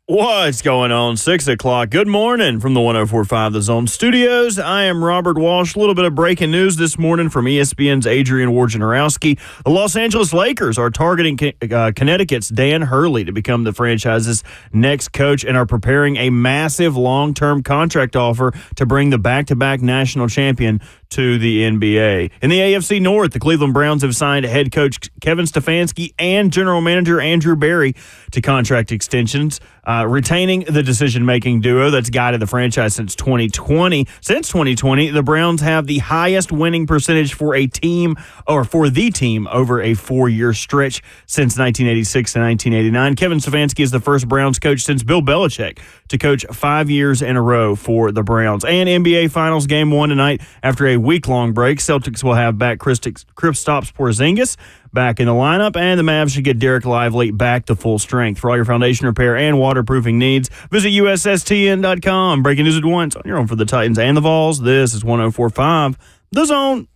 What's going on? 6 o'clock. Good morning from the 104.5 The Zone Studios. I am Robert Walsh. A little bit of breaking news this morning from ESPN's Adrian Wojnarowski. The Los Angeles Lakers are targeting Connecticut's Dan Hurley to become the franchise's next coach and are preparing a massive long-term contract offer to bring the back-to-back national champion to the NBA. In the AFC North, the Cleveland Browns have signed head coach Kevin Stefanski and general manager Andrew Berry to contract extensions, retaining the decision-making duo that's guided the franchise since 2020. Since 2020, the Browns have the highest winning percentage for the team over a 4-year stretch since 1986 and 1989. Kevin Stefanski is the first Browns coach since Bill Belichick to coach 5 years in a row for the Browns. And NBA Finals Game 1 tonight. After a week-long break, Celtics will have back Kristaps Porzingis back in the lineup, and the Mavs should get Derek Lively back to full strength. For all your foundation repair and waterproofing needs, visit USSTN.com. Breaking news at once on your own for the Titans and the Vols. This is 104.5 The Zone.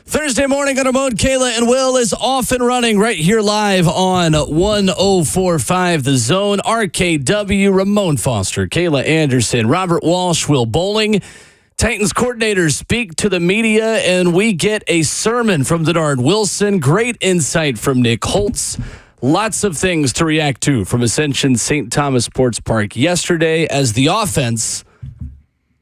Thursday morning on our mode, Kayla and Will is off and running right here live on 104.5 The Zone. RKW, Ramon Foster, Kayla Anderson, Robert Walsh, Will Bowling. Titans coordinators speak to the media, and we get a sermon from Denard Wilson. Great insight from Nick Holtz. Lots of things to react to from Ascension St. Thomas Sports Park yesterday as the offense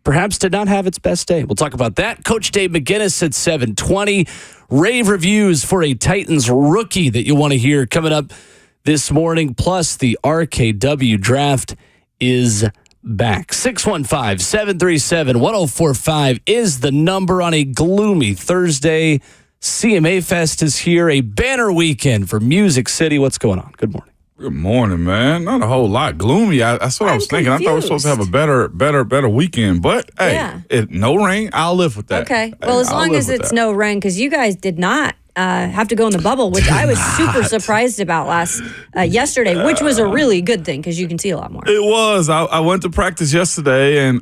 perhaps did not have its best day. We'll talk about that. Coach Dave McGinnis at 7:20. Rave reviews for a Titans rookie that you want to hear coming up this morning. Plus, the RKW draft is back. 615-737-1045 is the number on a gloomy Thursday. CMA Fest is here, a banner weekend for Music City. What's going on? Good morning. Good morning, man. Not a whole lot gloomy. That's what I was thinking. I thought we were supposed to have a better weekend. But, hey, no rain. I'll live with that. Okay. Well, as long as it's no rain, because you guys did not have to go in the bubble, which I was super surprised about yesterday, which was a really good thing because you can see a lot more. It was. I went to practice yesterday, and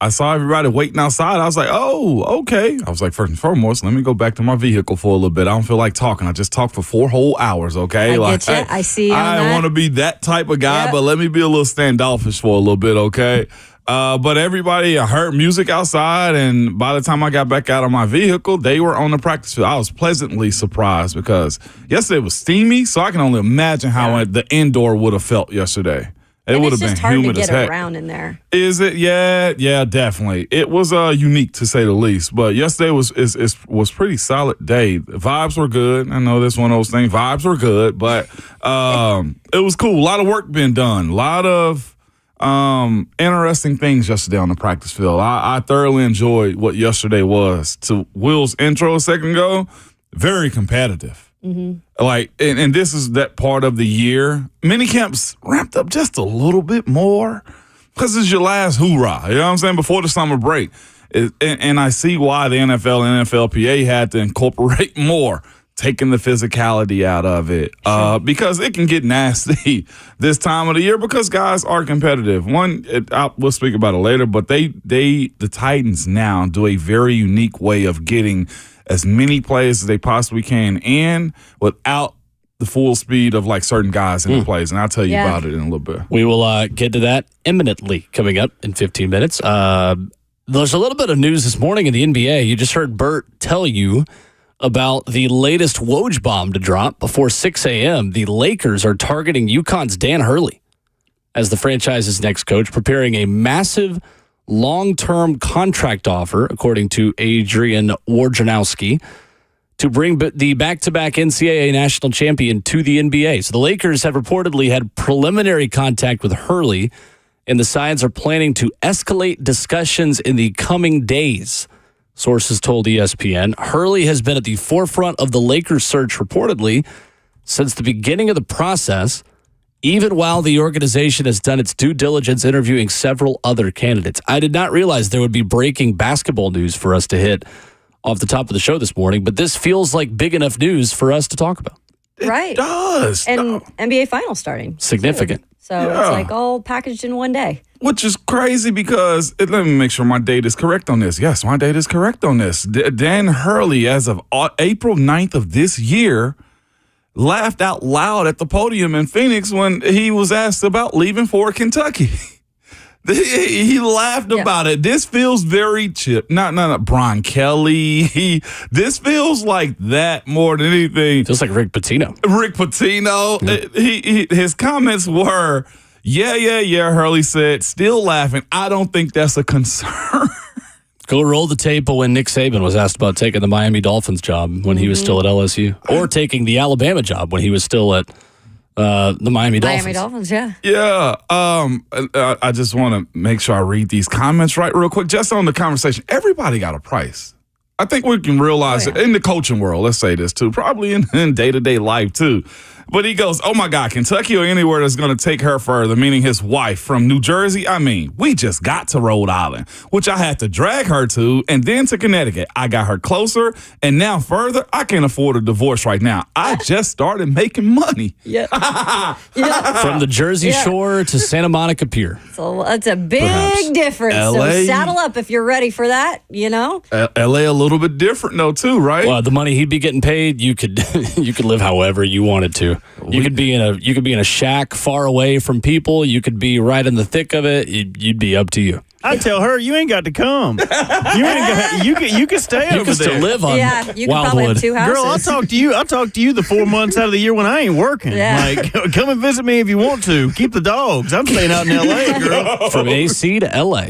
I saw everybody waiting outside. I was like, oh, okay. I was like, first and foremost, let me go back to my vehicle for a little bit. I don't feel like talking. I just talked for 4 whole hours, okay? I get you. I see you I don't want to be that type of guy, but let me be a little standoffish for a little bit, okay? But everybody, I heard music outside, and by the time I got back out of my vehicle, they were on the practice field. I was pleasantly surprised because yesterday was steamy, so I can only imagine how the indoor would have felt yesterday. It would have been humid as heck. It's just hard to get around in there. Is it? Yeah, definitely. It was unique to say the least. But yesterday was pretty solid day. The vibes were good. I know that's one of those things. Vibes were good, but it was cool. A lot of work being done. A lot of interesting things yesterday on the practice field. I thoroughly enjoyed what yesterday was. To Will's intro a second ago, very competitive. Mm-hmm. And this is that part of the year. Minicamps ramped up just a little bit more because it's your last hoorah. You know what I'm saying? Before the summer break. And I see why the NFL and NFLPA had to incorporate more, taking the physicality out of it. Because it can get nasty this time of the year because guys are competitive. We'll speak about it later, but the Titans now do a very unique way of getting as many players as they possibly can in without the full speed of like certain guys in the plays. And I'll tell you about it in a little bit. We will get to that imminently coming up in 15 minutes. There's a little bit of news this morning in the NBA. You just heard Bert tell you about the latest Woj bomb to drop before 6 a.m. The Lakers are targeting UConn's Dan Hurley as the franchise's next coach, preparing a massive long-term contract offer, according to Adrian Wojnarowski, to bring the back-to-back NCAA national champion to the NBA. So the Lakers have reportedly had preliminary contact with Hurley, and the sides are planning to escalate discussions in the coming days, sources told ESPN. Hurley has been at the forefront of the Lakers search reportedly since the beginning of the process, even while the organization has done its due diligence interviewing several other candidates. I did not realize there would be breaking basketball news for us to hit off the top of the show this morning, but this feels like big enough news for us to talk about. It does. And NBA Finals starting. Significant. So it's like all packaged in one day. Which is crazy because, let me make sure my date is correct on this. Yes, my date is correct on this. Dan Hurley, as of April 9th of this year, laughed out loud at the podium in Phoenix when he was asked about leaving for Kentucky. He laughed about it. This feels very chip. Not Brunskill. This feels like that more than anything. Feels like Rick Pitino. His comments were, yeah, Hurley said, still laughing. I don't think that's a concern. Go roll the tape of when Nick Saban was asked about taking the Miami Dolphins job when he was still at LSU, or taking the Alabama job when he was still at the Miami Dolphins. Miami Dolphins, yeah. Yeah. I just want to make sure I read these comments right real quick. Just on the conversation, everybody got a price. I think we can realize it in the coaching world, let's say this too, probably in day-to-day life too. But he goes, oh my God, Kentucky or anywhere that's going to take her further, meaning his wife from New Jersey. I mean, we just got to Rhode Island, which I had to drag her to, and then to Connecticut. I got her closer, and now further, I can't afford a divorce right now. I just started making money. Yeah. From the Jersey Shore to Santa Monica Pier. So that's a big difference. LA, so saddle up if you're ready for that, LA a little bit different though too, right? Well, the money he'd be getting paid, you could live however you wanted to. You could be in a shack far away from people. You could be right in the thick of it. You'd be up to you. I tell her you ain't got to come. You can stay over there. You can still live on you can probably have Wildwood. two houses. Girl, I'll talk to you the 4 months out of the year when I ain't working. Yeah. Like, come and visit me if you want to. Keep the dogs. I'm staying out in L.A., girl. From AC to LA.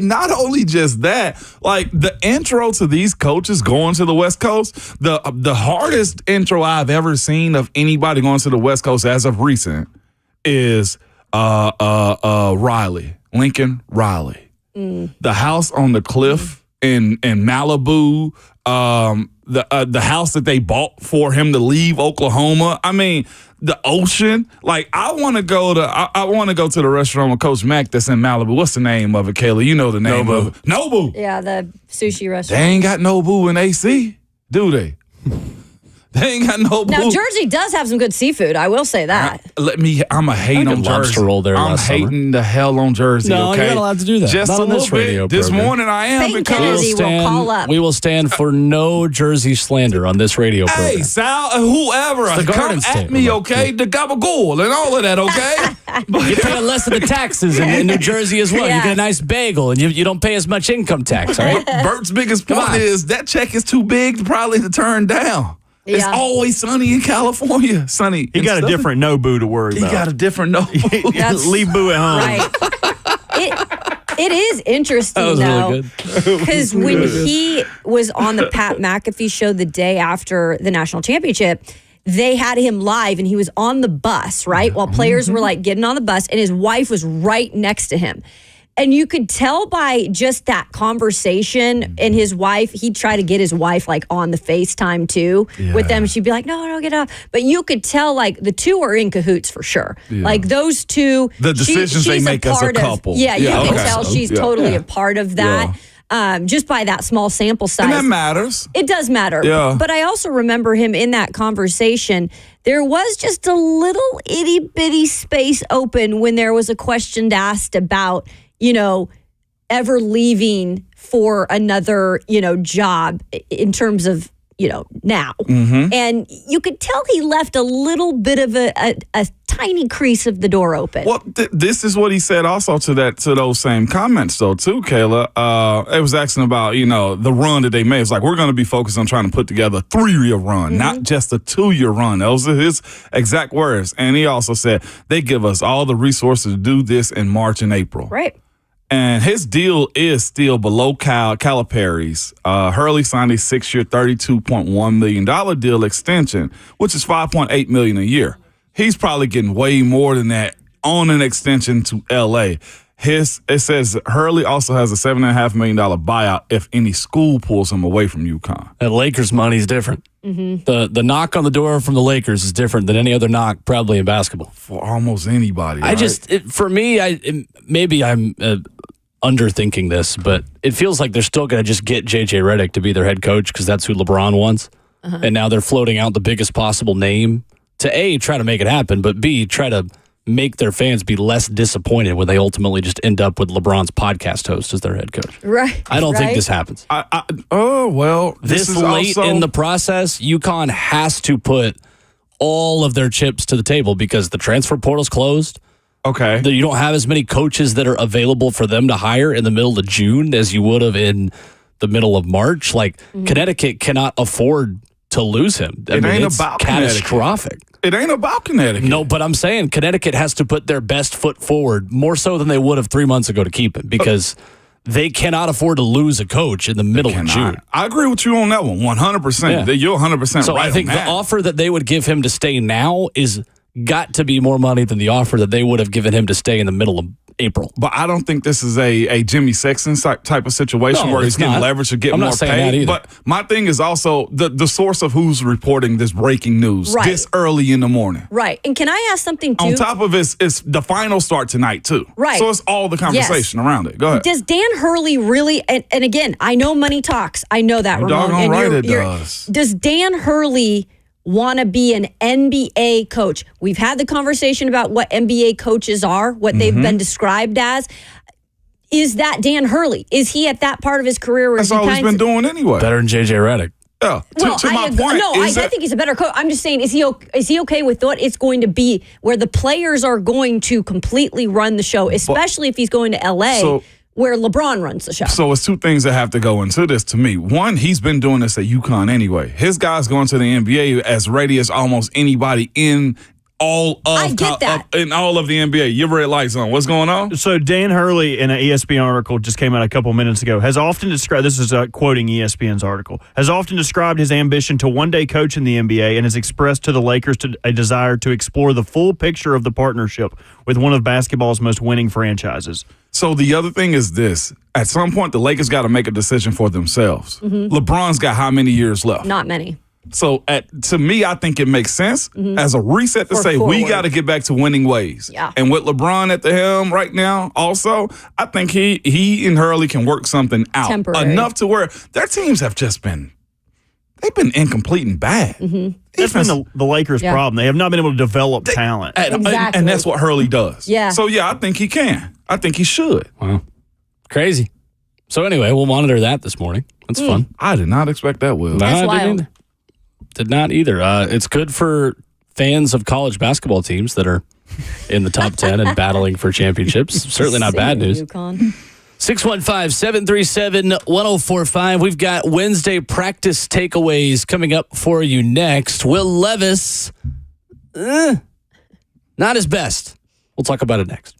Not only just that, like the intro to these coaches going to the West Coast, the hardest intro I've ever seen of anybody going to the West Coast as of recent is Lincoln Riley. The house on the cliff in Malibu, the house that they bought for him to leave Oklahoma. I mean, the ocean. Like, I want to go to the restaurant with Coach Mack that's in Malibu. What's the name of it, Kayla? You know the name of it. Nobu. Yeah, the sushi restaurant. They ain't got Nobu in AC, do they? They ain't got no Now, boo. Jersey does have some good seafood. I will say that. I'm a hate on Jersey. Lobster roll there I'm last hating summer. the hell on Jersey. No, okay? you're not allowed to do that. Just Not a on this little radio bit. This program. morning I am Peyton because Kennedy will call up. We will stand for no Jersey slander on this radio program. Hey, Sal, whoever, It's the come Garden at State, me, remember? okay? The gabagool and all of that, okay? You're paying less of the taxes in New Jersey as well. Yeah. You get a nice bagel, and you don't pay as much income tax, all right? Bert's biggest point on. is that check is too big probably to turn down. It's Yeah. always sunny in California. Sunny. He got a different no boo to worry He about. got a different no. That's- Leave boo at home. Right. It is interesting, That was though, really good. because when he was on the Pat McAfee show the day after the national championship, they had him live, and he was on the bus, right? While players were like getting on the bus, and his wife was right next to him. And you could tell by just that conversation and his wife, he'd try to get his wife like on the FaceTime too with them. She'd be like, no, get off. But you could tell like the two are in cahoots for sure. Yeah. Like those two. The decisions they she's make as a part of- couple. Yeah, you Yeah, can okay. tell she's Yeah. totally a part of that. Just by that small sample size. And that matters. It does matter. Yeah. But I also remember him in that conversation. There was just a little itty bitty space open when there was a question asked about, ever leaving for another, job in terms of, now. Mm-hmm. And you could tell he left a little bit of a tiny crease of the door open. Well, this is what he said also to those same comments, though, too, Kayla. It was asking about, the run that they made. It's like, we're going to be focused on trying to put together a 3-year run, not just a 2-year run. Those are his exact words. And he also said they give us all the resources to do this in March and April. Right. And his deal is still below Calipari's. Hurley signed a 6-year, $32.1 million deal extension, which is $5.8 million a year. He's probably getting way more than that on an extension to L.A. It says Hurley also has a $7.5 million buyout if any school pulls him away from UConn. That Lakers money is different. Mm-hmm. The knock on the door from the Lakers is different than any other knock probably in basketball. For almost anybody. For me, maybe I'm underthinking this, but it feels like they're still going to just get J.J. Redick to be their head coach because that's who LeBron wants. And now they're floating out the biggest possible name to A, try to make it happen, but B, try to make their fans be less disappointed when they ultimately just end up with LeBron's podcast host as their head coach. Right. I don't think this happens. This is late also, in the process, UConn has to put all of their chips to the table because the transfer portal's closed. Okay. You don't have as many coaches that are available for them to hire in the middle of June as you would have in the middle of March. Like, Connecticut cannot afford to lose him. It ain't about catastrophic. It ain't about Connecticut. No, but I'm saying Connecticut has to put their best foot forward more so than they would have 3 months ago to keep him because they cannot afford to lose a coach in the middle of June. I agree with you on that one, 100%. Yeah. You're 100% so right I think on that. the offer that they would give him to stay now is got to be more money than the offer that they would have given him to stay in the middle of April. But I don't think this is a Jimmy Sexton type of situation where he's getting leverage to get I'm more not saying that pay. either. But my thing is also the source of who's reporting this breaking news this early in the morning. Right. And can I ask something too? On top of it's the final start tonight too. Right. So it's all the conversation around it. Go ahead. Does Dan Hurley really, and again, I know money talks. I know that, You're Ramon. doggone right it does. Does Dan Hurley want to be an NBA coach? We've had the conversation about what NBA coaches are, what they've been described as. Is that Dan Hurley? Is he at that part of his career where That's all he's been doing anyway. Better than J.J. Redick. Yeah. To my point. No, I think he's a better coach. I'm just saying, is he okay with what it's going to be where the players are going to completely run the show, especially if he's going to LA? Where LeBron runs the show. So it's two things that have to go into this to me. One, he's been doing this at UConn anyway. His guys going to the NBA as ready as almost anybody in all of in all of the NBA. Your red lights on. What's going on? So Dan Hurley in an ESPN article just came out a couple minutes ago has often described, this is quoting ESPN's article, has often described his ambition to one day coach in the NBA and has expressed to the Lakers a desire to explore the full picture of the partnership with one of basketball's most winning franchises. So the other thing is this. At some point, the Lakers got to make a decision for themselves. LeBron's got how many years left? Not many. So to me, I think it makes sense as a reset to say we got to get back to winning ways. Yeah. And with LeBron at the helm right now, also, I think he and Hurley can work something out. Temporary. Enough to where their teams have just been, they've been incomplete and bad. That's been the Lakers' problem. They have not been able to develop talent. Exactly. And that's what Hurley does. Yeah. So, yeah, I think he can. I think he should. Wow. Crazy. So anyway, we'll monitor that this morning. That's fun. I did not expect that, Will. That's I wild. did not either. It's good for fans of college basketball teams that are in the top 10 and battling for championships. Certainly not bad news. UConn. 615-737-1045. We've got Wednesday practice takeaways coming up for you next. Will Levis, not his best. We'll talk about it next.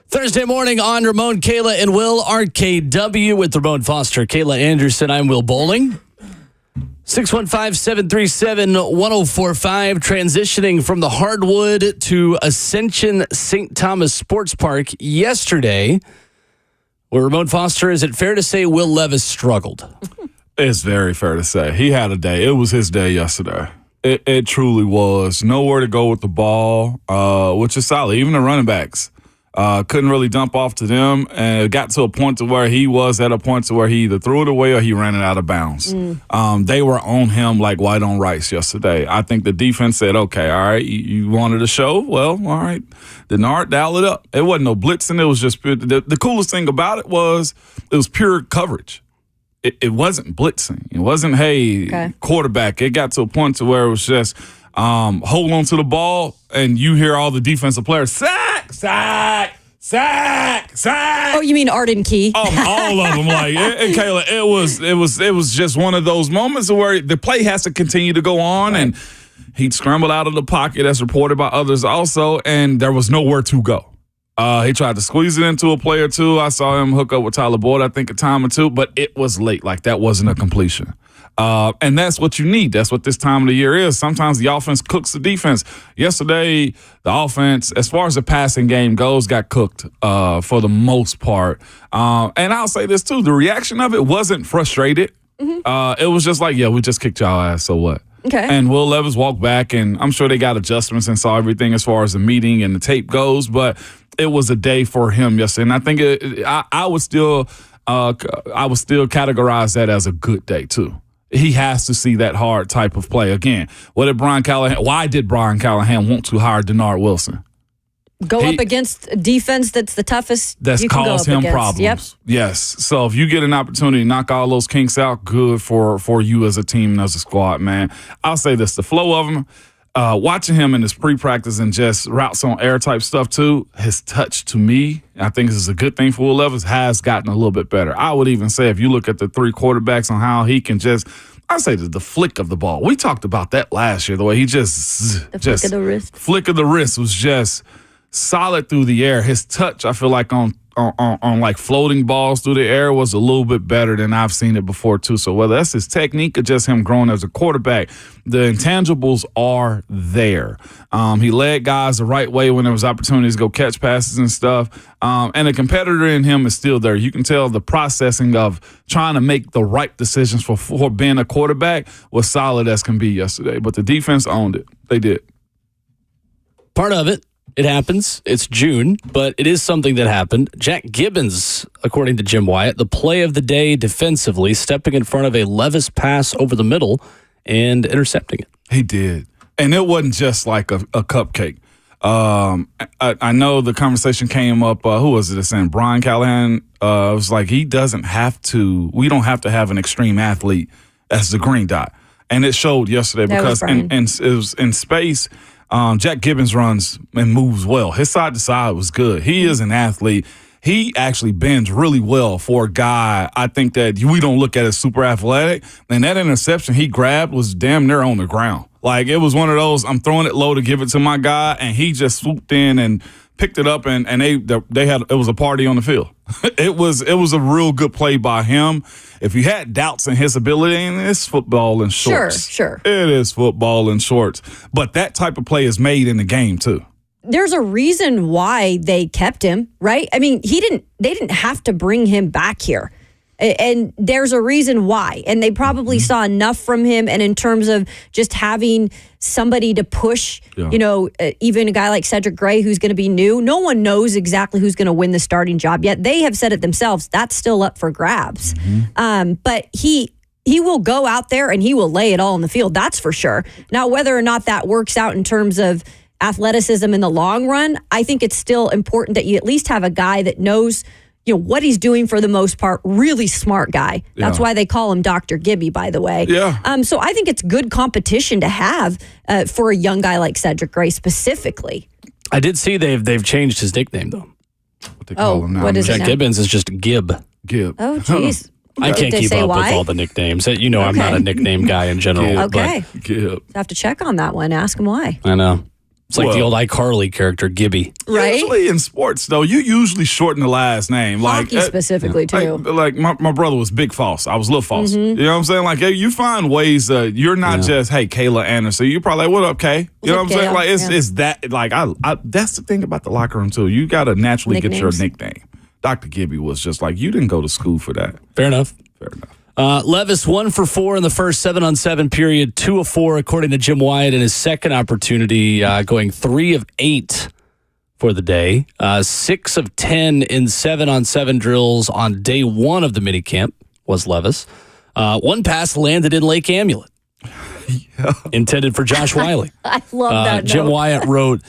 Thursday morning on Ramon, Kayla, and Will, RKW with Ramon Foster, Kayla Anderson. I'm Will Bowling. 615-737-1045, transitioning from the Hardwood to Ascension St. Thomas Sports Park yesterday, where Ramon Foster, is it fair to say Will Levis struggled? It's very fair to say. He had a day. It was his day yesterday. It truly was. Nowhere to go with the ball, which is solid. Even the running backs couldn't really dump off to them. And it got to a point to where he was at a point to where he either threw it away or he ran it out of bounds. They were on him like white on rice yesterday. I think the defense said, okay, all right, you wanted a show? Well, all right. Denard, dial it up. It wasn't no blitzing. It was just the coolest thing about it was pure coverage. It wasn't blitzing. It wasn't, quarterback. It got to a point to where it was just hold on to the ball, and you hear all the defensive players, sack, sack, sack, sack. Oh, you mean Arden Key? All of them. Like, and Kayla, it was just one of those moments where the play has to continue to go on, right. And he scrambled out of the pocket, as reported by others also, and there was nowhere to go. He tried to squeeze it into a play or two. I saw him hook up with Tyler Boyd, I think, a time or two, but it was late. Like, that wasn't a completion. And that's what you need. That's what this time of the year is. Sometimes the offense cooks the defense. Yesterday, the offense, as far as the passing game goes, got cooked for the most part. And I'll say this, too. The reaction of it wasn't frustrated. Mm-hmm. It was just like, yeah, we just kicked y'all ass, so what? Okay. And Will Levis walked back, and I'm sure they got adjustments and saw everything as far as the meeting and the tape goes, but it was a day for him yesterday. And I think I would still categorize that as a good day, too. He has to see that hard type of play. Again, why did Brian Callahan want to hire Denard Wilson? Go up against a defense that's the toughest you can caused go up him against. problems. Yep. Yes. So if you get an opportunity to knock all those kinks out, good for you as a team and as a squad, man. I'll say this, the flow of him, watching him in his pre-practice and just routes on air type stuff too, his touch to me, I think this is a good thing for Will Levis, has gotten a little bit better. I would even say if you look at the three quarterbacks on how he can just, I say the flick of the ball. We talked about that last year, the way he flick of the wrist. Flick of the wrist was just solid through the air. His touch, I feel like on like floating balls through the air was a little bit better than I've seen it before too. So whether that's his technique or just him growing as a quarterback, the intangibles are there. He led guys the right way when there was opportunities to go catch passes and stuff. And the competitor in him is still there. You can tell the processing of trying to make the right decisions for being a quarterback was solid as can be yesterday. But the defense owned it. They did. Part of it. It happens. It's June, but it is something that happened. Jack Gibbons, according to Jim Wyatt, the play of the day defensively, stepping in front of a Levis pass over the middle and intercepting it. He did. And it wasn't just like a cupcake. I know the conversation came up, who was it saying? Brian Callahan. It was like we don't have to have an extreme athlete as the green dot. And it showed yesterday because it was in space. Jack Gibbons runs and moves well. His side to side was good. He is an athlete. He actually bends really well for a guy. I think that we don't look at as super athletic. And that interception he grabbed was damn near on the ground. Like, it was one of those, I'm throwing it low to give it to my guy, and he just swooped in and picked it up, and they had, it was a party on the field. It was a real good play by him. If you had doubts in his ability, and it's football in shorts. Sure. It is football in shorts. But that type of play is made in the game too. There's a reason why they kept him, right? I mean, they didn't have to bring him back here. And there's a reason why. And they probably saw enough from him. And in terms of just having somebody to push, even a guy like Cedric Gray, who's going to be new, no one knows exactly who's going to win the starting job yet. They have said it themselves. That's still up for grabs. But he will go out there and he will lay it all on the field. That's for sure. Now, whether or not that works out in terms of athleticism in the long run, I think it's still important that you at least have a guy that knows what he's doing for the most part. Really smart guy. That's why they call him Dr. Gibby, by the way. Yeah. So I think it's good competition to have for a young guy like Cedric Gray specifically. I did see they've changed his nickname, though. What they call him now? What is Jack it now? Gibbons is just Gib. Oh, jeez. I can't keep up with all the nicknames. I'm not a nickname guy in general. Okay. Gib. I have to check on that one. Ask him why. I know. It's like the old Ike Harley character, Gibby. Right? Usually in sports, though, you usually shorten the last name. Hockey specifically, too. Like my brother was Big Foss. I was Little Foss. You know what I'm saying? Like, hey, you find ways, you're not just, hey, Kayla Anderson. You're probably like, what up, Kay? You know what I'm saying? Like, it's that, like, that's the thing about the locker room, too. You got to naturally get your nickname. Dr. Gibby was just like, you didn't go to school for that. Fair enough. Fair enough. Levis 1 for 4 in the first 7-on-7 period, 2 of 4 according to Jim Wyatt in his second opportunity, going 3 of 8 for the day, 6 of 10 in 7-on-7 drills on day 1 of the minicamp was Levis. 1 pass landed in Lake Amulet, intended for Josh Wiley. I love that. Jim Wyatt wrote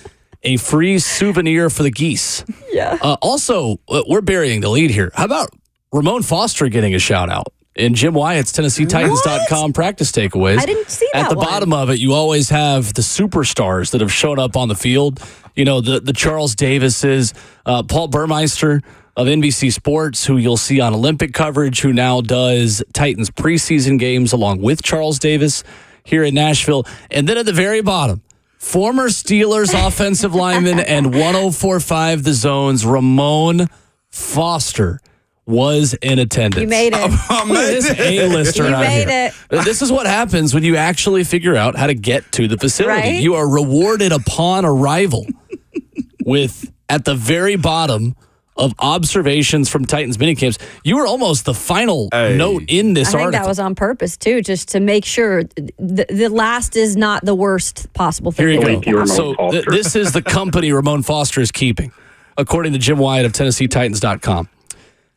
a free souvenir for the geese. Yeah. Also, we're burying the lead here. How about Ramon Foster getting a shout out? In Jim Wyatt's TennesseeTitans.com practice takeaways. I didn't see that. At the bottom of it, you always have the superstars that have shown up on the field. You know, the Charles Davises, Paul Burmeister of NBC Sports, who you'll see on Olympic coverage, who now does Titans preseason games along with Charles Davis here in Nashville. And then at the very bottom, former Steelers offensive lineman and 104.5 The Zone's Ramon Foster was in attendance. You made it. Look at this A-lister You out made here. it. This is what happens when you actually figure out how to get to the facility. Right? You are rewarded upon arrival with, at the very bottom of observations from Titans minicamps, you were almost the final note in this article. I think that was on purpose, too, just to make sure the last is not the worst possible thing. Here you Thank you, go. Ramon So Foster. this is the company Ramon Foster is keeping, according to Jim Wyatt of TennesseeTitans.com.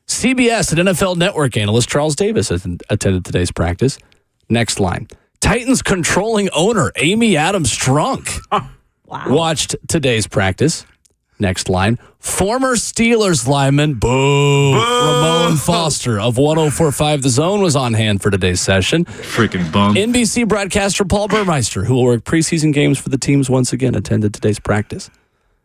CBS and NFL Network analyst Charles Davis attended today's practice. Next line. Titans controlling owner Amy Adams drunk watched today's practice. Next line. Former Steelers lineman, Ramon Foster of 104.5 The Zone was on hand for today's session. Freaking bum. NBC broadcaster Paul Burmeister, who will work preseason games for the teams once again, attended today's practice.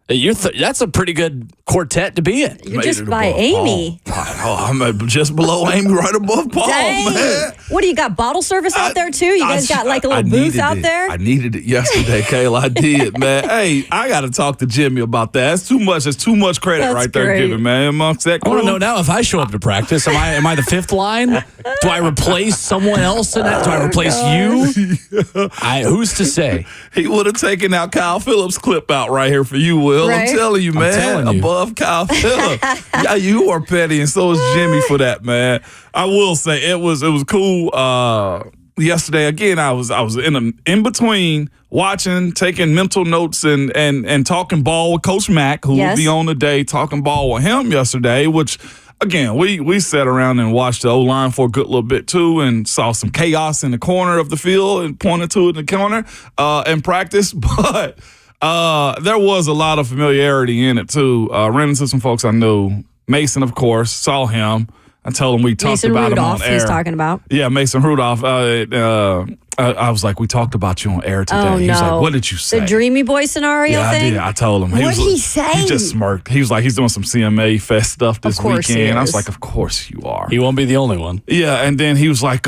That's a pretty good quartet to be in. You're just by Amy. I'm just below Amy, right above Paul, Dang. man. What do you got? Bottle service out there too? You guys got like a little booth out there? I needed it yesterday, Kayla. I did, man. Hey, I got to talk to Jimmy about that. That's too much. That's too much credit That's right there great. giving, man. Amongst that I want crew. to know now if I show up to practice, am I the fifth line? Do I replace someone else in that? Do I replace you? Who's to say? He would have taken out Kyle Phillips' clip out right here for you, Will. Right? I'm telling you, man. telling you. Above Kyle Phillips. Yeah, you are petty, and so is Jimmy for that, man. I will say it was cool. Yesterday, again, I was in between watching, taking mental notes, and talking ball with Coach Mack, who will be on today, talking ball with him yesterday, which. Again, we sat around and watched the O-line for a good little bit, too, and saw some chaos in the corner of the field and pointed to it in the corner in practice. But there was a lot of familiarity in it, too. Ran into some folks I knew. Mason, of course, saw him. I told him we talked Mason about Rudolph, him on air. he's talking about. Yeah, Mason Rudolph. I was like, we talked about you on air today. Oh, He was no. like, what did you say? The Dreamy Boy scenario Yeah, thing? I did. I told him. What'd he say? He just smirked. He was like, he's doing some CMA Fest stuff this course he weekend. I was is. like, of course you are. He won't be the only one. Yeah, and then he was like,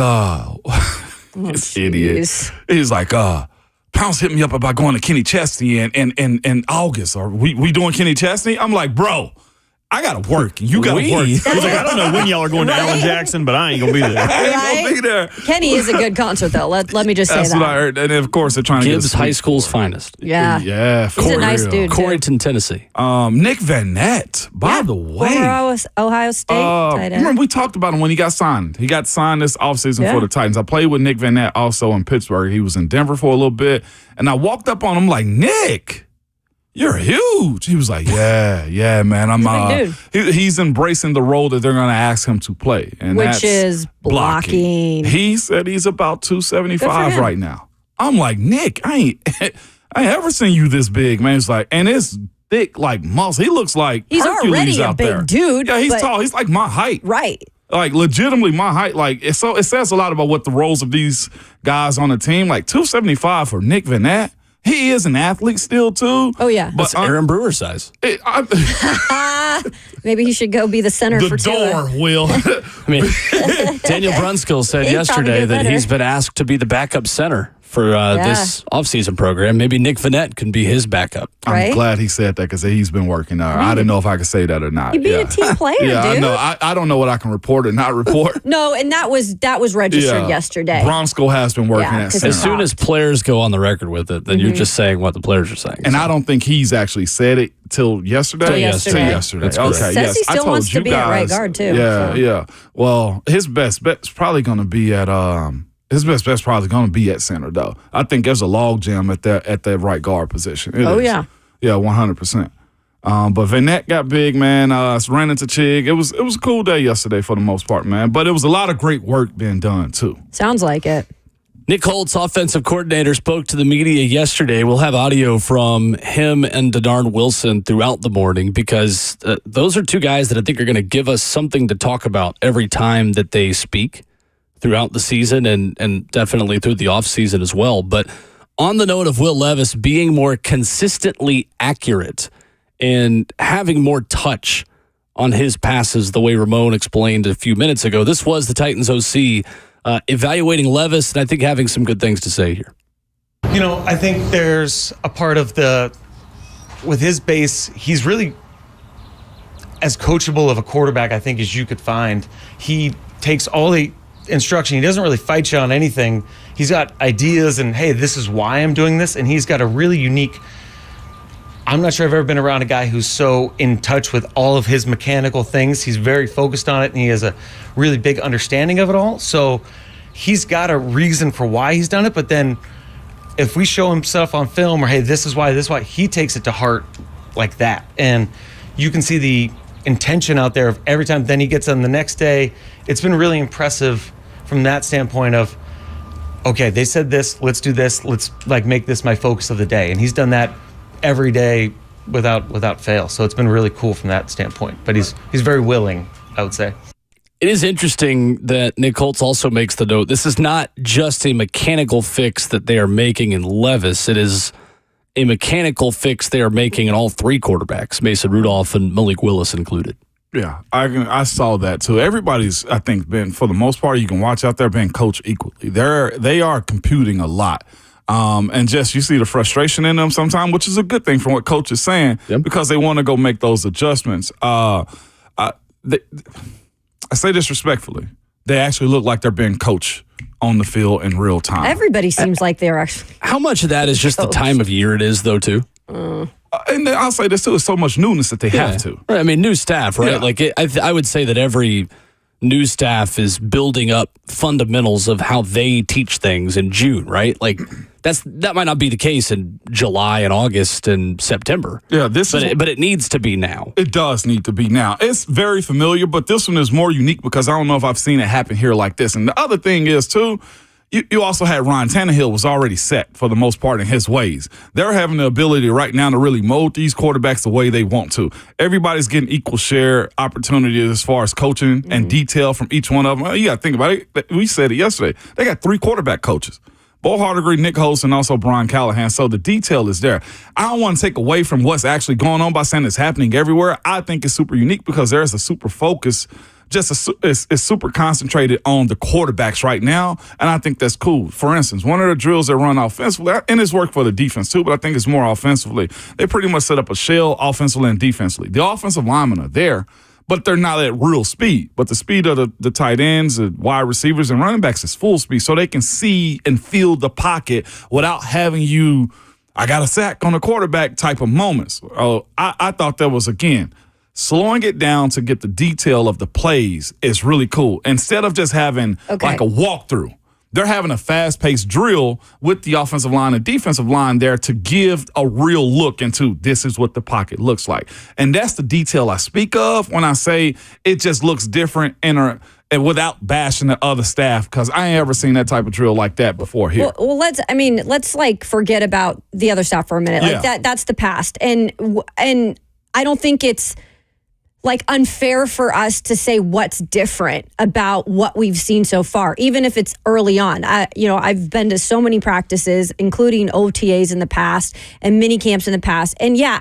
this idiot. jeez. He was like, Pounce hit me up about going to Kenny Chesney in August. Are we doing Kenny Chesney? I'm like, bro, I gotta work. You gotta work. He's like, I don't know when y'all are going to Alan Jackson, but I ain't gonna be there. I ain't Right? gonna be there. Kenny is a good concert, though. Let me just say That's that. what I heard. And then, of course, they're trying to Gibbs get a High suite. School's finest. Yeah. Yeah, He's a nice dude, too. Corrington, Tennessee. Nick Van Nett, by the way. Former Ohio State tight end. Remember we talked about him when he got signed. He got signed this offseason Yeah. for the Titans. I played with Nick Van Nett also in Pittsburgh. He was in Denver for a little bit. And I walked up on him like, Nick, you're huge. He was like, yeah, man. I'm He's a big he's embracing the role that they're gonna ask him to play. And Which that's is blocking. He said he's about Good for 275 him. right now. I'm like, Nick, I ain't ever seen you this big, man. It's like, and it's thick like muscle. He looks like He's Hercules already a out big there. dude, Yeah, he's but- tall. He's like my height. Right. Like legitimately my height. Like it says a lot about what the roles of these guys on the team. Like 275 for Nick Van Nett. He is an athlete still too. Oh, yeah. That's Aaron Brewer size. Maybe he should go be the center the for Taylor. door, Will. I mean, Daniel Brunskill said He'd probably yesterday do that better. he's been asked to be the backup center for this offseason program. Maybe Nick Vanette can be his backup. Right? I'm glad he said that because he's been working out. I didn't know if I could say that or not. You beat a team player, yeah, dude. I know. I don't know what I can report or not report. No, and that was registered yesterday. Brunskill has been working at center. As soon as players go on the record with it, then you're just saying what the players are saying. And I don't think he's actually said it till yesterday. Till yesterday. That's correct. Okay, Says he still wants to be at right guard too. Yeah, yeah. Well, his best bet's probably going to be at his best bet's probably going to be at center though. I think there's a log jam at that right guard position. It is. Yeah. Yeah, 100%. But Vanette got big, man. Ran into Chig. It was a cool day yesterday for the most part, man. But it was a lot of great work being done too. Sounds like it. Nick Holtz, offensive coordinator, spoke to the media yesterday. We'll have audio from him and Darnell Wilson throughout the morning because those are two guys that I think are going to give us something to talk about every time that they speak throughout the season and definitely through the offseason as well. But on the note of Will Levis being more consistently accurate and having more touch on his passes, the way Ramon explained a few minutes ago, this was the Titans OC evaluating Levis, and I think having some good things to say here. You know, I think there's a part of with his base, he's really as coachable of a quarterback, I think, as you could find. He takes all the instruction. He doesn't really fight you on anything. He's got ideas and, hey, this is why I'm doing this. And he's got a really unique, I'm not sure I've ever been around a guy who's so in touch with all of his mechanical things. He's very focused on it, and he has a really big understanding of it all. So he's got a reason for why he's done it. But then if we show him stuff on film or, hey, this is why, he takes it to heart like that. And you can see the intention out there of every time. Then he gets on the next day. It's been really impressive from that standpoint of, okay, they said this, let's do this, let's make this my focus of the day. And he's done that every day without fail. So it's been really cool from that standpoint. But he's very willing, I would say. It is interesting that Nick Holtz also makes the note. This is not just a mechanical fix that they are making in Levis. It is a mechanical fix they are making in all three quarterbacks, Mason Rudolph and Malik Willis included. Yeah, I saw that too. Everybody's, I think, been, for the most part, you can watch out there, being coached equally. They are computing a lot. And just, you see the frustration in them sometimes, which is a good thing from what coach is saying, because they want to go make those adjustments. I say this respectfully. They actually look like they're being coached on the field in real time. Everybody seems like they're actually. How much of that is just the time of year it is, though, too? And I'll say this too: it's so much newness that they have to. Right. I mean, new staff, right? Yeah. I would say that every new staff is building up fundamentals of how they teach things in June, right? Like that might not be the case in July and August and September. Yeah, but it needs to be now. It does need to be now. It's very familiar, but this one is more unique because I don't know if I've seen it happen here like this. And the other thing is too, you also had Ryan Tannehill was already set for the most part in his ways. They're having the ability right now to really mold these quarterbacks the way they want to. Everybody's getting equal share opportunities as far as coaching and detail from each one of them. You got to think about it. We said it yesterday. They got 3 quarterback coaches. Bo Hardigree, Nick Holtz, and also Brian Callahan. So the detail is there. I don't want to take away from what's actually going on by saying it's happening everywhere. I think it's super unique because there's a super focus. It's super concentrated on the quarterbacks right now, and I think that's cool. For instance, one of the drills that run offensively, and it's worked for the defense too, but I think it's more offensively. They pretty much set up a shell offensively and defensively. The offensive linemen are there, but they're not at real speed. But the speed of the tight ends, the wide receivers, and running backs is full speed, so they can see and feel the pocket without having you, I got a sack on the quarterback type of moments. I thought that was, again, slowing it down to get the detail of the plays is really cool. Instead of just having like a walkthrough, they're having a fast-paced drill with the offensive line and defensive line there to give a real look into this is what the pocket looks like. And that's the detail I speak of when I say it just looks different and without bashing the other staff, because I ain't ever seen that type of drill like that before here. Well, let's like forget about the other staff for a minute. Yeah. Like that's the past. And I don't think it's like unfair for us to say what's different about what we've seen so far, even if it's early on. I've been to so many practices, including OTAs in the past and mini camps in the past. And yeah,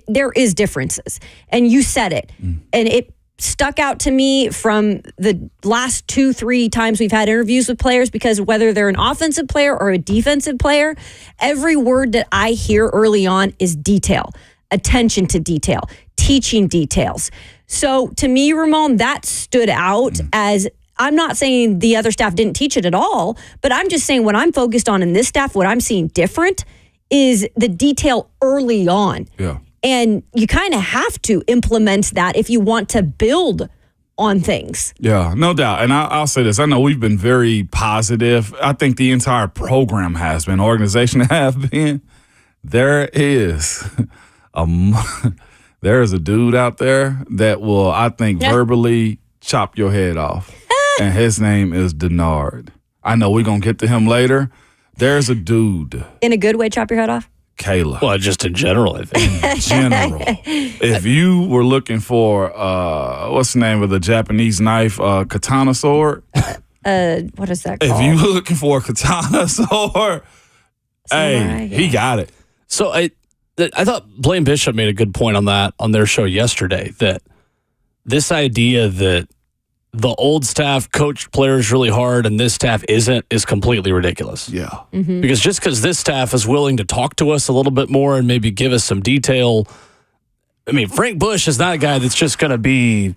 there is differences. And you said it. And it stuck out to me from the last 2-3 times we've had interviews with players, because whether they're an offensive player or a defensive player, every word that I hear early on is detail, attention to detail, teaching details. So to me, Ramon, that stood out as, I'm not saying the other staff didn't teach it at all, but I'm just saying what I'm focused on in this staff, what I'm seeing different is the detail early on. Yeah. And you kind of have to implement that if you want to build on things. Yeah, no doubt. And I'll say this. I know we've been very positive. I think the entire program has been, organization have been. There is there is a dude out there that will, I think, verbally chop your head off. And his name is Denard. I know we're going to get to him later. There's a dude. In a good way, chop your head off? Kayla. Well, just in general, I think. In general. If you were looking for, what's the name of the Japanese knife, katana sword? What is that called? If you were looking for a katana sword, Samurai, he got it. So I thought Blaine Bishop made a good point on that on their show yesterday, that this idea that the old staff coached players really hard and this staff isn't is completely ridiculous. Yeah. Mm-hmm. Because just because this staff is willing to talk to us a little bit more and maybe give us some detail, I mean, Frank Bush is not a guy that's just going to be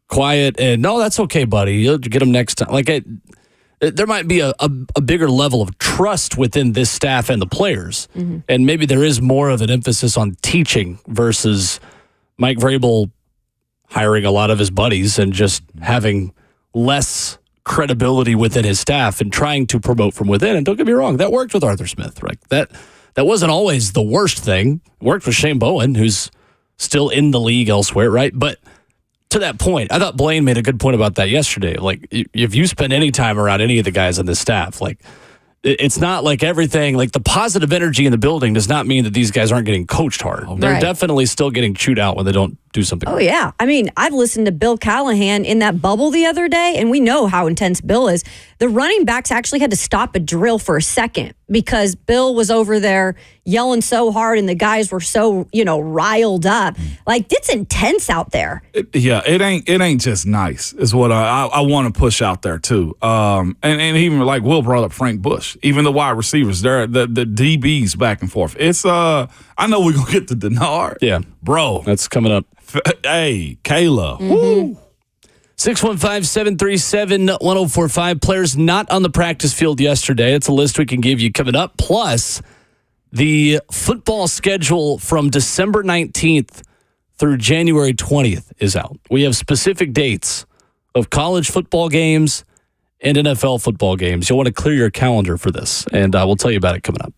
quiet and, no, that's okay, buddy. You'll get him next time. Like, there might be a bigger level of trust within this staff and the players. Mm-hmm. And maybe there is more of an emphasis on teaching versus Mike Vrabel hiring a lot of his buddies and just having less credibility within his staff and trying to promote from within. And don't get me wrong, that worked with Arthur Smith. Right? That wasn't always the worst thing. It worked with Shane Bowen, who's still in the league elsewhere, right? But to that point, I thought Blaine made a good point about that yesterday. Like, if you spend any time around any of the guys on this staff, like, it's not like everything, like the positive energy in the building does not mean that these guys aren't getting coached hard. They're Right. definitely still getting chewed out when they don't do something. Oh, yeah. I mean, I've listened to Bill Callahan in that bubble the other day, and we know how intense Bill is. The running backs actually had to stop a drill for a second because Bill was over there yelling so hard and the guys were so, riled up. Like, it's intense out there. It ain't just nice is what I want to push out there too. And even like Will brought up Frank Bush, even the wide receivers, they're the DBs back and forth. It's I know we're gonna get to Denard. Yeah. Bro. That's coming up. Hey, Kayla. Mm-hmm. Woo. 615-737-1045. Players not on the practice field yesterday. It's a list we can give you coming up. Plus, the football schedule from December 19th through January 20th is out. We have specific dates of college football games and NFL football games. You'll want to clear your calendar for this, and we'll tell you about it coming up.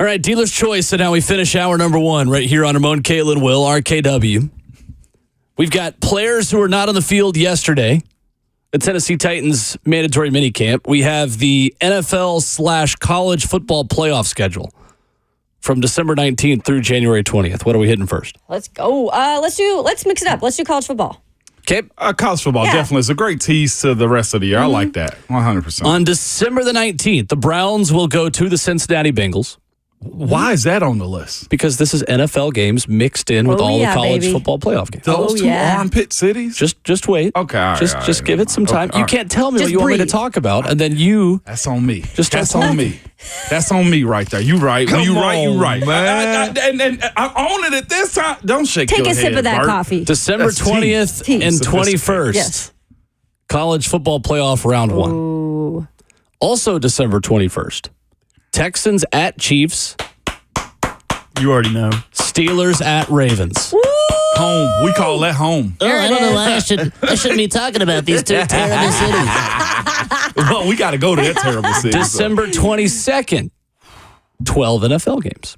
All right, dealer's choice, and now we finish hour number 1 right here on Ramon, Kayla, and Will, RKW. We've got players who were not on the field yesterday. The Tennessee Titans mandatory minicamp. We have the NFL/college football playoff schedule from December 19th through January 20th. What are we hitting first? Let's go. Let's mix it up. Let's do college football. Okay. College football definitely is a great tease to the rest of the year. I like that 100%. On December the 19th, the Browns will go to the Cincinnati Bengals. Why is that on the list? Because this is NFL games mixed in with all the college football playoff games. Those two armpit cities? Just wait. Okay, all right, just give it some time. Okay, you can't tell me just what you want me to breathe. talk about, and then you. That's on me. Just That's on me. That's on me right there. You right. When you right, you right. man. And I own it at this time. Don't shake Take your a sip head, of that Bert. coffee. December That's 20th tea. and 21st. Yes. College football playoff round 1. Ooh. Also December 21st. Texans at Chiefs. You already know. Steelers at Ravens. Home. We call that home. Oh, I don't know why I shouldn't be talking about these two terrible cities. Well, we got to go to that terrible city. December 22nd, 12 NFL games.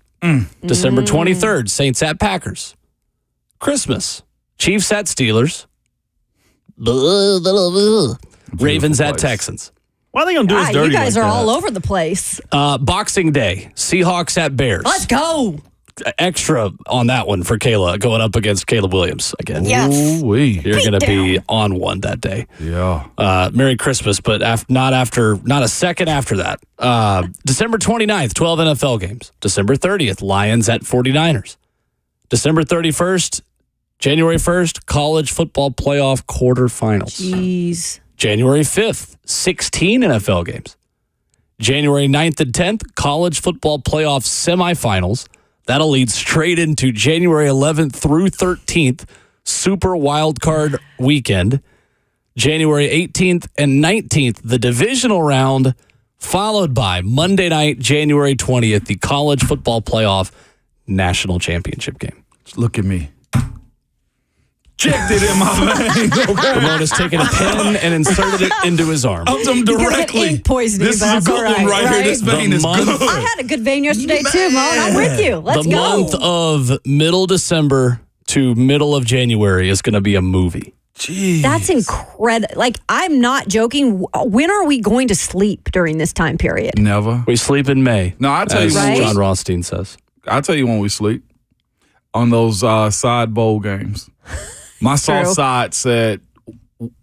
December 23rd, Saints at Packers. Christmas, Chiefs at Steelers. Ravens at place. Texans. Why are they going to do us dirty You guys like are that? all over the place. Boxing Day, Seahawks at Bears. Let's go. Extra on that one for Kayla, going up against Caleb Williams again. Yes. Ooh-wee. You're going to be on one that day. Yeah. Merry Christmas, but not a second after that. December 29th, 12 NFL games. December 30th, Lions at 49ers. December 31st, January 1st, college football playoff quarterfinals. Jeez. January 5th, 16 NFL games. January 9th and 10th, college football playoff semifinals. That'll lead straight into January 11th through 13th, Super Wild Card Weekend. January 18th and 19th, the divisional round, followed by Monday night, January 20th, the college football playoff national championship game. Look at me. Checked it in my veins. Okay. Ramon has taken a pen and inserted it into his arm. Up them Because of directly. ink poisoning, This but is a that's good all one right here. This The vein is month- good. I had a good vein yesterday too, Mo. I'm with you. Let's The go. month of middle December to middle of January is going to be a movie. Jeez. That's incredible. Like, I'm not joking. When are we going to sleep during this time period? Never. We sleep in May. No, I tell you as Right? John Rothstein says. I'll tell you when we sleep. On those side bowl games. My soft True. side said,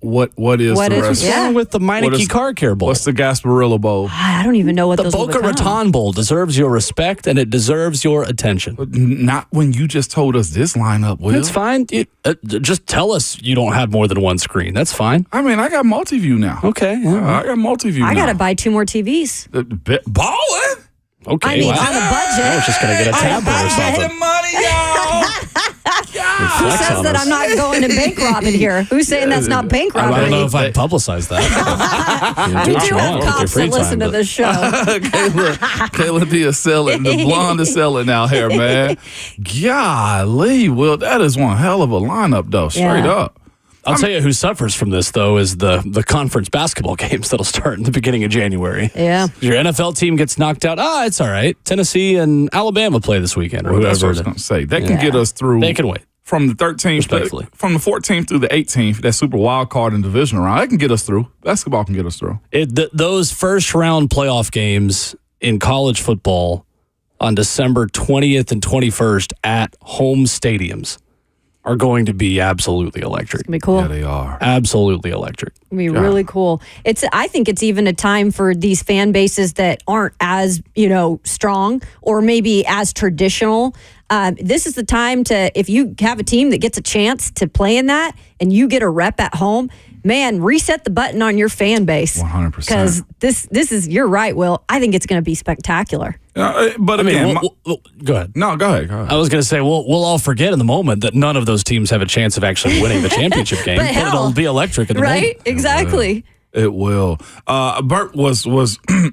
what is What the is- rest? What's Yeah. wrong with the What Meineke is- Car Care Bowl? What's the Gasparilla Bowl? I don't even know what The those will Boca become. Raton Bowl deserves your respect and it deserves your attention. Not when you just told us this lineup, Will. It's fine. Just tell us you don't have more than one screen. That's fine. I mean, I got multi-view now. Okay. Yeah. I got multi-view I now. got to buy 2 more TVs. Balling? Okay. I mean, wow. on a budget. I was just going to get a tablet or I got something. the money, y'all. Who Flex says on that us. I'm not going to bank robbing here? Who's saying that's not bank I robbery? don't know if I'd publicize that. You We do what do you have want with your cops free that listen time, to but- this show. Kayla D is selling. The blonde is selling out here, man. Golly, Will, that is one hell of a lineup, though. Straight Yeah. up. I'll tell you who suffers from this, though, is the conference basketball games that'll start in the beginning of January. Yeah. Your NFL team gets knocked out. It's all right. Tennessee and Alabama play this weekend, or Well, that's what I whoever. was going to say. That can get us through. They can wait. From the 13th, Respectfully. from the 14th through the 18th, that super wild card and divisional round, that can get us through. Basketball can get us through. Those first round playoff games in college football on December 20th and 21st at home stadiums are going to be absolutely electric. Be cool. Yeah, they are. Absolutely electric. It'd be really cool. I think it's even a time for these fan bases that aren't as, strong or maybe as traditional. This is the time to, if you have a team that gets a chance to play in that and you get a rep at home, man, reset the button on your fan base. 100%. Because this is, you're right, Will. I think it's going to be spectacular. But I mean, again, go ahead. no, go ahead. I was going to say, we'll all forget in the moment that none of those teams have a chance of actually winning the championship game, But but hell, it'll be electric in the Right? moment. Exactly. It will. Bert was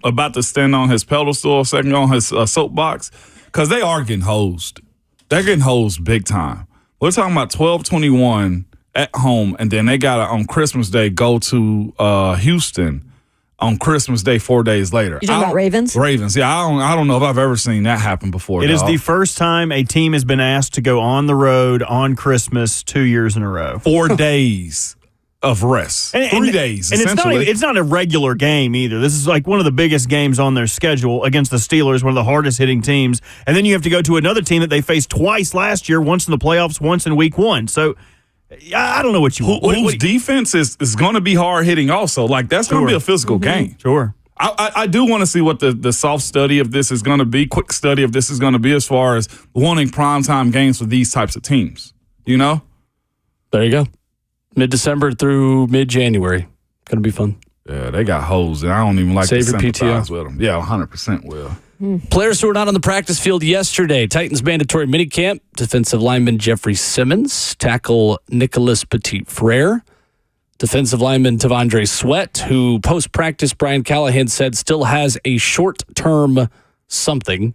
about to stand on his pedestal a second on his soapbox because they are getting hosed. They're getting hosed big time. We're talking about 12-21 at home, and then they got to, on Christmas Day, go to Houston on Christmas Day 4 days later. You talking about Ravens? Ravens, yeah. I don't know if I've ever seen that happen before. It is the first time a team has been asked to go on the road on Christmas 2 years in a row. 4 days of rest. 3 days, and essentially. it's not a regular game either. This is like one of the biggest games on their schedule against the Steelers, one of the hardest hitting teams. And then you have to go to another team that they faced twice last year, once in the playoffs, once in week 1. So I don't know what you want. Whose defense is going to be hard hitting also. Like, that's going to be a physical game. Sure. I do want to see what the soft study of this is going to be, quick study of this is going to be as far as wanting primetime games for these types of teams. You know? There you go. Mid-December through mid-January. Going to be fun. Yeah, they got hoes, and I don't even like Save to your sympathize PTO. with them. Yeah, 100% will. Players who were not on the practice field yesterday. Titans mandatory minicamp. Defensive lineman Jeffrey Simmons. Tackle Nicholas Petit-Frere. Defensive lineman Tavondre Sweat, who post-practice, Brian Callahan said, still has a short-term something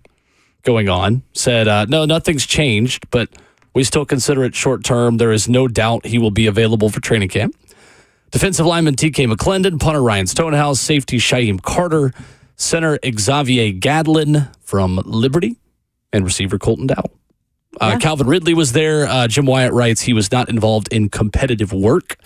going on. Said, no, nothing's changed, but we still consider it short-term. There is no doubt he will be available for training camp. Defensive lineman T.K. McClendon, punter Ryan Stonehouse, safety Shaheem Carter, center Xavier Gadlin from Liberty, and receiver Colton Dowell. Calvin Ridley was there. Jim Wyatt writes he was not involved in competitive work.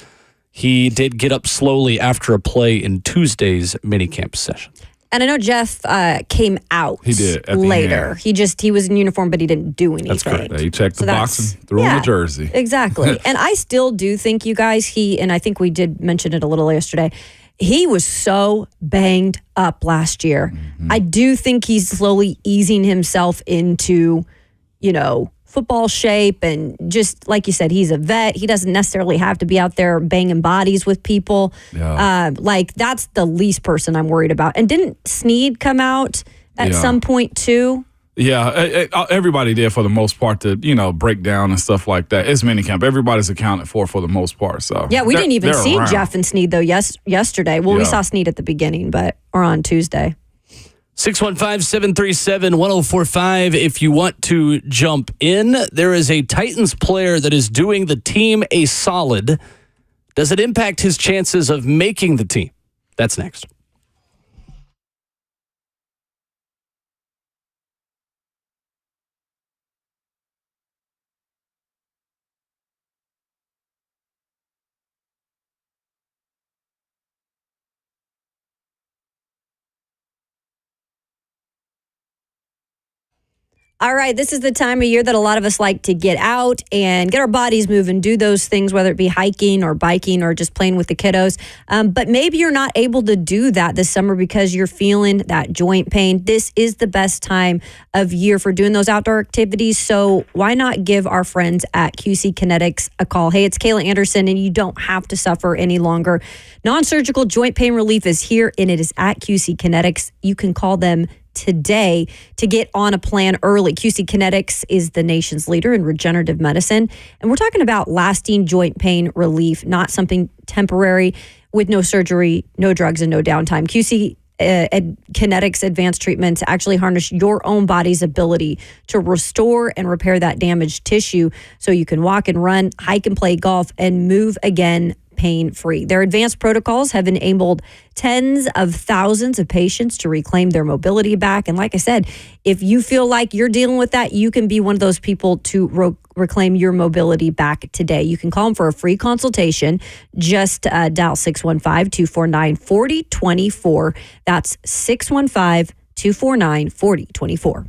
He did get up slowly after a play in Tuesday's minicamp session. And I know Jeff came out He did, at the later. end. He was in uniform, but he didn't do anything. That's correct. Yeah, he checked the box that's- and threw on the jersey. Exactly. And I still do think, you guys, and I think we did mention it a little yesterday, he was so banged up last year. I do think he's slowly easing himself into, football shape, and just like you said, he's a vet. He doesn't necessarily have to be out there banging bodies with people. Yeah. That's the least person I'm worried about. And didn't Snead come out at some point too? Yeah, everybody did for the most part to, break down and stuff like that. It's minicamp. Everybody's accounted for the most part. So Yeah, we didn't even they're see around. Jeff and Snead though yesterday. Well, we Yeah. saw Snead at the beginning, or on Tuesday. 615-737-1045. If you want to jump in, there is a Titans player that is doing the team a solid. Does it impact his chances of making the team? That's next. All right, this is the time of year that a lot of us like to get out and get our bodies moving, do those things, whether it be hiking or biking or just playing with the kiddos. But maybe you're not able to do that this summer because you're feeling that joint pain. This is the best time of year for doing those outdoor activities. So why not give our friends at QC Kinetics a call? Hey, it's Kayla Anderson, and you don't have to suffer any longer. Non-surgical joint pain relief is here, and it is at QC Kinetics. You can call them today to get on a plan early. QC Kinetics is the nation's leader in regenerative medicine. And we're talking about lasting joint pain relief, not something temporary with no surgery, no drugs, and no downtime. QC Kinetics advanced treatments actually harness your own body's ability to restore and repair that damaged tissue so you can walk and run, hike and play golf, and move again pain-free. Their advanced protocols have enabled tens of thousands of patients to reclaim their mobility back. And like I said, if you feel like you're dealing with that, you can be one of those people to reclaim your mobility back today. You can call them for a free consultation. Just dial 615-249-4024. That's 615-249-4024.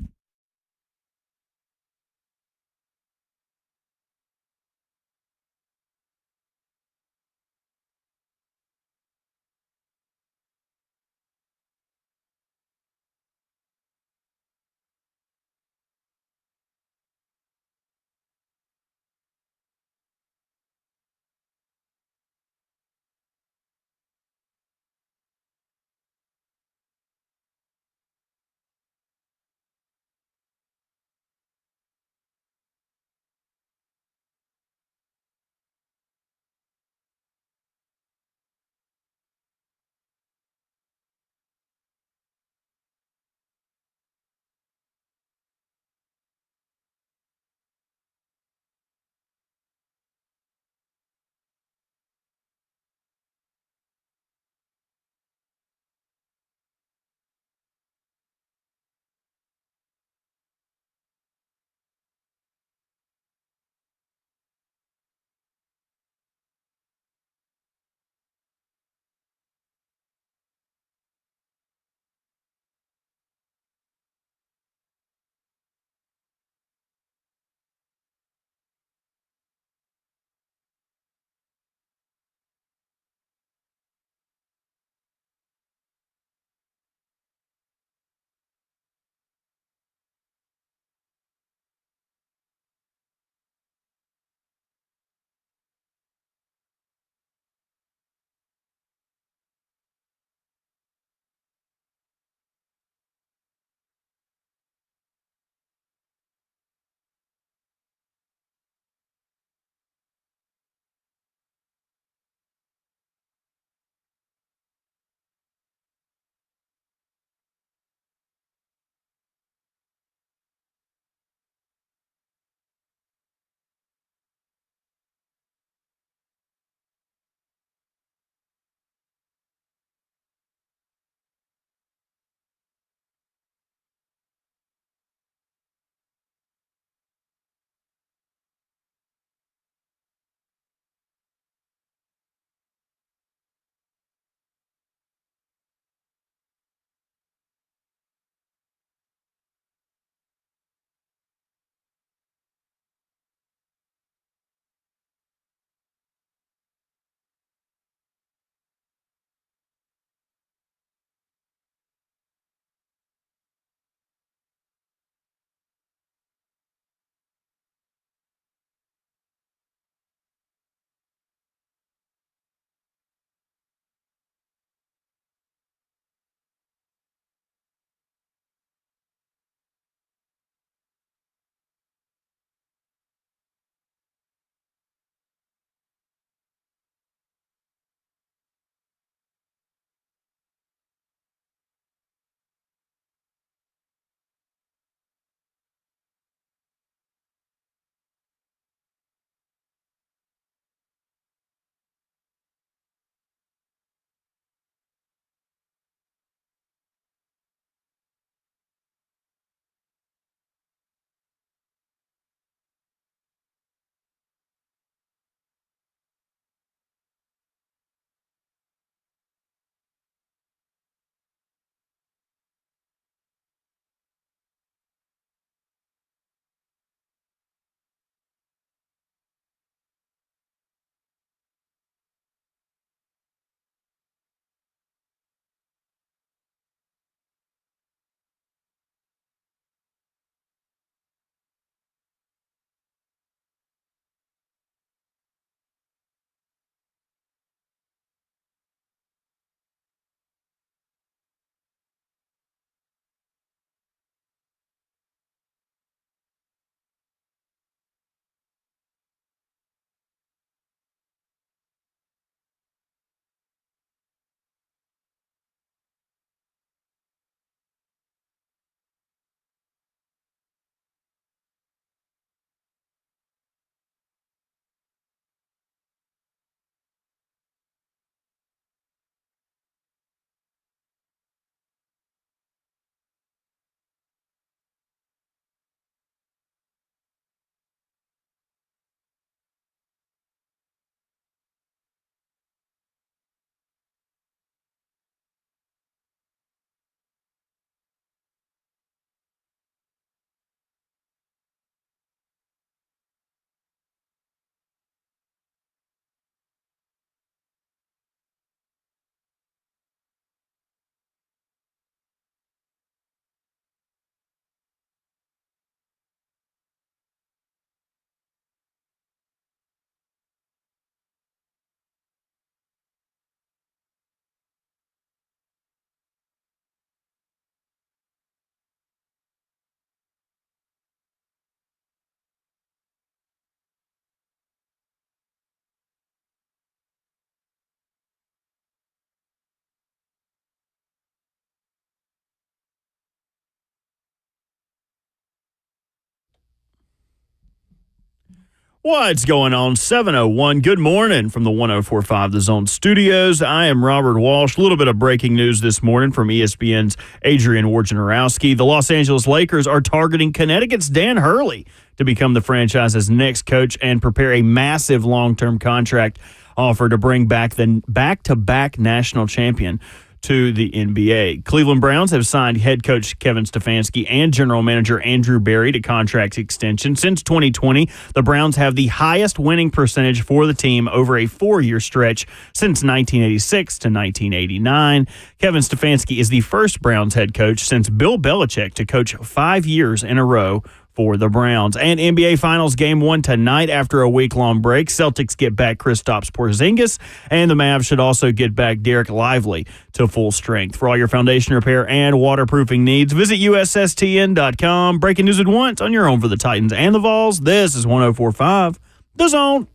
What's going on? 7:01. Good morning from the 104.5 The Zone studios. I am Robert Walsh. A little bit of breaking news this morning from ESPN's Adrian Wojnarowski. The Los Angeles Lakers are targeting Connecticut's Dan Hurley to become the franchise's next coach and prepare a massive long-term contract offer to bring back the back-to-back national champion to the NBA. Cleveland Browns have signed head coach Kevin Stefanski and general manager Andrew Berry to contract extension. Since 2020, the Browns have the highest winning percentage for the team over a 4-year stretch since 1986 to 1989. Kevin Stefanski is the first Browns head coach since Bill Belichick to coach 5 years in a row for the Browns. And NBA Finals Game 1 tonight after a week-long break. Celtics get back Kristaps Porzingis, and the Mavs should also get back Derek Lively to full strength. For all your foundation repair and waterproofing needs, visit USSTN.com. Breaking news at once on your home for the Titans and the Vols. This is 104.5 The Zone.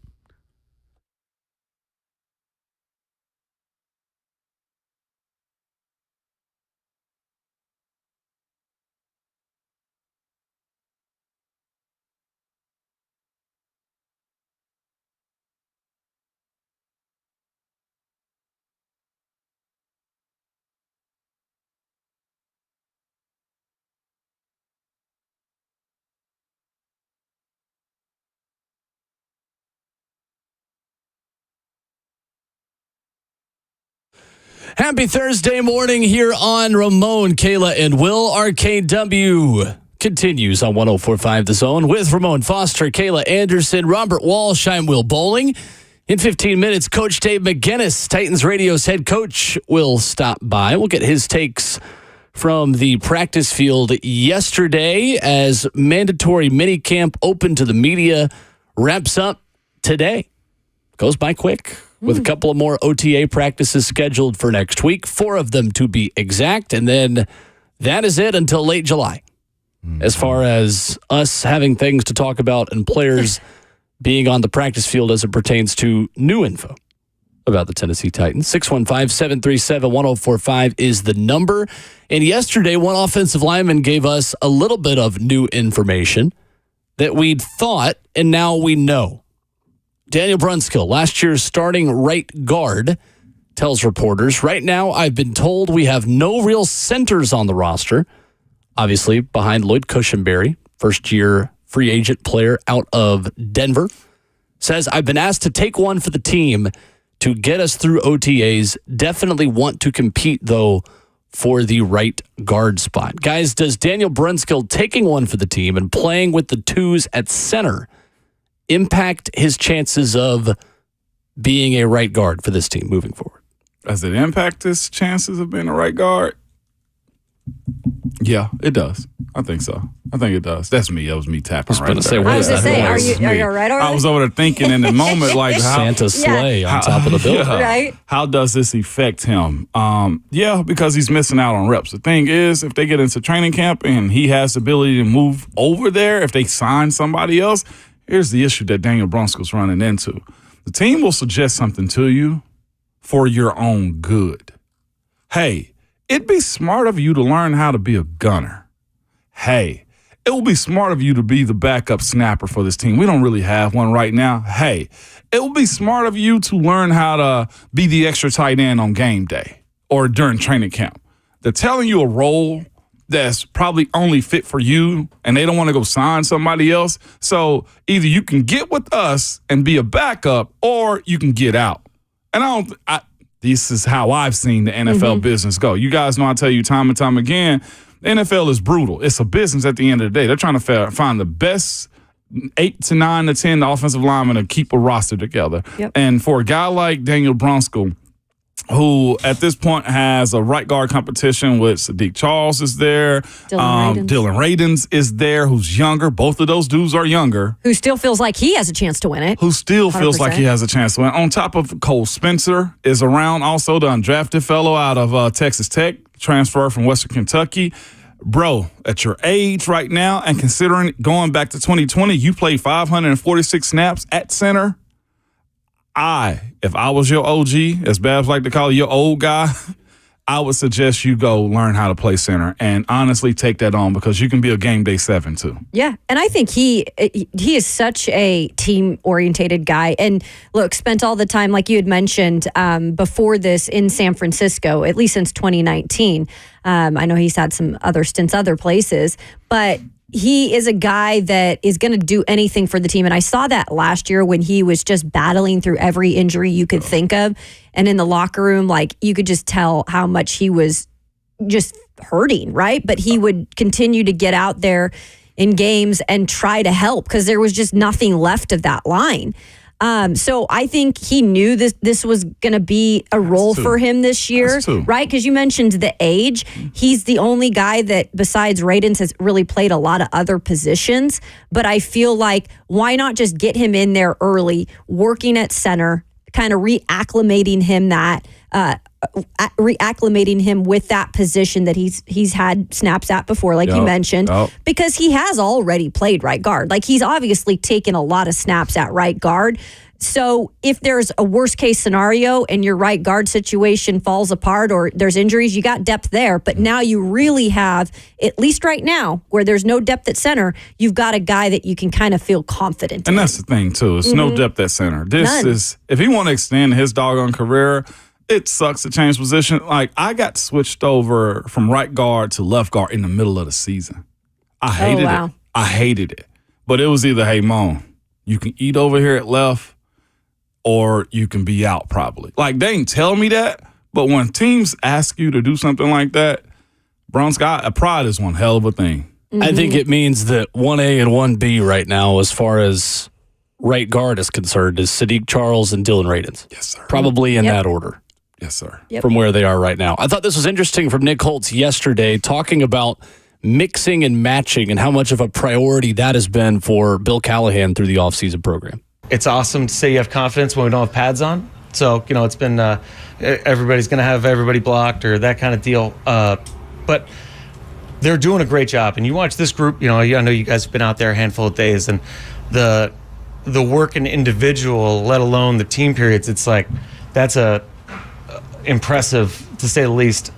Happy Thursday morning here on Ramon, Kayla, and Will. RKW continues on 104.5 The Zone with Ramon Foster, Kayla Anderson, Robert Walsh. I'm Will Bowling. In 15 minutes, Coach Dave McGinnis, Titans Radio's head coach, will stop by. We'll get his takes from the practice field yesterday as mandatory minicamp open to the media wraps up today. Goes by quick, with a couple of more OTA practices scheduled for next week, 4 of them to be exact, and then that is it until late July. As far as us having things to talk about and players being on the practice field as it pertains to new info about the Tennessee Titans. 615-737-1045 is the number. And yesterday, one offensive lineman gave us a little bit of new information that we'd thought, and now we know. Daniel Brunskill, last year's starting right guard, tells reporters, right now I've been told we have no real centers on the roster. Obviously, behind Lloyd Cushenberry, first-year free agent player out of Denver. Says, I've been asked to take one for the team to get us through OTAs. Definitely want to compete, though, for the right guard spot. Guys, does Daniel Brunskill taking one for the team and playing with the twos at center impact his chances of being a right guard for this team moving forward? Does it impact his chances of being a right guard? Yeah, it does. I think so. I think it does. That's me. That was me tapping right there. I was going to say, are you all right? I was over there thinking in the moment, like, how Santa's sleigh on top of the building. Right. How does this affect him? Yeah, because he's missing out on reps. The thing is, if they get into training camp and he has the ability to move over there, if they sign somebody else, here's the issue that Daniel Brunskill's running into. The team will suggest something to you for your own good. Hey, it'd be smart of you to learn how to be a gunner. Hey, it will be smart of you to be the backup snapper for this team. We don't really have one right now. Hey, it will be smart of you to learn how to be the extra tight end on game day or during training camp. They're telling you a role that's probably only fit for you, and they don't want to go sign somebody else. So either you can get with us and be a backup, or you can get out. And this is how I've seen the NFL business go. You guys know I tell you time and time again, the NFL is brutal. It's a business at the end of the day. They're trying to find the best 8 to 9 to 10 offensive linemen to keep a roster together. Yep. And for a guy like Daniel Brunskill, who at this point has a right guard competition with Sadiq Charles is there. Dylan Radins is there, who's younger. Both of those dudes are younger. Who still feels like he has a chance to win it. Who still feels like he has a chance to win. On top of Cole Spencer is around, also the undrafted fellow out of Texas Tech, transfer from Western Kentucky. Bro, at your age right now, and considering going back to 2020, you played 546 snaps at center. If I was your OG, as Babs like to call it, your old guy, I would suggest you go learn how to play center and honestly take that on because you can be a game day 7 too. Yeah, and I think he is such a team-orientated guy. And look, spent all the time, like you had mentioned before this, in San Francisco, at least since 2019. I know he's had some other stints other places, but he is a guy that is going to do anything for the team. And I saw that last year when he was just battling through every injury you could think of. And in the locker room, like, you could just tell how much he was just hurting, right? But he would continue to get out there in games and try to help because there was just nothing left of that line. So I think he knew this was going to be a role for him this year, right? Because you mentioned the age. He's the only guy that, besides Radens, has really played a lot of other positions. But I feel like, why not just get him in there early, working at center, kind of reacclimating him with that position that he's had snaps at before, like you mentioned, because he has already played right guard. Like, he's obviously taken a lot of snaps at right guard. So if there's a worst case scenario and your right guard situation falls apart or there's injuries, you got depth there. But now you really have, at least right now, where there's no depth at center, you've got a guy that you can kind of feel confident in. And that's the thing, too. It's no depth at center. This is, if he want to extend his doggone career, it sucks to change position. Like, I got switched over from right guard to left guard in the middle of the season. I hated it. I hated it. But it was either, hey, Moan, you can eat over here at left or you can be out probably. Like, they didn't tell me that, but when teams ask you to do something like that, Brunskill, pride is one hell of a thing. I think it means that 1A and 1B right now, as far as right guard is concerned, is Sadiq Charles and Dylan Radens. Yes, sir. Probably in that order. Yes, sir. From where they are right now. I thought this was interesting from Nick Holtz yesterday, talking about mixing and matching and how much of a priority that has been for Bill Callahan through the offseason program. It's awesome to say you have confidence when we don't have pads on. So, it's been everybody's going to have everybody blocked or that kind of deal. But they're doing a great job. And you watch this group, I know you guys have been out there a handful of days, and the work in individual, let alone the team periods, it's like that's impressive to say the least.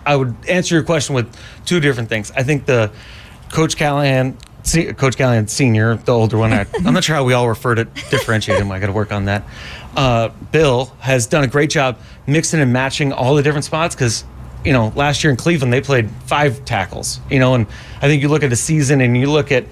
I would answer your question with two different things. I think the Coach Callahan Senior, the older one, I'm not sure how we all refer to differentiate him. I got to work on that. Bill has done a great job mixing and matching all the different spots because, last year in Cleveland, they played 5 tackles, and I think you look at a season and you look at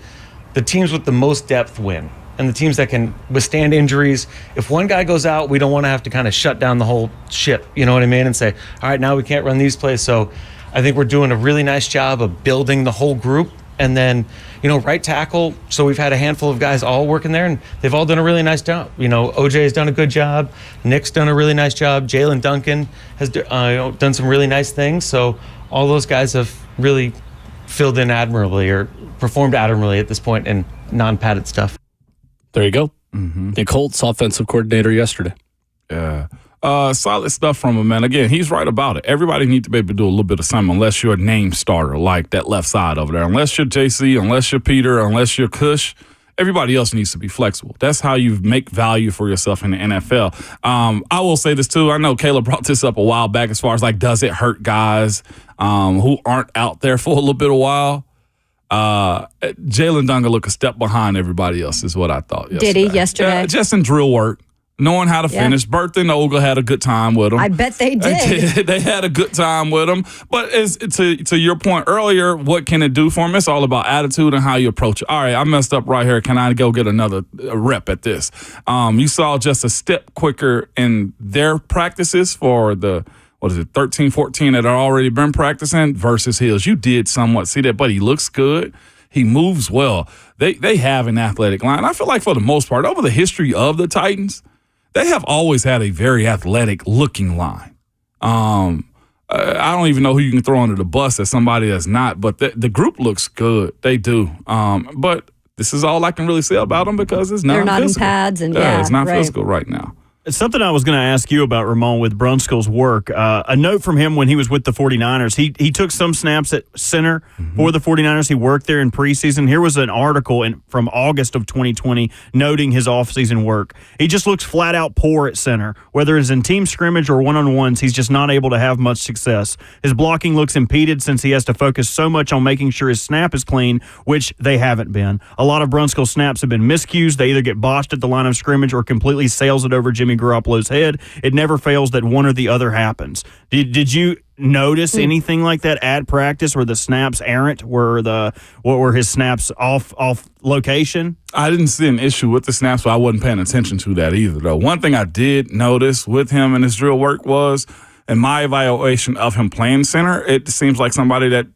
the teams with the most depth win and the teams that can withstand injuries. If one guy goes out, we don't want to have to kind of shut down the whole ship, you know what I mean, and say, all right, now we can't run these plays. So I think we're doing a really nice job of building the whole group. And then, right tackle, so we've had a handful of guys all working there, and they've all done a really nice job. OJ has done a good job. Nick's done a really nice job. Jalen Duncan has done some really nice things. So all those guys have really filled in admirably or performed admirably at this point in non-padded stuff. There you go. Nick Holtz, offensive coordinator yesterday. Yeah. Solid stuff from him, man. Again, he's right about it. Everybody needs to be able to do a little bit of something unless you're a name starter like that left side over there. Unless you're JC, unless you're Peter, unless you're Cush, everybody else needs to be flexible. That's how you make value for yourself in the NFL. I will say this, too. I know Kayla brought this up a while back as far as, like, does it hurt guys who aren't out there for a little bit of a while? Jalen Duncan looked a step behind everybody else is what I thought yesterday. Did he yesterday? Just in drill work. Knowing how to finish. Bertha and Olga had a good time with him. I bet they did. They had a good time with him. But to your point earlier, what can it do for him? It's all about attitude and how you approach it. All right, I messed up right here. Can I go get another rep at this? You saw just a step quicker in their practices for the 13, 14 that had already been practicing versus his. You did somewhat see that, but he looks good. He moves well. They have an athletic line. I feel like for the most part, over the history of the Titans, they have always had a very athletic-looking line. I don't even know who you can throw under the bus as somebody that's not, but the group looks good. They do. But this is all I can really say about them because it's not physical. They're not in pads. And it's not physical right now. It's something I was going to ask you about, Ramon, with Brunskill's work. A note from him when he was with the 49ers. He took some snaps at center for the 49ers. He worked there in preseason. Here was an article from August of 2020 noting his offseason work. He just looks flat out poor at center. Whether it's in team scrimmage or one-on-ones, he's just not able to have much success. His blocking looks impeded since he has to focus so much on making sure his snap is clean, which they haven't been. A lot of Brunskill's snaps have been miscues. They either get botched at the line of scrimmage or completely sails it over Jimmy Garoppolo's head. It never fails that one or the other happens. Did you notice anything like that at practice where the snaps errant, what were his snaps off location? I didn't see an issue with the snaps, but I wasn't paying attention to that either, though. One thing I did notice with him and his drill work was, in my evaluation of him playing center, it seems like somebody that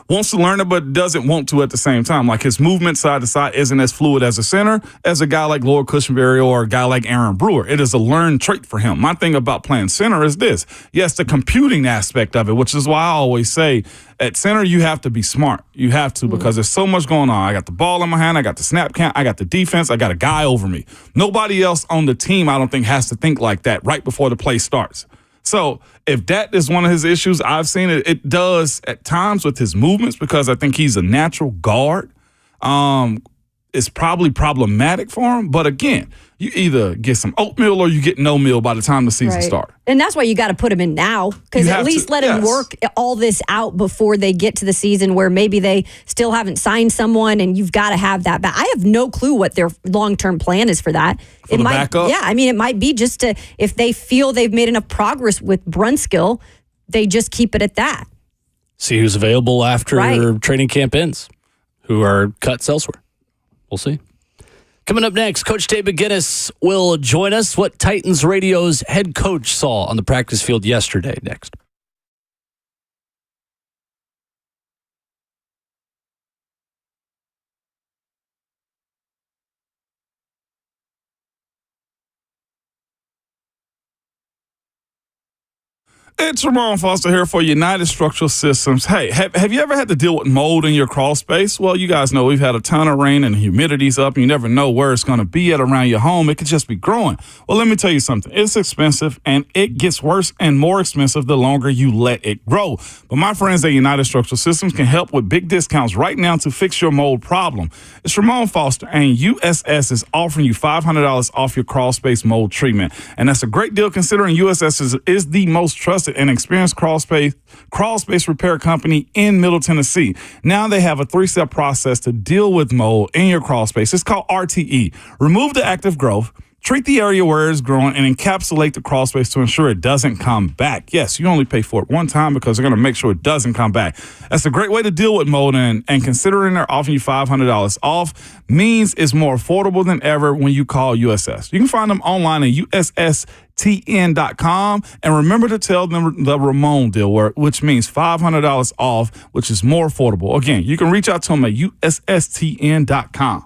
wants to learn it but doesn't want to at the same time. Like his movement side to side isn't as fluid as a center as a guy like Lord Cushenberry or a guy like Aaron Brewer. It is a learned trait for him. My thing about playing center is this. Yes, the computing aspect of it, which is why I always say at center you have to be smart. You have to, because there's so much going on. I got the ball in my hand. I got the snap count. I got the defense. I got a guy over me. Nobody else on the team, I don't think, has to think like that right before the play starts. So if that is one of his issues, I've seen it. It does at times with his movements because I think he's a natural guard. It's probably problematic for him. But again, you either get some oatmeal or you get no meal by the time the season starts. And that's why you got to put him in now, because at least let him work all this out before they get to the season where maybe they still haven't signed someone, and you've got to have that back. I have no clue what their long-term plan is for that. For the backup? Yeah, I mean, it might be just to, if they feel they've made enough progress with Brunskill, they just keep it at that. See who's available after training camp ends, who are cuts elsewhere. We'll see. Coming up next, Coach David McGinnis will join us. What Titans Radio's head coach saw on the practice field yesterday. Next. It's Ramon Foster here for United Structural Systems. Hey, have you ever had to deal with mold in your crawl space? Well, you guys know we've had a ton of rain and humidity's up, and you never know where it's going to be at around your home. It could just be growing. Well, let me tell you something. It's expensive, and it gets worse and more expensive the longer you let it grow. But my friends at United Structural Systems can help with big discounts right now to fix your mold problem. It's Ramon Foster, and USS is offering you $500 off your crawl space mold treatment. And that's a great deal considering USS is the most trusted and experienced crawl space repair company in Middle Tennessee. Now they have a 3-step process to deal with mold in your crawl space. It's called RTE. Remove the active growth, treat the area where it's growing, and encapsulate the crawl space to ensure it doesn't come back. Yes, you only pay for it one time because they're going to make sure it doesn't come back. That's a great way to deal with mold, and considering they're offering you $500 off means it's more affordable than ever when you call USS. You can find them online at USSTN.com, and remember to tell them the Ramon deal, which means $500 off, which is more affordable. Again, you can reach out to them at USSTN.com.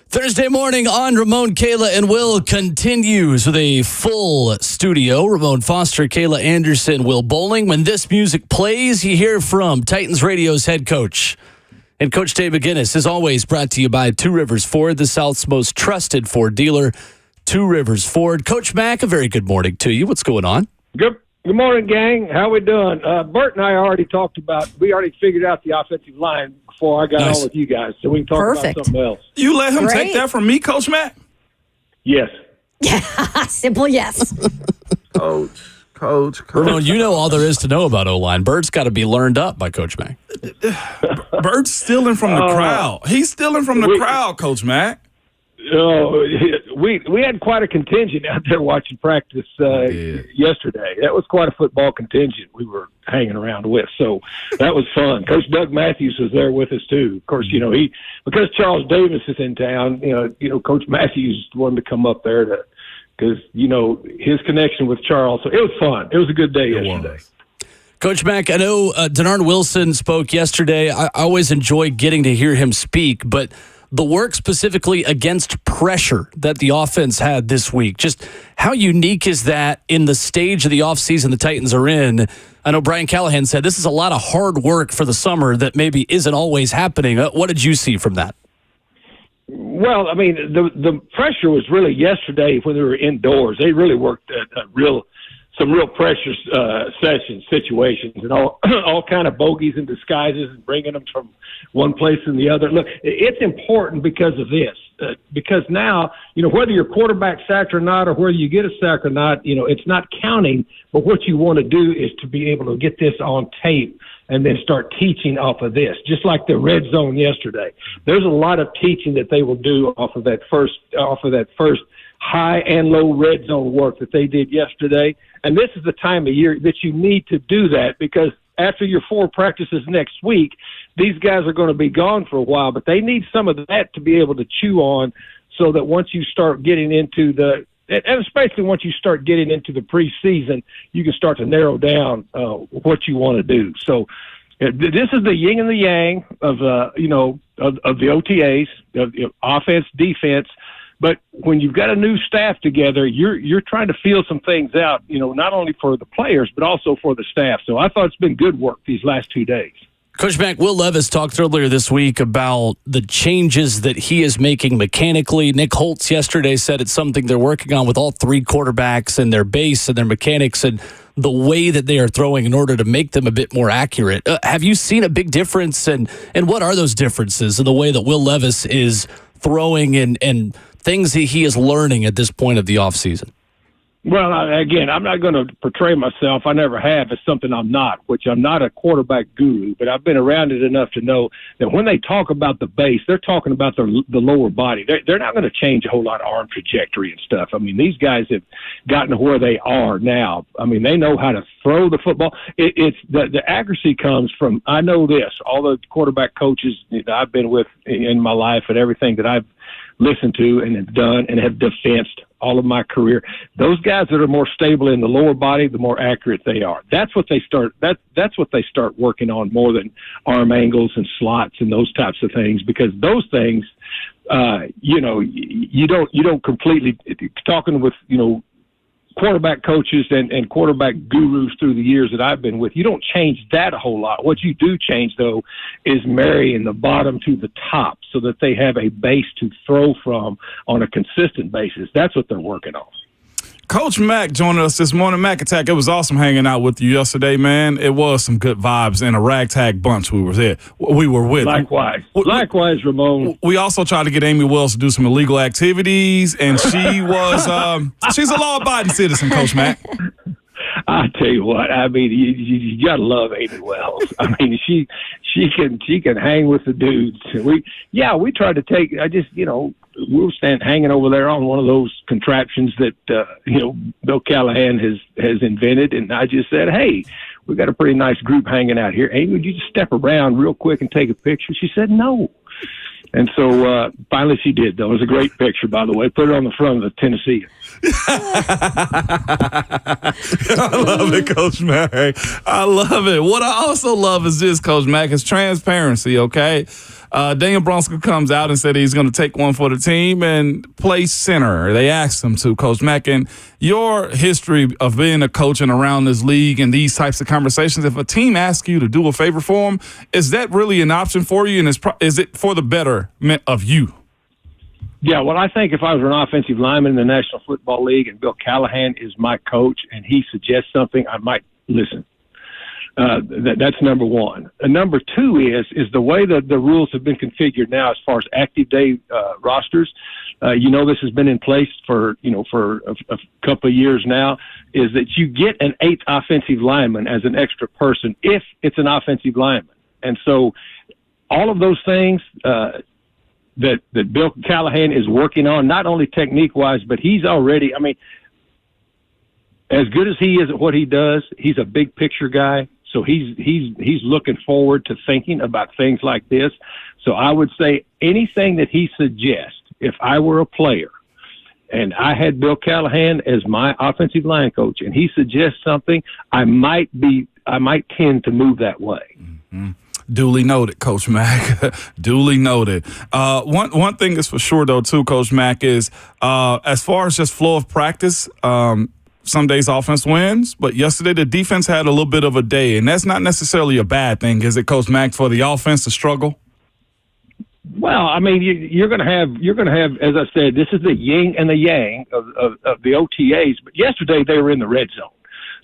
Thursday morning on Ramon, Kayla, and Will continues with a full studio. Ramon Foster, Kayla Anderson, Will Bowling. When this music plays, you hear from Titans Radio's head coach. And Coach Dave McGinnis is always brought to you by Two Rivers Ford, the South's most trusted Ford dealer. Two Rivers Ford. Coach Mack, a very good morning to you. What's going on? Good morning, gang. How we doing? Bert and I already talked about, we already figured out the offensive line before I got on with you guys, so we can talk about something else. You let him Great. take that from me, Coach Mack? Yes. Simple yes. Coach. Ramon, you know all there is to know about O-line. Bert's got to be learned up by Coach Mack. Bert's stealing from the crowd. He's stealing from the crowd, Coach Mack. We had quite a contingent out there watching practice yesterday. That was quite a football contingent we were hanging around with, so that was fun. Coach Doug Matthews was there with us too. Of course, because Charles Davis is in town. Coach Matthews wanted to come up there because his connection with Charles. So it was fun. It was a good day yesterday. Coach Mack, I know Denard Wilson spoke yesterday. I always enjoy getting to hear him speak, but the work specifically against pressure that the offense had this week, just how unique is that in the stage of the offseason the Titans are in? I know Brian Callahan said this is a lot of hard work for the summer that maybe isn't always happening. What did you see from that? Well, I mean, the pressure was really yesterday when they were indoors. They really worked some real pressure situations and all kind of bogeys and disguises and bringing them from one place and the other. Look, it's important because of this, because now, whether your quarterback sacked or not, or whether you get a sack or not, it's not counting, but what you want to do is to be able to get this on tape and then start teaching off of this, just like the red zone yesterday. There's a lot of teaching that they will do off of that first high and low red zone work that they did yesterday. And this is the time of year that you need to do that, because after your 4 practices next week, these guys are going to be gone for a while, but they need some of that to be able to chew on, so that once you start getting into and especially once you start getting into the preseason, you can start to narrow down what you want to do. So this is the yin and the yang of the OTAs, of offense, defense. But when you've got a new staff together, you're trying to feel some things out, not only for the players, but also for the staff. So I thought it's been good work these last 2 days. Coach Mack, Will Levis talked earlier this week about the changes that he is making mechanically. Nick Holtz yesterday said it's something they're working on with all 3 quarterbacks and their base and their mechanics and the way that they are throwing in order to make them a bit more accurate. Have you seen a big difference, and what are those differences in the way that Will Levis is throwing and things that he is learning at this point of the offseason? Well, again, I'm not going to portray myself, I never have, as something I'm not, which I'm not a quarterback guru, but I've been around it enough to know that when they talk about the base, they're talking about the lower body. They're not going to change a whole lot of arm trajectory and stuff. I mean, these guys have gotten to where they are now. I mean, they know how to throw the football. It's the accuracy comes from, I know this, all the quarterback coaches that I've been with in my life and everything that I've listened to and have done and have defensed all of my career. Those guys that are more stable in the lower body, the more accurate they are. That's what they start. That's what they start working on more than arm angles and slots and those types of things, because those things, you don't completely, talking with quarterback coaches and quarterback gurus through the years that I've been with, you don't change that a whole lot. What you do change, though, is marrying the bottom to the top so that they have a base to throw from on a consistent basis. That's what they're working on. Coach Mack joined us this morning. Mack Attack, it was awesome hanging out with you yesterday, man. It was some good vibes and a ragtag bunch we were with. Likewise, Ramon. We also tried to get Amy Wells to do some illegal activities, and she was she's a law-abiding citizen, Coach Mack. I tell you what, I mean, you gotta love Amy Wells. I mean, she can hang with the dudes. We tried to take. We were hanging over there on one of those contraptions that Bill Callahan has invented, and I just said, "Hey, we got a pretty nice group hanging out here. Amy, would you just step around real quick and take a picture?" She said, "No." And so finally she did, though. It was a great picture, by the way. Put it on the front of the Tennessee. I love it, Coach Mack. I love it. What I also love is this, Coach Mack, is transparency, okay? Daniel Brunskill comes out and said he's going to take one for the team and play center. They asked him to, Coach Mack. And your history of being a coach and around this league and these types of conversations, if a team asks you to do a favor for them, is that really an option for you? And is it for the betterment of you? Yeah, well, I think if I was an offensive lineman in the National Football League and Bill Callahan is my coach and he suggests something, I might listen. That's number one. And number two is the way that the rules have been configured now as far as active day rosters. This has been in place for a couple of years now, is that you get an 8th offensive lineman as an extra person if it's an offensive lineman. And so all of those things that Bill Callahan is working on, not only technique-wise, but he's already, as good as he is at what he does, he's a big picture guy. So he's looking forward to thinking about things like this. So I would say anything that he suggests, if I were a player and I had Bill Callahan as my offensive line coach and he suggests something, I might tend to move that way. Mm-hmm. Duly noted, Coach Mack. Duly noted. One thing is for sure, though, too, Coach Mack, is as far as just flow of practice, some days offense wins, but yesterday the defense had a little bit of a day, and that's not necessarily a bad thing, is it, Coach Mack, for the offense to struggle? Well, you're going to have, as I said, this is the yin and the yang of the OTAs, but yesterday they were in the red zone.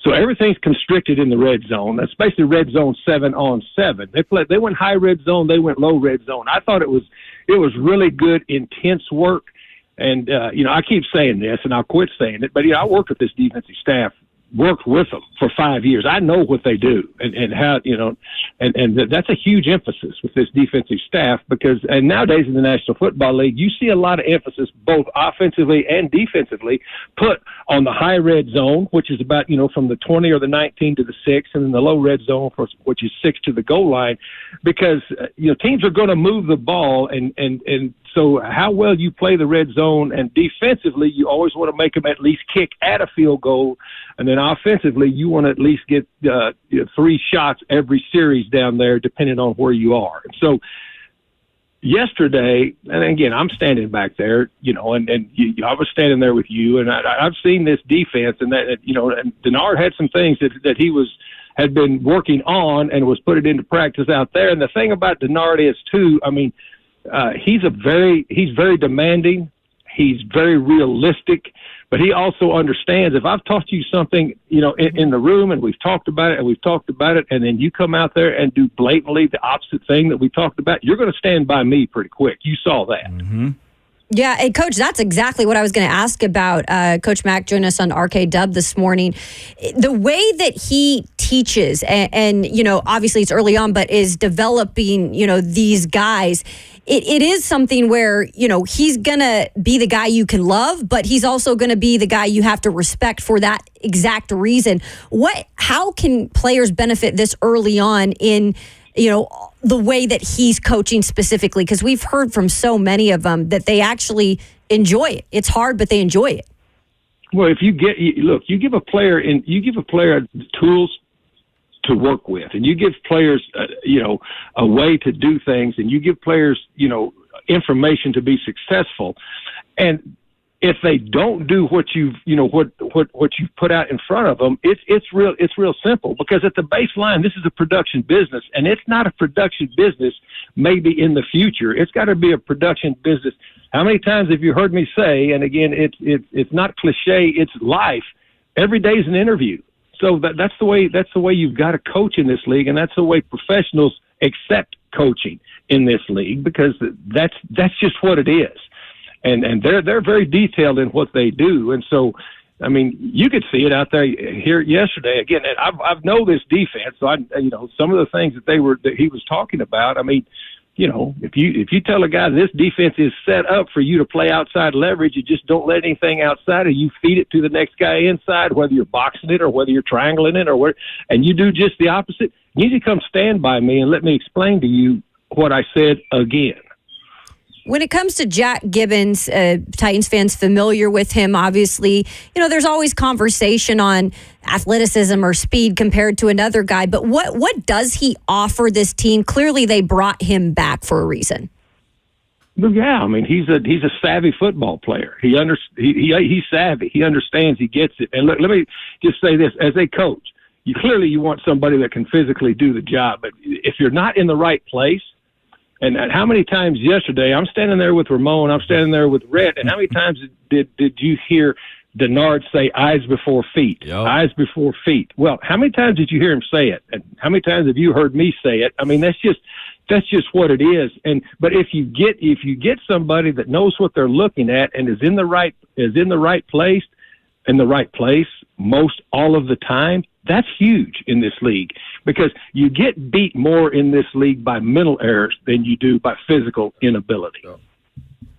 So everything's constricted in the red zone, especially red zone 7-on-7. They went high red zone, they went low red zone. I thought it was really good, intense work. And, I keep saying this, and I'll quit saying it, but, I worked with this defensive staff, worked with them for 5 years. I know what they do and how, and that's a huge emphasis with this defensive staff and nowadays in the National Football League, you see a lot of emphasis both offensively and defensively put on the high red zone, which is about, from the 20 or the 19 to the 6, and then the low red zone, which is 6 to the goal line, because, teams are going to move the ball and so how well you play the red zone, and defensively, you always want to make them at least kick at a field goal. And then offensively, you want to at least get 3 shots every series down there, depending on where you are. And so yesterday, and again, I'm standing back there, I was standing there with you, and I've seen this defense, and that, and Denard had some things that he had been working on and was put it into practice out there. And the thing about Denard is too, he's very demanding. He's very realistic, but he also understands if I've taught you something, in the room and we've talked about it, and then you come out there and do blatantly the opposite thing that we talked about, you're going to stand by me pretty quick. You saw that. Mm-hmm. Yeah, and Coach, that's exactly what I was going to ask about. Coach Mack joined us on RKW this morning. The way that he teaches, and obviously it's early on, but is developing, these guys, it is something where, he's going to be the guy you can love, but he's also going to be the guy you have to respect for that exact reason. How can players benefit this early on in, the way that he's coaching specifically? Because we've heard from so many of them that they actually enjoy it. It's hard, but they enjoy it. Well, if you give a player tools to work with, and you give players, a way to do things, and you give players, information to be successful. And if they don't do what you've put out in front of them, it's real simple, because at the baseline, this is a production business, and it's not a production business maybe in the future. It's got to be a production business. How many times have you heard me say, and again, it's not cliche, it's life. Every day is an interview. So that's the way you've got to coach in this league, and that's the way professionals accept coaching in this league, because that's just what it is. And they're very detailed in what they do. And so, you could see it out there here yesterday. Again, and I've know this defense, so some of the things that he was talking about. If you tell a guy this defense is set up for you to play outside leverage, you just don't let anything outside, and you feed it to the next guy inside, whether you're boxing it or whether you're triangling it and you do just the opposite. You need to come stand by me and let me explain to you what I said again. When it comes to Jack Gibbons, Titans fans familiar with him, obviously, there's always conversation on athleticism or speed compared to another guy. But what does he offer this team? Clearly, they brought him back for a reason. Well, yeah, I mean, he's a savvy football player. He's savvy. He understands. He gets it. And look, let me just say this: as a coach, you want somebody that can physically do the job. But if you're not in the right place, and how many times yesterday I'm standing there with Ramon, I'm standing there with Rhett, and how many times did you hear Denard say eyes before feet, eyes before feet? Well, how many times did you hear him say it? And how many times have you heard me say it? I mean, that's just what it is. But if you get somebody that knows what they're looking at and is in the right place most all of the time, that's huge in this league, because you get beat more in this league by mental errors than you do by physical inability.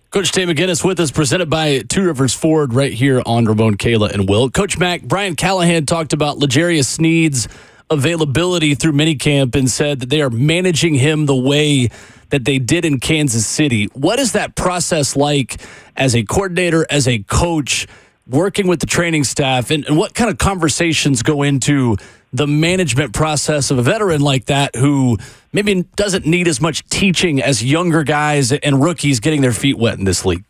Coach Tay McGinnis with us, presented by Two Rivers Ford right here on Ramon, Kayla, and Will. Coach Mack, Brian Callahan talked about L'Jarius Sneed's availability through minicamp and said that they are managing him the way that they did in Kansas City. What is that process like as a coordinator, as a coach, working with the training staff, and what kind of conversations go into the management process of a veteran like that who maybe doesn't need as much teaching as younger guys and rookies getting their feet wet in this league?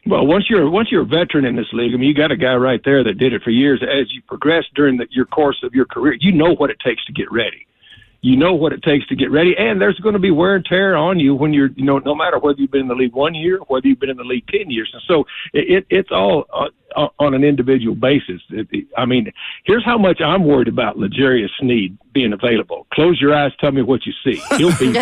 Well, once you're a veteran in this league, I mean, you got a guy right there that did it for years. As you progress during your course of your career, you know what it takes to get ready. You know what it takes to get ready, and there's going to be wear and tear on you when you're, no matter whether you've been in the league 1 year, whether you've been in the league 10 years. And so it's all on an individual basis. I mean, here's how much I'm worried about L'Jarius Sneed being available. Close your eyes, tell me what you see. He'll be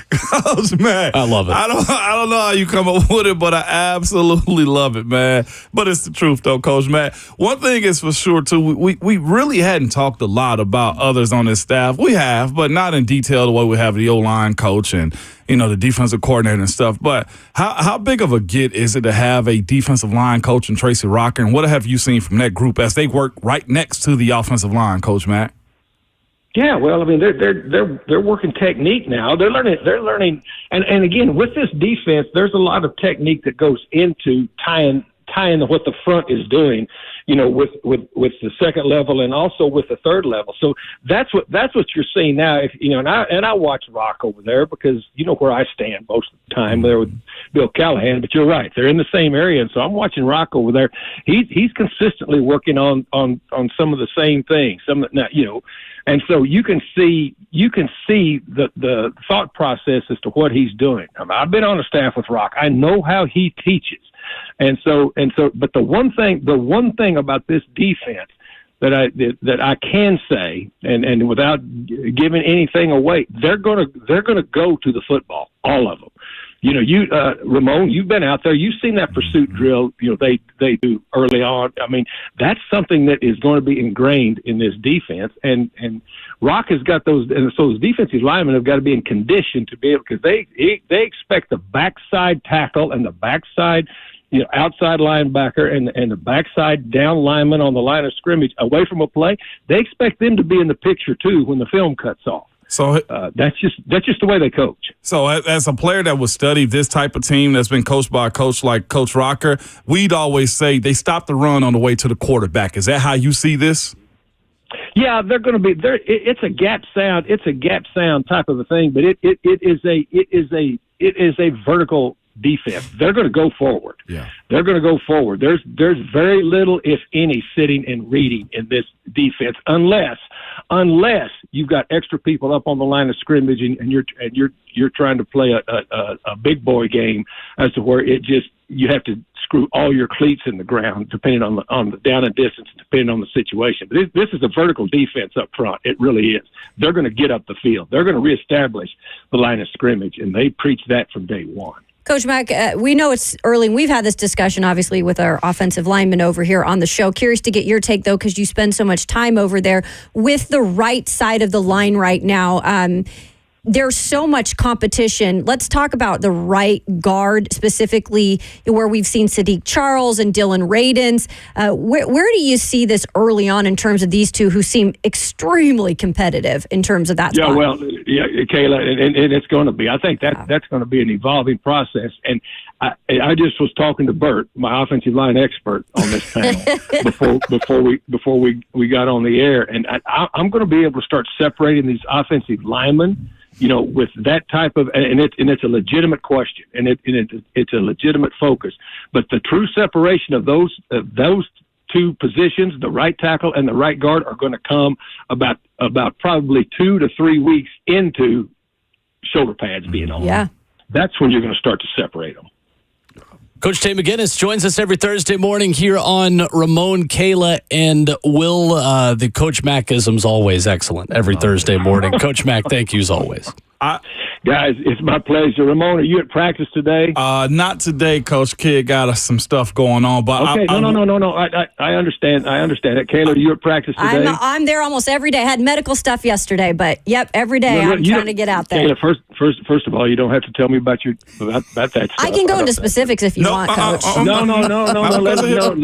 Coach, man, I love it. I don't know how you come up with it, but I absolutely love it, man. But it's the truth, though, Coach Matt. One thing is for sure, too, we really hadn't talked a lot about others on this staff. We have, but not in detail the way we have the O-line coach and, the defensive coordinator and stuff. But how big of a get is it to have a defensive line coach in Tracy Rocker? And what have you seen from that group as they work right next to the offensive line, Coach Matt? Yeah, well, I mean, they're working technique now. They're learning, and again, with this defense, there's a lot of technique that goes into tying what the front is doing, with the second level and also with the third level. So that's what you're seeing now. And I watch Rock over there because where I stand most of the time there with Bill Callahan. But you're right, they're in the same area, and so I'm watching Rock over there. He's consistently working on some of the same things. And so you can see the thought process as to what he's doing. I've been on the staff with Rock. I know how he teaches. And so, but the one thing about this defense that I can say, and without giving anything away, they're gonna go to the football, all of them. Ramon, you've been out there. You've seen that pursuit drill. They do early on. I mean, that's something that is going to be ingrained in this defense. And Rock has got those, and so those defensive linemen have got to be in condition to be able, because they expect the backside tackle and the backside, outside linebacker and the backside down lineman on the line of scrimmage away from a play. They expect them to be in the picture too when the film cuts off. So that's just the way they coach. So as a player that would study this type of team that's been coached by a coach like Coach Rocker, we'd always say they stop the run on the way to the quarterback. Is that how you see this? Yeah, they're going to be there. It's a gap sound. It's a gap sound type of a thing, but it is a vertical defense. They're going to go forward. Yeah, they're going to go forward. There's very little, if any, sitting and reading in this defense, unless you've got extra people up on the line of scrimmage and you're trying to play a big boy game, as to where you have to screw all your cleats in the ground depending on the down and distance, depending on the situation. But this is a vertical defense up front. It really is. They're going to get up the field. They're going to reestablish the line of scrimmage, and they preach that from day one. Coach Mack, we know it's early, and we've had this discussion, obviously, with our offensive linemen over here on the show. Curious to get your take, though, because you spend so much time over there with the right side of the line right now. there's so much competition. Let's talk about the right guard specifically, where we've seen Sadiq Charles and Dylan Radins. Where do you see this early on in terms of these two who seem extremely competitive in terms of that spot? Yeah, well, Kayla, and it's going to be. I think that's going to be an evolving process. And I just was talking to Bert, my offensive line expert on this panel, before we got on the air, and I'm going to be able to start separating these offensive linemen, with that type of, and it's a legitimate question, and it's a legitimate focus. But the true separation of those two positions, the right tackle and the right guard, are going to come about probably 2 to 3 weeks into shoulder pads being on. Yeah, that's when you're going to start to separate them. Coach Tay McGinnis joins us every Thursday morning here on Ramon, Kayla, and Will. The Coach Mackism's always excellent every Thursday morning. Coach Mack, thank you as always. Guys, it's my pleasure. Ramon, are you at practice today? Not today, Coach. Kid got us some stuff going on, but okay, no. I understand it. Kayla, are you at practice today? I'm there almost every day. I had medical stuff yesterday, but yep, every day I'm trying to get out there. Kayla, first of all, you don't have to tell me about that stuff. I can go into specifics if you want, Coach. No.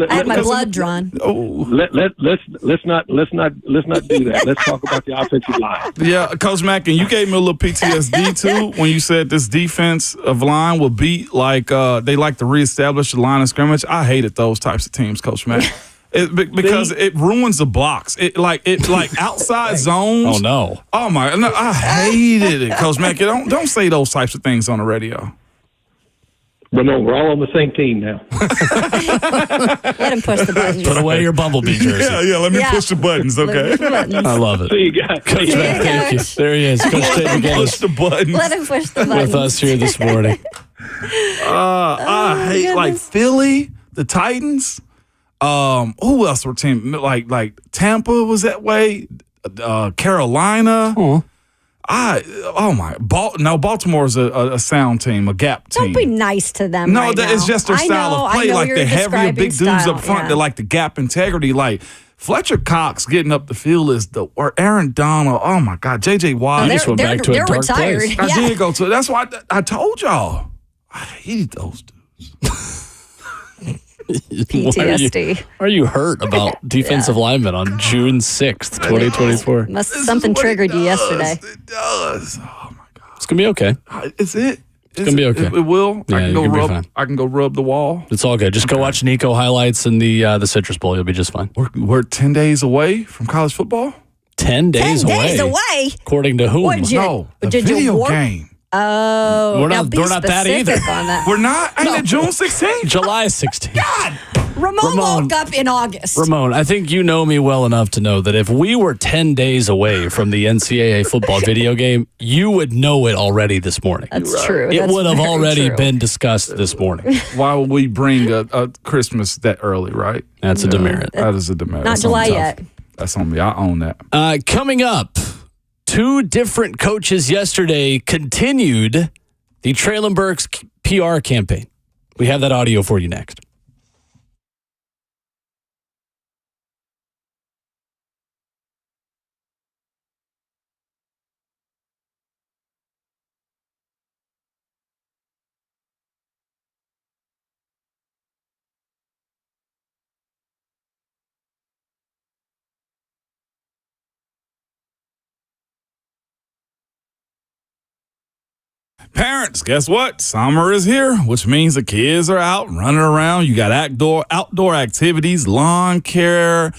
I had my blood drawn. Let's not do that. Let's talk about the offensive line. Yeah, Coach Mack, and you gave me a little PTSD too when you said this defensive line will beat they like to reestablish the line of scrimmage. I hated those types of teams, Coach Mack. Because it ruins the blocks. It outside zones. Oh no! Oh my! No, I hated it, Coach Mack. Don't say those types of things on the radio. But no, we're all on the same team now. Let him push the buttons. Put away your Bumblebee jersey. Yeah. Let me push the buttons, okay? I love it. See you guys. Coach Mack, thank you. There he is, Coach Tay McGinnis. Push the buttons. Let him push the buttons. With us here this morning. I hate goodness. Philly, the Titans. Who else were team like Tampa was that way? Carolina. Oh. Baltimore is a sound team, a gap team. Don't be nice to them. No, right that now. is just their style of play. Like the heavier big dudes up front that like the gap integrity. Like Fletcher Cox getting up the field or Aaron Donald. Oh my God, J.J. Watt. They're retired. Place. I did go to it. That's why I told y'all. I hate those dudes. PTSD. Are you hurt about defensive linemen on June 6th, 2024? Something triggered you yesterday. It does. Oh my God. It's gonna be okay. It's it. It's gonna be okay. It will. Yeah, I can go rub the wall. It's all good. Just go watch Nico highlights in the Citrus Bowl. You'll be just fine. We're 10 days away from college football. 10 days 10 away. days away. According to whom? The Did you video warp? game. Oh, We're now not- be we're not that specific either. on that. We're not. Ain't it June 16th? July 16th. God. Ramon woke up in August. Ramon, I think you know me well enough to know that if we were 10 days away from the NCAA football video game, you would know it already this morning. That's true. It That's would have very already true. been discussed this morning. Why would we bring a Christmas that early, right? That's a demerit. That is a demerit. Not That's July on tough. yet. That's on me. I own that. Coming up, two different coaches yesterday continued the Treylon Burks PR campaign. We have that audio for you next. Parents, guess what? Summer is here, which means the kids are out running around. You got outdoor activities, lawn care,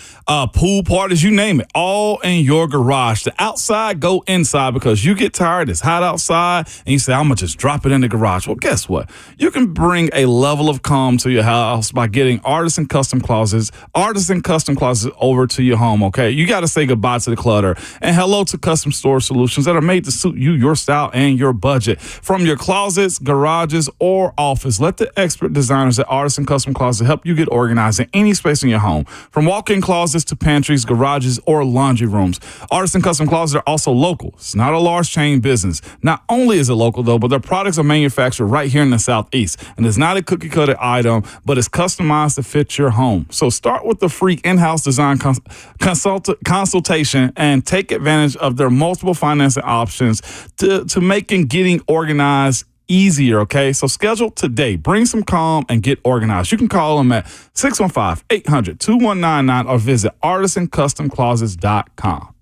pool parties, you name it, all in your garage. The outside, go inside because you get tired, it's hot outside, and you say, I'm going to just drop it in the garage. Well, guess what? You can bring a level of calm to your house by getting Artisan Custom Closets over to your home, okay? You got to say goodbye to the clutter and hello to custom store solutions that are made to suit you, your style, and your budget. From your closets, garages, or office, let the expert designers at Artisan Custom Closet help you get organized in any space in your home. From walk-in closets to pantries, garages, or laundry rooms, Artisan Custom Closets are also local. It's not a large chain business. Not only is it local, though, but their products are manufactured right here in the Southeast. And it's not a cookie-cutter item, but it's customized to fit your home. So start with the free in-house design consultation and take advantage of their multiple financing options to making getting organized easier, okay? So schedule today. Bring some calm and get organized. You can call them at 615-800-2199 or visit artisancustomclosets.com.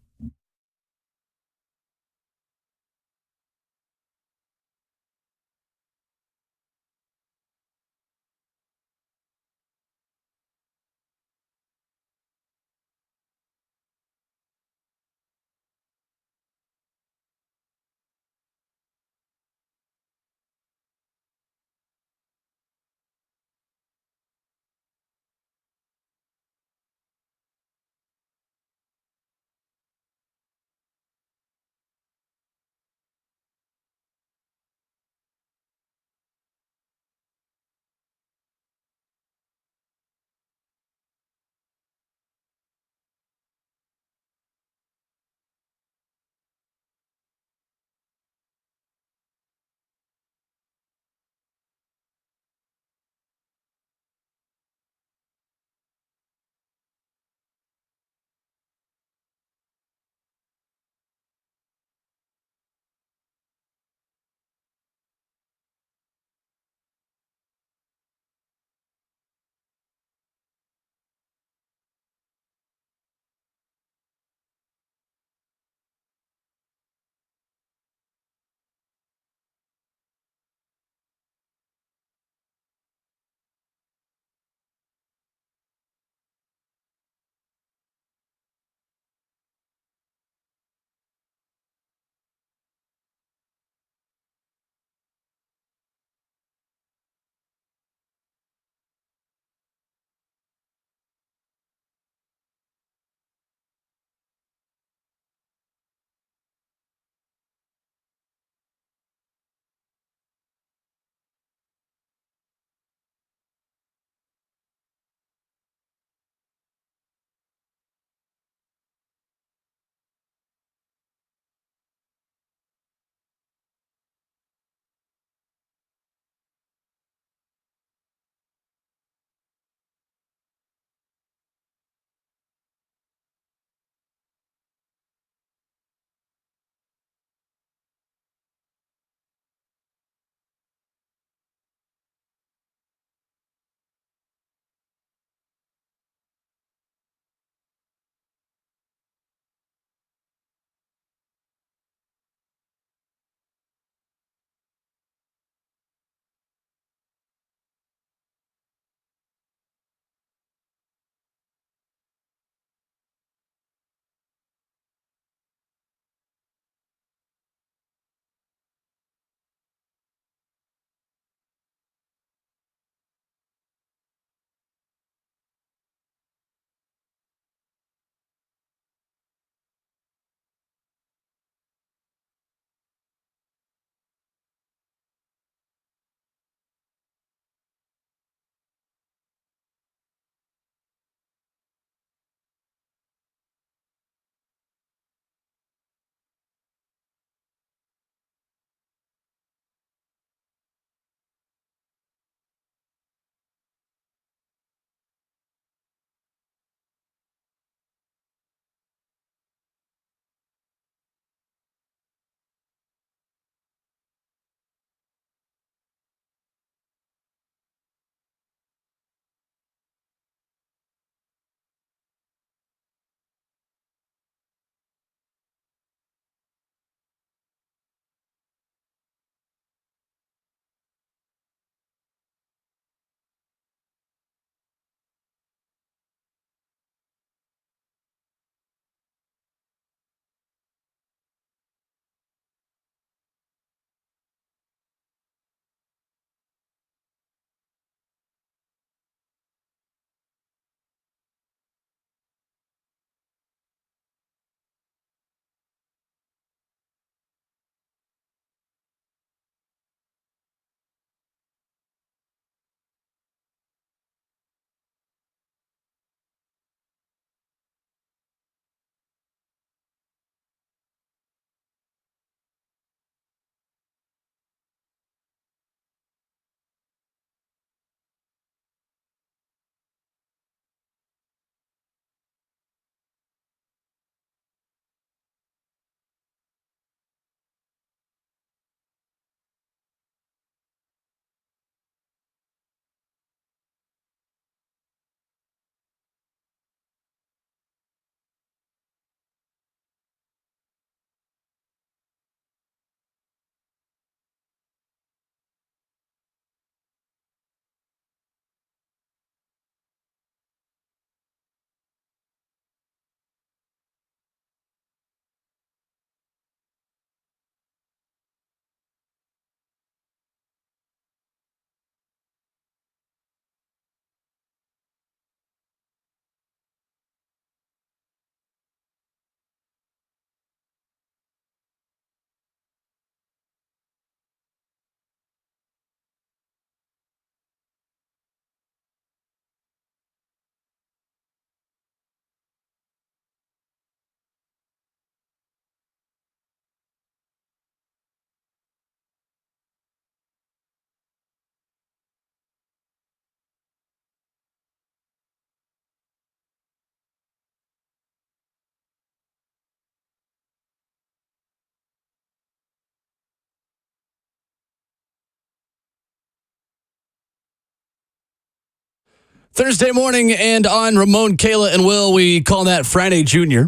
Thursday morning and on Ramon, Kayla, and Will, we call that Friday Junior.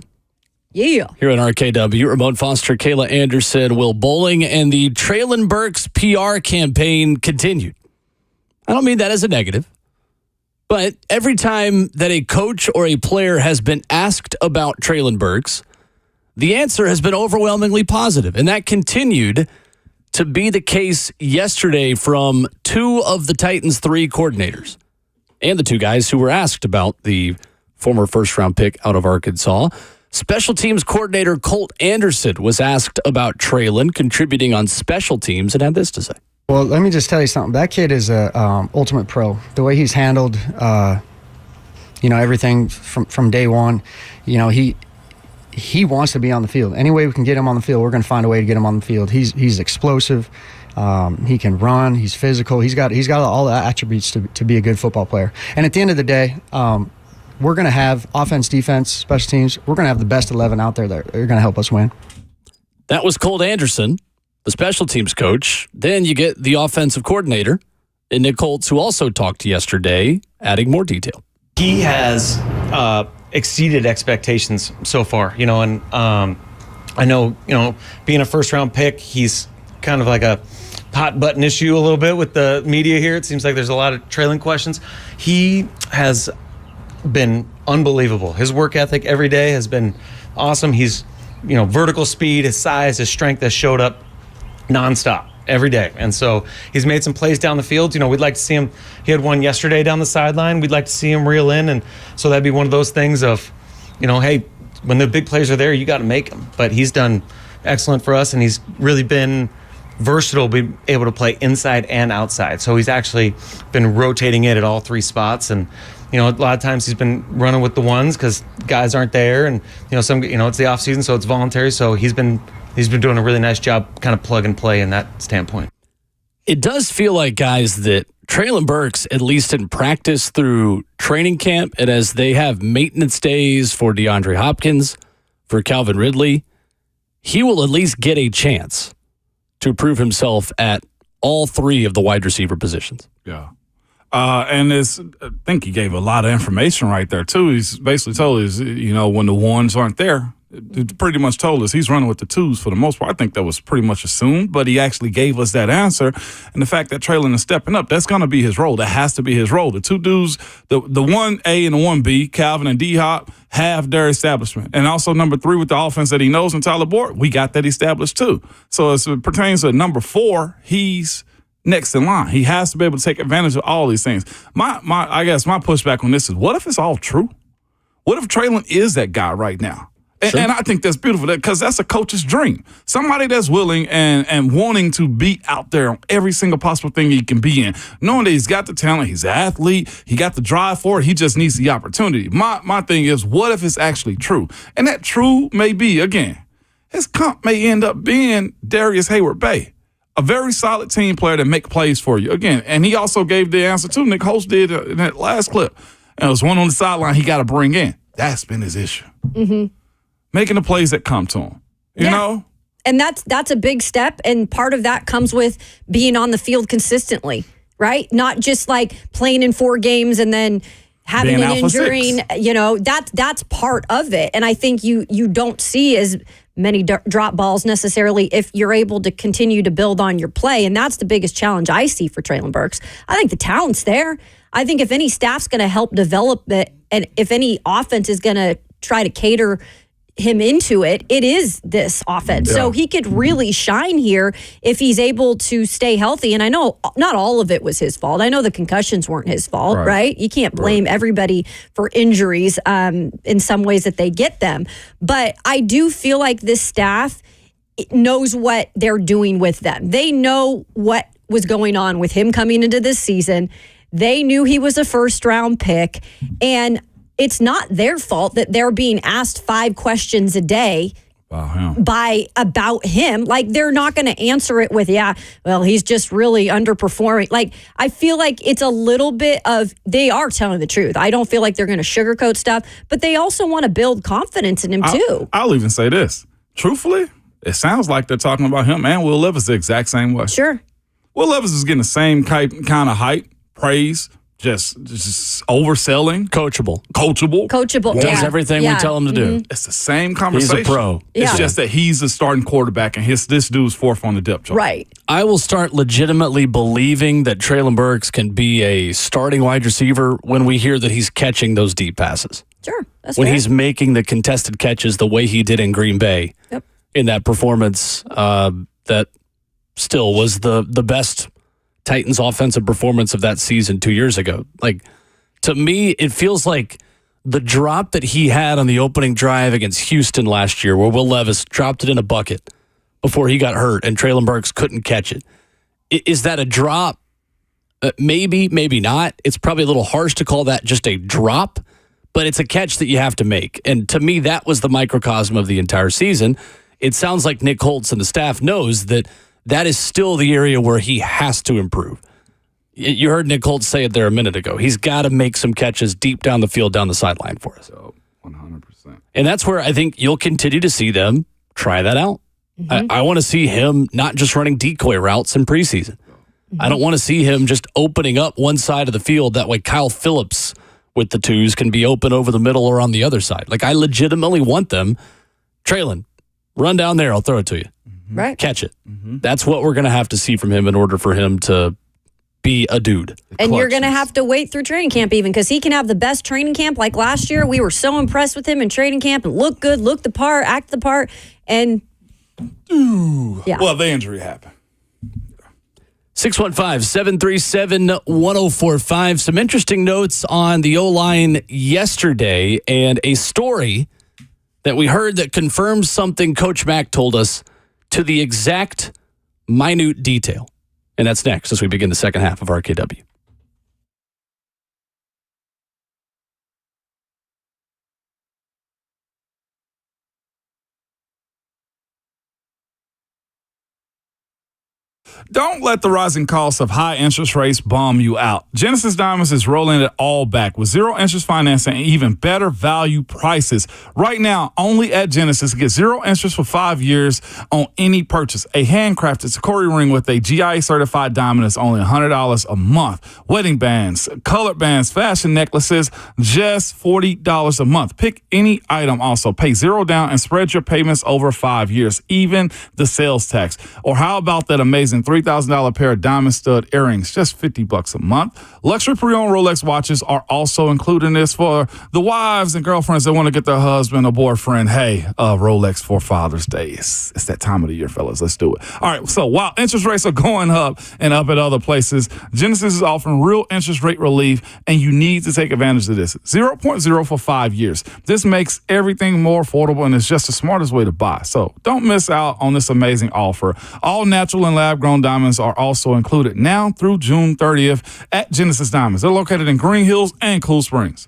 Yeah. Here at RKW, Ramon Foster, Kayla Anderson, Will Bowling, and the Treylon Burks PR campaign continued. I don't mean that as a negative, but every time that a coach or a player has been asked about Treylon Burks, the answer has been overwhelmingly positive, and that continued to be the case yesterday from two of the Titans' three coordinators and the two guys who were asked about the former first-round pick out of Arkansas. Special teams coordinator Colt Anderson was asked about Treylon contributing on special teams and had this to say. Well, let me just tell you something. That kid is a ultimate pro. The way he's handled, everything from day one. He wants to be on the field. Any way we can get him on the field, we're going to find a way to get him on the field. He's explosive. He can run. He's physical. He's got all the attributes to be a good football player. And at the end of the day, we're going to have offense, defense, special teams. We're going to have the best 11 out there that are going to help us win. That was Colt Anderson, the special teams coach. Then you get the offensive coordinator, and Nick Holtz, who also talked yesterday, adding more detail. He has exceeded expectations so far, and I know, being a first-round pick, he's kind of like a hot button issue a little bit with the media here. It seems like there's a lot of Treylon questions. He has been unbelievable. His work ethic every day has been awesome. He's, vertical speed, his size, his strength has showed up nonstop every day. And so he's made some plays down the field. We'd like to see him. He had one yesterday down the sideline. We'd like to see him reel in. And so that'd be one of those things of, hey, when the big plays are there, you got to make them. But he's done excellent for us, and he's really been versatile, being able to play inside and outside. So he's actually been rotating it at all three spots. And, a lot of times he's been running with the ones because guys aren't there. And, it's the off season, so it's voluntary. So he's been doing a really nice job kind of plug and play in that standpoint. It does feel like, guys, that Treylon Burks, at least in practice through training camp, and as they have maintenance days for DeAndre Hopkins, for Calvin Ridley, he will at least get a chance to prove himself at all three of the wide receiver positions. Yeah. And I think he gave a lot of information right there, too. He's basically told us, when the ones aren't there, it pretty much told us he's running with the twos for the most part. I think that was pretty much assumed, but he actually gave us that answer. And the fact that Treylon is stepping up, that's going to be his role. That has to be his role. The two dudes, the 1A and the 1B, Calvin and D-Hop, have their establishment. And also number 3 with the offense that he knows in Tyler Boyd, we got that established too. So as it pertains to number 4, he's next in line. He has to be able to take advantage of all these things. I guess my pushback on this is, what if it's all true? What if Treylon is that guy right now? Sure. And I think that's beautiful because that's a coach's dream. Somebody that's willing and wanting to be out there on every single possible thing he can be in, knowing that he's got the talent, he's an athlete, he got the drive for it, he just needs the opportunity. My thing is, what if it's actually true? And that true may be, again, his comp may end up being Darius Hayward-Bay, a very solid team player that make plays for you. Again, and he also gave the answer too. Nick Holtz did in that last clip. And it was one on the sideline he got to bring in. That's been his issue. Mm-hmm. Making the plays that come to him, you know? And that's a big step. And part of that comes with being on the field consistently, right? Not just like playing in 4 games and then having an injury. That's part of it. And I think you don't see as many drop balls necessarily if you're able to continue to build on your play. And that's the biggest challenge I see for Treylon Burks. I think the talent's there. I think if any staff's going to help develop it, and if any offense is going to try to cater him into it, it is this offense. Yeah. So he could really shine here if he's able to stay healthy. And I know not all of it was his fault. I know the concussions weren't his fault, right? You can't blame everybody for injuries in some ways that they get them. But I do feel like this staff knows what they're doing with them. They know what was going on with him coming into this season. They knew he was a first-round pick. And it's not their fault that they're being asked 5 questions a day about him. Like, they're not going to answer it with, he's just really underperforming. Like, I feel like it's a little bit of, they are telling the truth. I don't feel like they're going to sugarcoat stuff, but they also want to build confidence in him too. I'll even say this. Truthfully, it sounds like they're talking about him and Will Levis the exact same way. Sure. Will Levis is getting the same kind of hype, praise, just overselling, Coachable. Coachable. Does Yeah. everything Yeah. we tell him to do. it's the same conversation. pro. It's Yeah. just that he's the starting quarterback, and this dude's fourth on the depth chart. Right. I will start legitimately believing that Treylon Burks can be a starting wide receiver when we hear that he's catching those deep passes. Sure. That's When fair. he's making the contested catches the way he did in Green Bay Yep. in that performance that still was the best Titans offensive performance of that season 2 years ago. Like, to me, it feels like the drop that he had on the opening drive against Houston last year, where Will Levis dropped it in a bucket before he got hurt and Treylon Burks couldn't catch it. Is that a drop? Maybe, maybe not. It's probably a little harsh to call that just a drop, but it's a catch that you have to make. And to me, that was the microcosm of the entire season. It sounds like Nick Holtz and the staff knows that that is still the area where he has to improve. You heard Nick Holtz say it there a minute ago. He's got to make some catches deep down the field, down the sideline for us. So 100%. And that's where I think you'll continue to see them try that out. I want to see him not just running decoy routes in preseason. I don't want to see him just opening up one side of the field. That way Kyle Phillips with the twos can be open over the middle or on the other side. Like, I legitimately want them. Treylon, run down there. I'll throw it to you. Right. Catch it. That's what we're going to have to see from him in order for him to be a dude. And you're going to have to wait through training camp even because he can have the best training camp. Like last year, we were so impressed with him in training camp and look good, look the part, act the part. And yeah. Well, the injury happened. 615-737-1045. Some interesting notes on the O-line yesterday and a story that we heard that confirms something Coach Mack told us to the exact minute detail. And that's next as we begin the second half of RKW. Don't let the rising costs of high interest rates bum you out. Genesis Diamonds is rolling it all back with zero interest financing and even better value prices. Right now, only at Genesis, get zero interest for 5 years on any purchase. A handcrafted Sakura ring with a GIA certified diamond is only $100 a month. Wedding bands, colored bands, fashion necklaces, just $40 a month. Pick any item also. Pay zero down and spread your payments over 5 years, even the sales tax. Or how about that amazing $3,000 pair of diamond stud earrings, just $50 a month. Luxury pre-owned Rolex watches are also included in this for the wives and girlfriends that want to get their husband or boyfriend, hey, Rolex for Father's Day. It's that time of the year, fellas. Let's do it. All right, so while interest rates are going up and up at other places, Genesis is offering real interest rate relief, and you need to take advantage of this. 0.0 for 5 years. This makes everything more affordable, and it's just the smartest way to buy. So don't miss out on this amazing offer. All natural and lab-grown diamonds are also included now through June 30th at Genesis Diamonds. They're located in Green Hills and Cool Springs.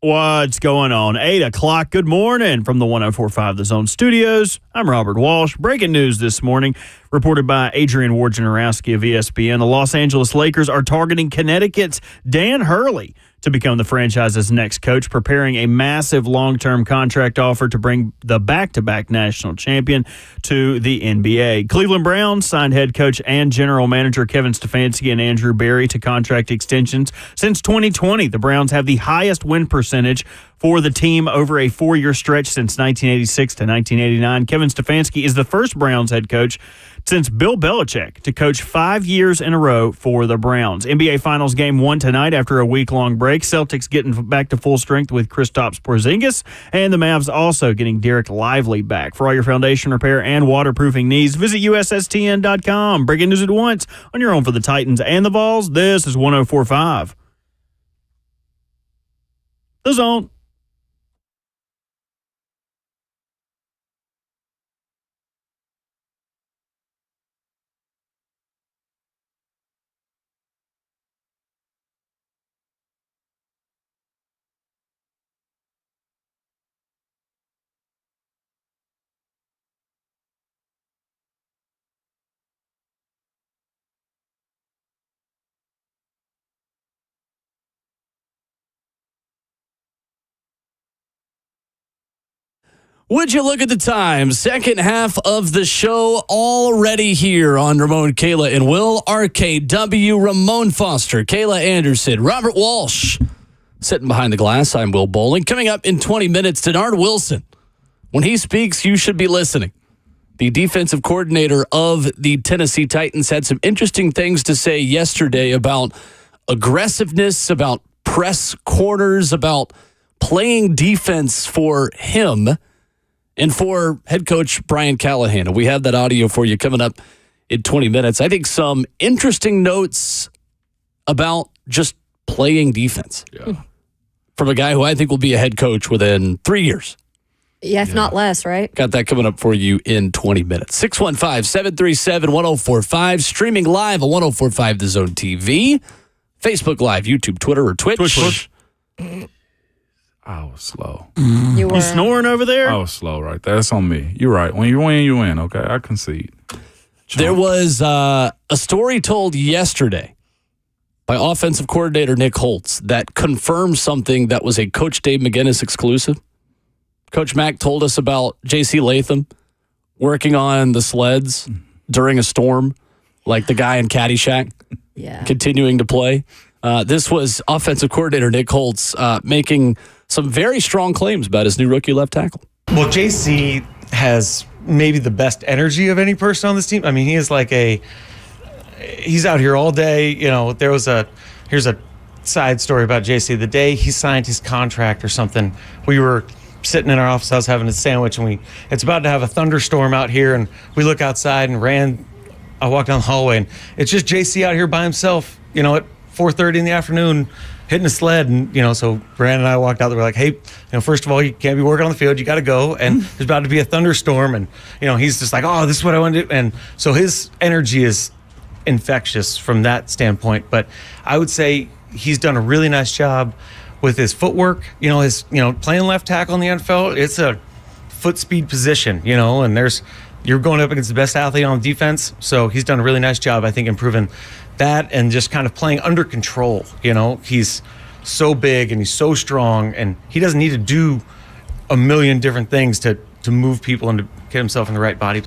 What's going on? 8 o'clock. Good morning from the 104.5 The Zone Studios. I'm Robert Walsh. Breaking news this morning, reported by Adrian Wojnarowski of ESPN. The Los Angeles Lakers are targeting Connecticut's Dan Hurley to become the franchise's next coach, preparing a massive long-term contract offer to bring the back-to-back national champion to the NBA. Cleveland Browns signed head coach and general manager Kevin Stefanski and Andrew Berry to contract extensions. Since 2020, the Browns have the highest win percentage for the team over a 4-year stretch since 1986 to 1989. Kevin Stefanski is the first Browns head coach since Bill Belichick to coach 5 years in a row for the Browns. NBA Finals Game 1 tonight after a week-long break. Celtics getting back to full strength with Kristaps Porzingis, and the Mavs also getting Derek Lively back. For all your foundation repair and waterproofing needs, visit USSTN.com. Breaking news at once on your home for the Titans and the Vols. This is 104.5 The Zone. Would you look at the time? Second half of the show already here on Ramon, Kayla, and Will. RKW, Ramon Foster, Kayla Anderson, Robert Walsh. Sitting behind the glass, I'm Will Bowling. Coming up in 20 minutes, Denard Wilson. When he speaks, you should be listening. The defensive coordinator of the Tennessee Titans had some interesting things to say yesterday about aggressiveness, about press corners, about playing defense for him and for head coach Brian Callahan. We have that audio for you coming up in 20 minutes. I think some interesting notes about just playing defense from a guy who I think will be a head coach within 3 years. Yeah, if not less, right? Got that coming up for you in 20 minutes. 615-737-1045. Streaming live on 1045 The Zone TV. Facebook Live, YouTube, Twitter, or Twitch. I was slow. You were You snoring over there? I was slow right there. That's on me. You're right. When you win, you win. Okay, I concede. There was a story told yesterday by offensive coordinator Nick Holtz that confirmed something that was a Coach Dave McGinnis exclusive. Coach Mack told us about J.C. Latham working on the sleds during a storm, like the guy in Caddyshack, continuing to play. This was offensive coordinator Nick Holtz making some very strong claims about his new rookie left tackle. Well, JC has maybe the best energy of any person on this team. I mean, he is like he's out here all day. You know, here's a side story about JC. The day he signed his contract or something, we were sitting in our office. I was having a sandwich, and it's about to have a thunderstorm out here, and we look outside and I walked down the hallway, and it's just JC out here by himself, you know, at 4:30 in the afternoon, hitting a sled. And, you know, so Brandon and I walked out there. We're like, hey, you know, first of all, you can't be working on the field. You got to go. And there's about to be a thunderstorm. And, you know, he's just like, oh, this is what I want to do. And so his energy is infectious from that standpoint. But I would say he's done a really nice job with his footwork. You know, playing left tackle in the NFL, it's a foot speed position, you know, and you're going up against the best athlete on defense. So he's done a really nice job, I think, improving that and just kind of playing under control. You know, he's so big and he's so strong, and he doesn't need to do a million different things to move people and to get himself in the right body.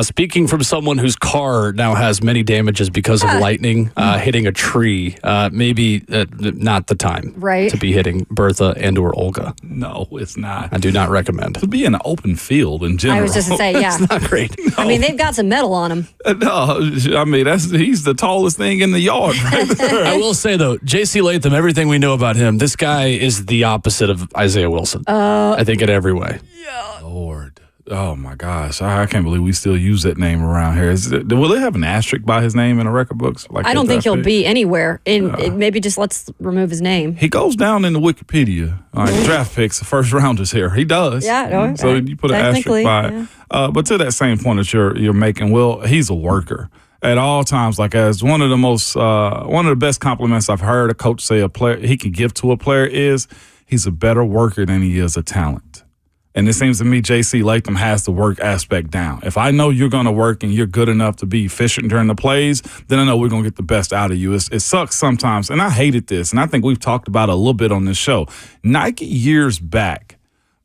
Speaking from someone whose car now has many damages because of lightning hitting a tree, maybe not the time to be hitting Bertha and or Olga. No, it's not. I do not recommend. To be in an open field in general. I was just going to say, yeah. It's not great. No. I mean, they've got some metal on them. No, I mean, he's the tallest thing in the yard right there. I will say, though, J.C. Latham, everything we know about him, this guy is the opposite of Isaiah Wilson. I think in every way. Yeah. Lord. Oh, my gosh. I can't believe we still use that name around here. Will it have an asterisk by his name in the record books? Like I don't think he'll be anywhere. Maybe just let's remove his name. He goes down in the Wikipedia. All right, draft picks, the first rounders here. He does. Yeah. So you put an asterisk by it. But to that same point that you're making, Will, he's a worker. At all times, like as one of the best compliments I've heard a coach say a player he can give to a player is he's a better worker than he is a talent. And it seems to me J.C. Latham has the work aspect down. If I know you're going to work and you're good enough to be efficient during the plays, then I know we're going to get the best out of you. It sucks sometimes, and I hated this, and I think we've talked about it a little bit on this show. Nike years back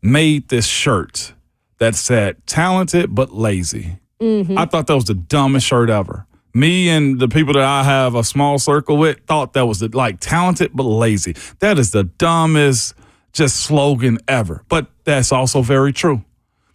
made this shirt that said talented but lazy. Mm-hmm. I thought that was the dumbest shirt ever. Me and the people that I have a small circle with thought that was talented but lazy. That is the dumbest just slogan ever. But that's also very true.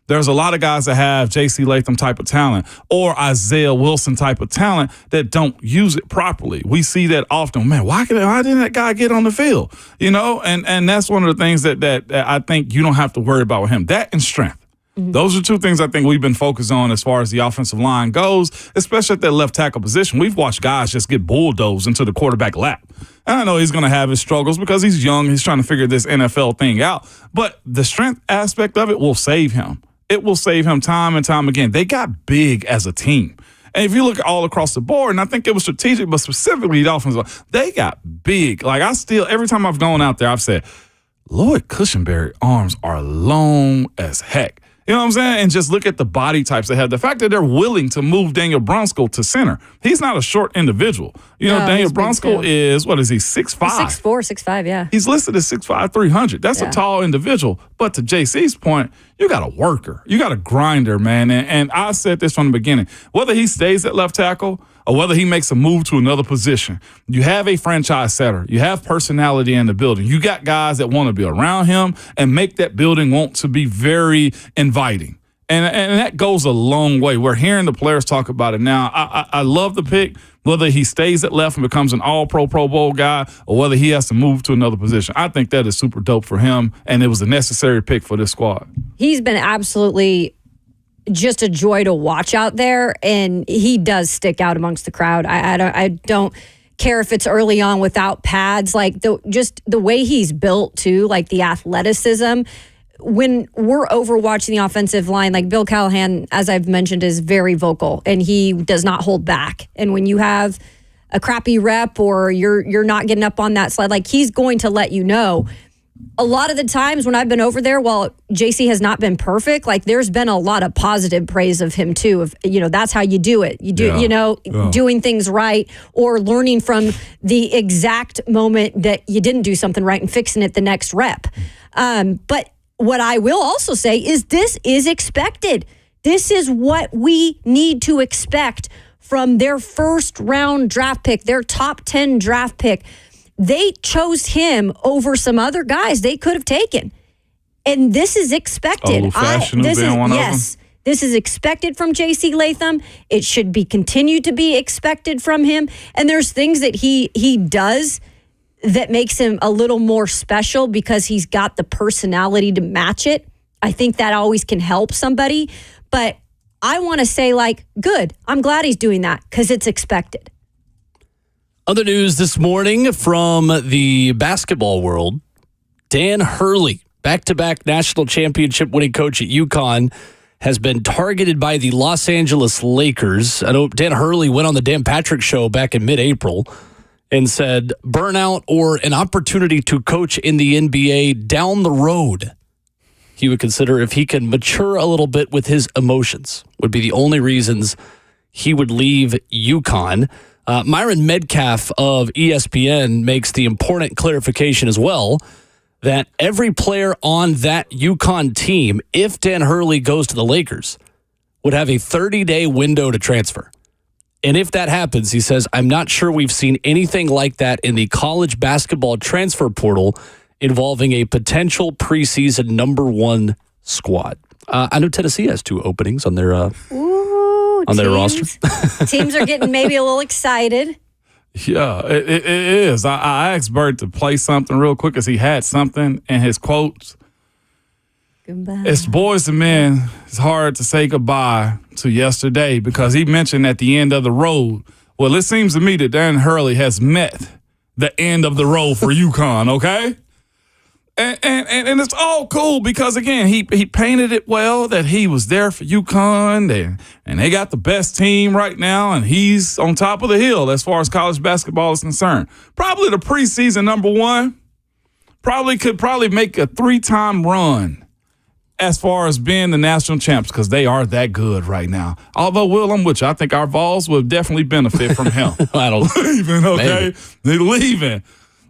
There's a lot of guys that have J.C. Latham type of talent or Isaiah Wilson type of talent that don't use it properly. We see that often. Man, why didn't that guy get on the field? And that's one of the things that I think you don't have to worry about with him. That and strength. Mm-hmm. Those are two things I think we've been focused on as far as the offensive line goes, especially at that left tackle position. We've watched guys just get bulldozed into the quarterback lap. And I know he's going to have his struggles because he's young. He's trying to figure this NFL thing out. But the strength aspect of it will save him. It will save him time and time again. They got big as a team. And if you look all across the board, and I think it was strategic, but specifically the offensive line, they got big. Every time I've gone out there, I've said, Lloyd Cushenberry arms are long as heck. You know what I'm saying? And just look at the body types they have. The fact that they're willing to move Daniel Brunskill to center. He's not a short individual. Daniel Brunskill is, what is he, 6'5"? 6'4", 6'5", yeah. He's listed as 6'5", 300. That's a tall individual. But to JC's point, you got a worker. You got a grinder, man. And I said this from the beginning. Whether he stays at left tackle or whether he makes a move to another position, you have a franchise setter. You have personality in the building. You got guys that want to be around him and make that building want to be very inviting. And that goes a long way. We're hearing the players talk about it now. I love the pick, whether he stays at left and becomes an all-pro Pro Bowl guy or whether he has to move to another position. I think that is super dope for him, and it was a necessary pick for this squad. He's been absolutely just a joy to watch out there, and he does stick out amongst the crowd. I don't care if it's early on without pads, just the way he's built too, the athleticism. When we're overwatching the offensive line, Bill Callahan, as I've mentioned, is very vocal and he does not hold back. And when you have a crappy rep or you're not getting up on that slide, he's going to let you know. A lot of the times when I've been over there, while JC has not been perfect, there's been a lot of positive praise of him too. That's how you do it. You do, doing things right or learning from the exact moment that you didn't do something right and fixing it the next rep. But what I will also say is this is expected. This is what we need to expect from their first round draft pick, their top 10 draft pick. They chose him over some other guys they could have taken. And this is expected. This is expected from J.C. Latham. It should be continued to be expected from him. And there's things that he does that makes him a little more special because he's got the personality to match it. I think that always can help somebody. But I want to say, good. I'm glad he's doing that because it's expected. Other news this morning from the basketball world, Dan Hurley, back-to-back national championship winning coach at UConn, has been targeted by the Los Angeles Lakers. I know Dan Hurley went on the Dan Patrick Show back in mid-April and said burnout or an opportunity to coach in the NBA down the road. He would consider if he can mature a little bit with his emotions would be the only reasons he would leave UConn. Myron Medcalf of ESPN makes the important clarification as well that every player on that UConn team, if Dan Hurley goes to the Lakers, would have a 30-day window to transfer. And if that happens, he says, I'm not sure we've seen anything like that in the college basketball transfer portal involving a potential preseason number one squad. I know Tennessee has 2 openings on their their roster. Teams are getting maybe a little excited. Yeah, it is. I asked Bert to play something real quick because he had something in his quotes. Goodbye. It's boys and men. It's hard to say goodbye to yesterday because he mentioned at the end of the road. Well, it seems to me that Dan Hurley has met the end of the road for UConn, okay? And it's all cool because, again, he painted it well that he was there for UConn and they got the best team right now and he's on top of the hill as far as college basketball is concerned. Probably the preseason number one, could make a 3-time run as far as being the national champs because they are that good right now. Although, Will, I'm with you. I think our Vols will definitely benefit from him. I don't leaving, okay? Maybe. They're leaving.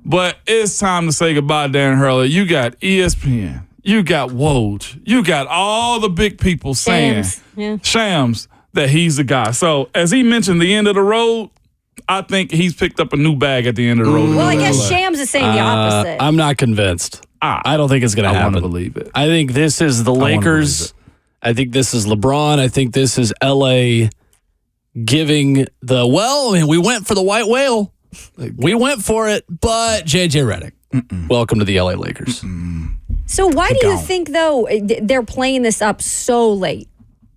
But it's time to say goodbye, Dan Hurley. You got ESPN. You got Woj. You got all the big people saying, Shams, that he's the guy. So, as he mentioned, the end of the road, I think he's picked up a new bag at the end of the road. Well, I guess Shams is saying the opposite. I'm not convinced. I don't think it's going to happen. I want to believe it. I think this is the Lakers. I think this is LeBron. I think this is LA giving we went for the white whale. We went for it, but JJ Redick, welcome to the LA Lakers. So why do you think, though, they're playing this up so late?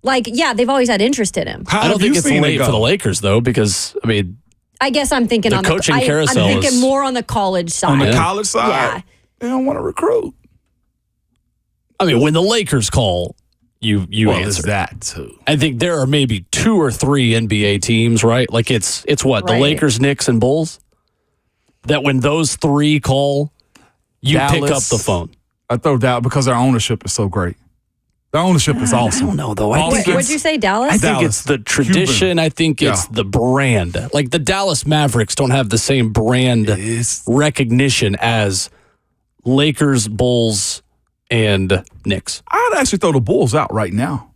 Like, yeah, they've always had interest in him. I don't think it's late for the Lakers, though, because, I mean, I guess I'm thinking the coaching carousel I'm thinking more on the college side. On the college side? Yeah. They don't want to recruit. I mean, when the Lakers call, you answer. It's that, too. I think there are maybe 2 or 3 NBA teams, right? Like, it's what? Right. The Lakers, Knicks, and Bulls? That when those 3 call, you Dallas, pick up the phone. I throw Dallas because their ownership is so great. Their ownership is awesome. I don't know, though. What'd you say, Dallas? I think it's the tradition. Cuban. I think it's the brand. Like the Dallas Mavericks don't have the same brand recognition as Lakers, Bulls, and Knicks. I'd actually throw the Bulls out right now.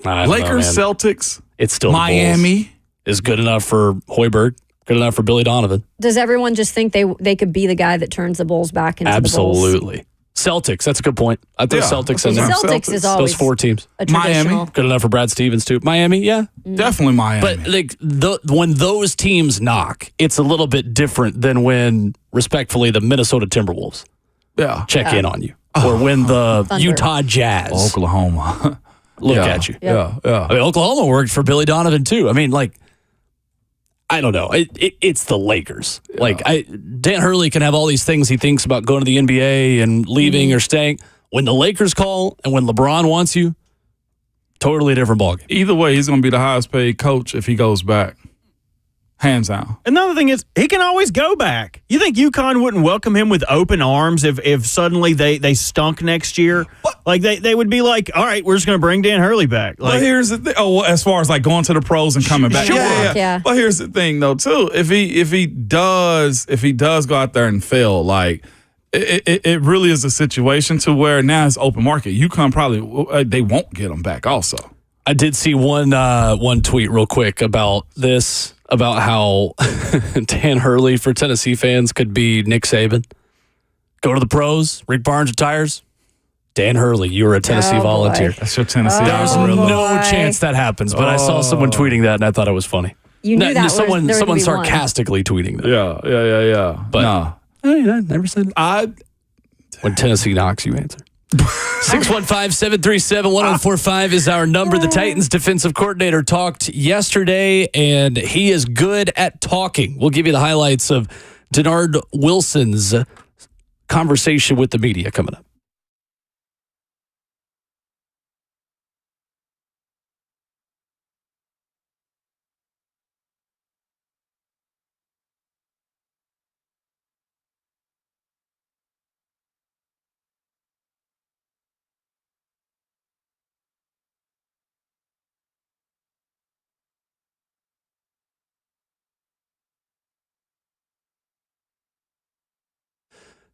Lakers, Celtics, it's still Miami is good enough for Hoiberg, good enough for Billy Donovan. Does everyone just think they could be the guy that turns the Bulls back into the Bulls? Absolutely. Celtics, that's a good point. I throw Celtics in there. Celtics is always those 4 teams. A traditional. Miami. Good enough for Brad Stevens, too. Miami, yeah. Definitely Miami. But like when those teams knock, it's a little bit different than when, respectfully, the Minnesota Timberwolves check in on you. Or when the Thunder. Utah Jazz Oklahoma look at you. Yeah. I mean, Oklahoma worked for Billy Donovan, too. I mean, like, I don't know. It's the Lakers. Yeah. Like, Dan Hurley can have all these things he thinks about going to the NBA and leaving or staying. When the Lakers call and when LeBron wants you, totally different ballgame. Either way, he's going to be the highest paid coach if he goes back. Hands down. Another thing is, he can always go back. You think UConn wouldn't welcome him with open arms if suddenly they stunk next year? Like, they would be like, all right, we're just going to bring Dan Hurley back. Like, but here's the thing. As far as like going to the pros and coming back. Sure. Yeah. But here's the thing, though, too. If he does go out there and fail, like, it really is a situation to where now it's open market. UConn probably, they won't get him back also. I did see one tweet real quick about this, about how Dan Hurley for Tennessee fans could be Nick Saban. Go to the pros. Rick Barnes retires. Dan Hurley, you were a Tennessee volunteer. That's your Tennessee. There's no chance that happens, but I saw someone tweeting that, and I thought it was funny. You knew that someone there would be sarcastically tweeting that. Yeah. But nah. I never said it. When Tennessee knocks, you answer. 615-737-1045 is our number. The Titans defensive coordinator talked yesterday, and he is good at talking. We'll give you the highlights of Denard Wilson's conversation with the media coming up.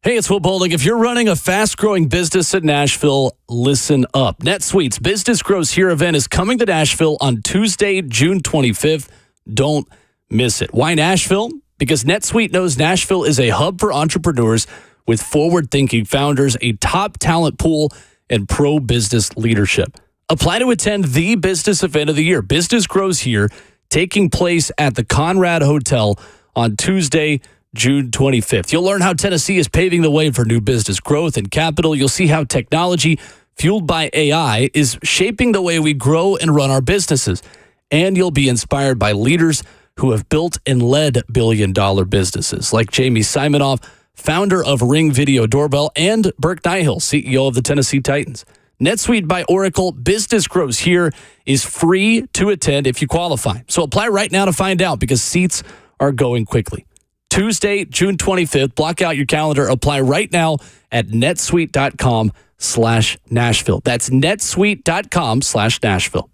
Hey, it's Will Bowling. If you're running a fast-growing business in Nashville, listen up. NetSuite's Business Grows Here event is coming to Nashville on Tuesday, June 25th. Don't miss it. Why Nashville? Because NetSuite knows Nashville is a hub for entrepreneurs with forward-thinking founders, a top talent pool, and pro-business leadership. Apply to attend the business event of the year. Business Grows Here, taking place at the Conrad Hotel on Tuesday, June 25th. You'll learn how Tennessee is paving the way for new business growth and capital. You'll see how technology, fueled by AI, is shaping the way we grow and run our businesses. And you'll be inspired by leaders who have built and led billion-dollar businesses, like Jamie Simonoff, founder of Ring Video Doorbell, and Burke Nihill, CEO of the Tennessee Titans. NetSuite by Oracle Business Grows Here is free to attend if you qualify. So apply right now to find out, because seats are going quickly. Tuesday, June 25th. Block out your calendar. Apply right now at netsuite.com/Nashville. That's netsuite.com/Nashville.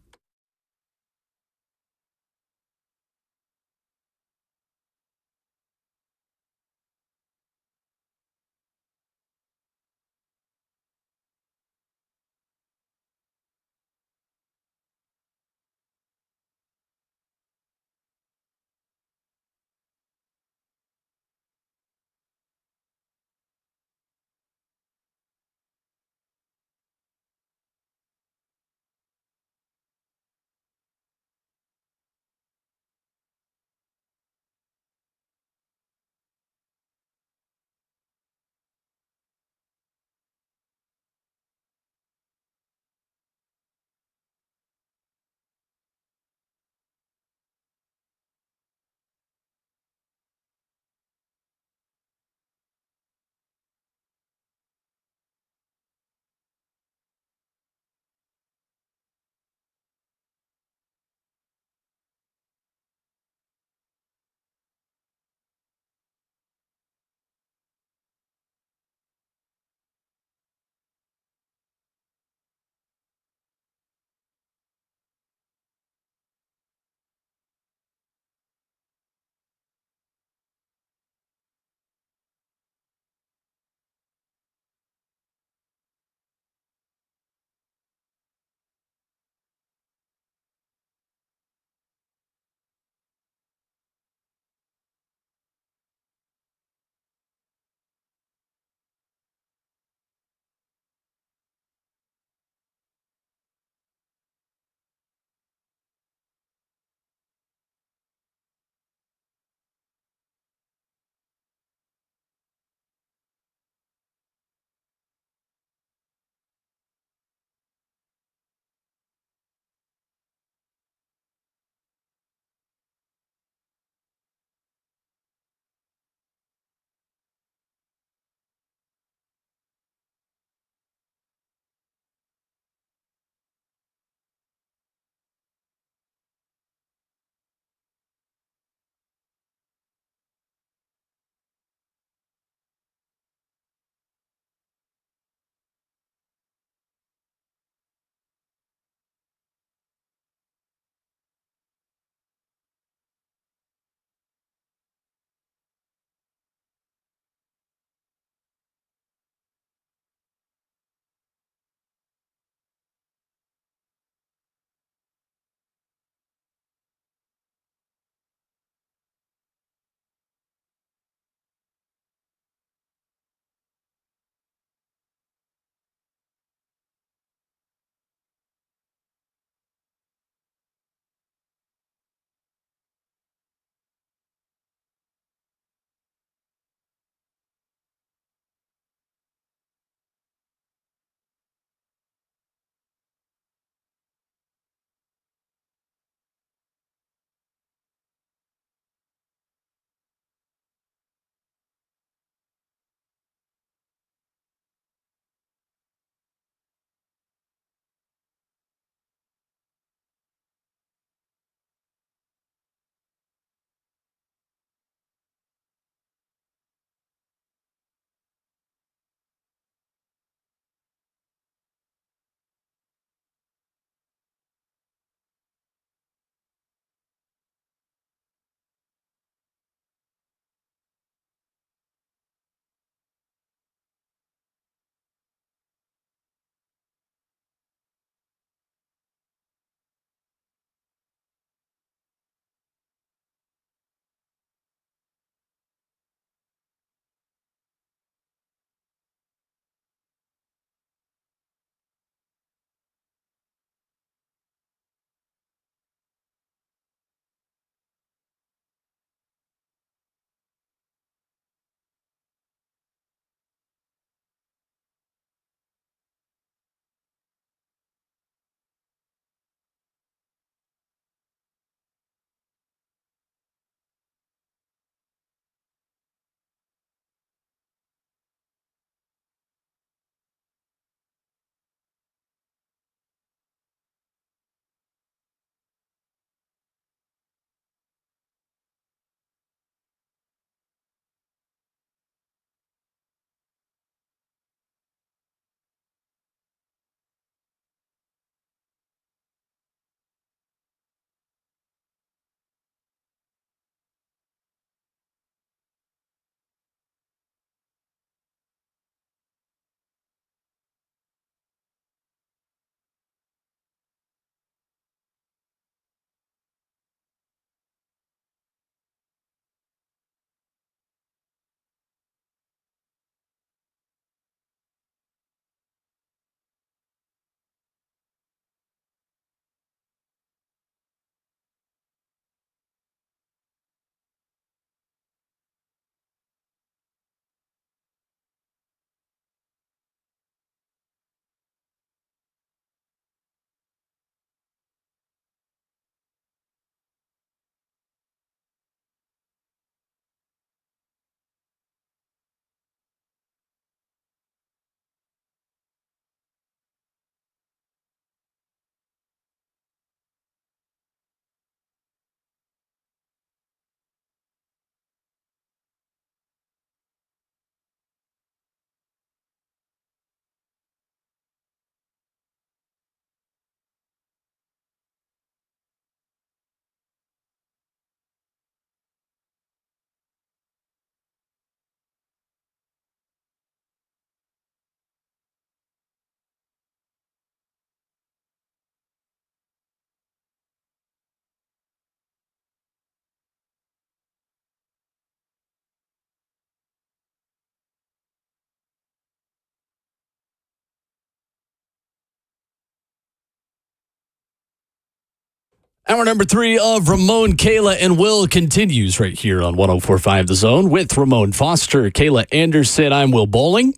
Hour number 3 of Ramon, Kayla, and Will continues right here on 104.5 The Zone with Ramon Foster, Kayla Anderson. I'm Will Bowling.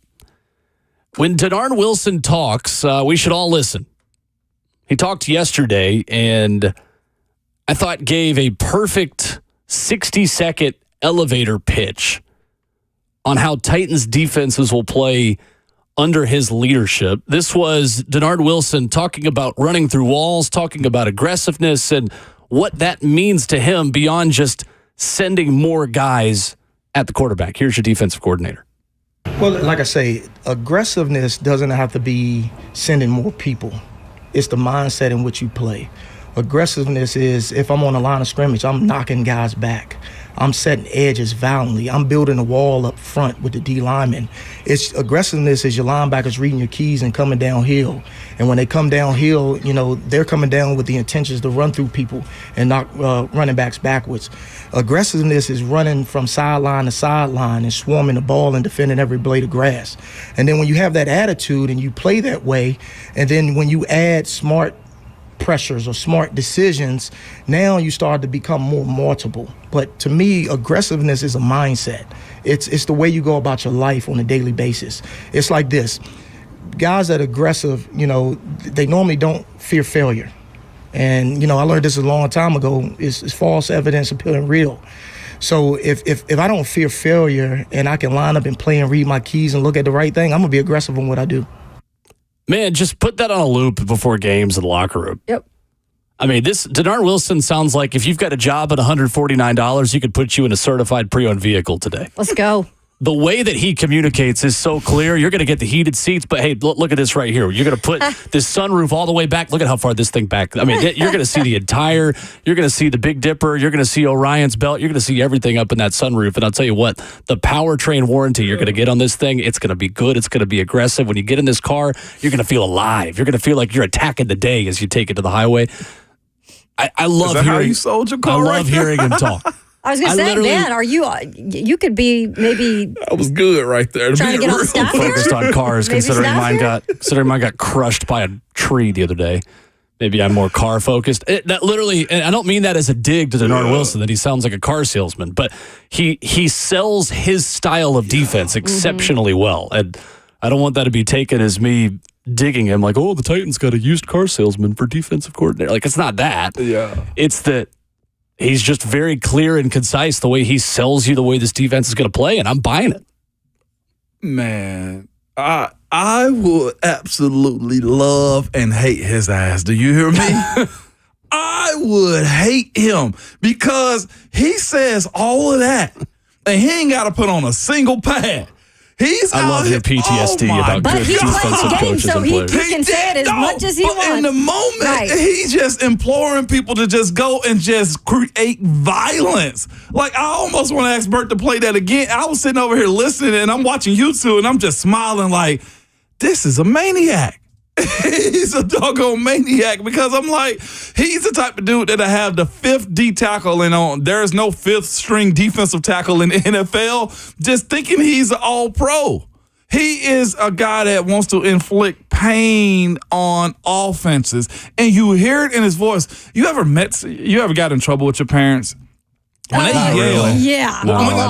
When Denard Wilson talks, we should all listen. He talked yesterday and I thought gave a perfect 60-second elevator pitch on how Titans defenses will play under his leadership. This was Denard Wilson talking about running through walls, talking about aggressiveness, and what that means to him beyond just sending more guys at the quarterback. Here's your defensive coordinator. Well, like I say, aggressiveness doesn't have to be sending more people. It's the mindset in which you play. Aggressiveness is, if I'm on the line of scrimmage, I'm knocking guys back. I'm setting edges violently. I'm building a wall up front with the D linemen. Aggressiveness is your linebackers reading your keys and coming downhill. And when they come downhill, they're coming down with the intentions to run through people and knock running backs backwards. Aggressiveness is running from sideline to sideline and swarming the ball and defending every blade of grass. And then when you have that attitude and you play that way, and then when you add smart pressures or smart decisions, now you start to become more multiple. But to me, aggressiveness is a mindset. It's the way you go about your life on a daily basis. It's like this. Guys that are aggressive, they normally don't fear failure. And, I learned this a long time ago. It's false evidence appearing real. So if I don't fear failure and I can line up and play and read my keys and look at the right thing, I'm going to be aggressive in what I do. Man, just put that on a loop before games in the locker room. Yep. I mean, this Denard Wilson sounds like if you've got a job at $149, he could put you in a certified pre-owned vehicle today. Let's go. The way that he communicates is so clear. You're going to get the heated seats, but hey, look at this right here. You're going to put this sunroof all the way back. Look at how far this thing back. I mean, you're going to see you're going to see the Big Dipper. You're going to see Orion's belt. You're going to see everything up in that sunroof. And I'll tell you what, the powertrain warranty you're going to get on this thing, it's going to be good. It's going to be aggressive. When you get in this car, you're going to feel alive. You're going to feel like you're attacking the day as you take it to the highway. I love hearing. How you sold your car? I love hearing him talk. I was going to say, man, are you could be maybe. That was good right there. Trying to get on staff here? Focused on cars, considering mine got crushed by a tree the other day. Maybe I'm more car focused. That literally, and I don't mean that as a dig to Denard Wilson that he sounds like a car salesman, but he sells his style of defense exceptionally well, and I don't want that to be taken as me digging him like, oh, the Titans got a used car salesman for defensive coordinator. Like, it's not that. Yeah, it's that. He's just very clear and concise the way he sells you the way this defense is going to play, and I'm buying it. Man, I would absolutely love and hate his ass. Do you hear me? I would hate him because he says all of that, and he ain't got to put on a single pad. I love your PTSD about good defensive coaches and players. He can say it as much as he wants. In the moment, he's just imploring people to just go and just create violence. Like, I almost want to ask Bert to play that again. I was sitting over here listening, and I'm watching YouTube, and I'm just smiling like, this is a maniac. He's a doggone maniac because I'm like, he's the type of dude that'll have the 5th D tackle and there's no 5th string defensive tackle in the NFL just thinking he's an all-pro. He is a guy that wants to inflict pain on offenses, and you hear it in his voice. You ever got in trouble with your parents? When they yell,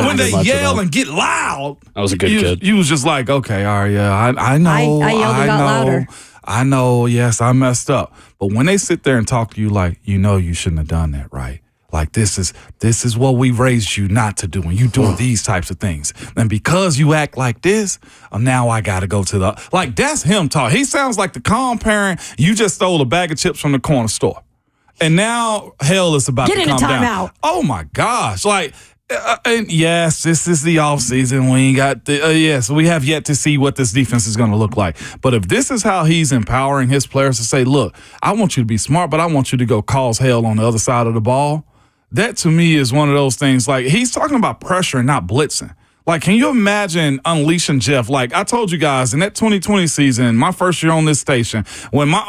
when they yell and get loud, I was a good kid. You was just like, okay, all right, yeah, I know. I yelled a lot louder. I know, yes, I messed up. But when they sit there and talk to you like, you shouldn't have done that, right? Like, this is what we raised you not to do, and you doing these types of things. And because you act like this, now I got to go to that's him talk. He sounds like the calm parent. You just stole a bag of chips from the corner store. And now hell is about to come down. Oh, my gosh. And yes, this is the offseason. We ain't got yes, we have yet to see what this defense is going to look like. But if this is how he's empowering his players to say, look, I want you to be smart, but I want you to go cause hell on the other side of the ball, that to me is one of those things. Like, he's talking about pressure and not blitzing. Like, can you imagine unleashing Jeff? Like, I told you guys in that 2020 season, my first year on this station, when my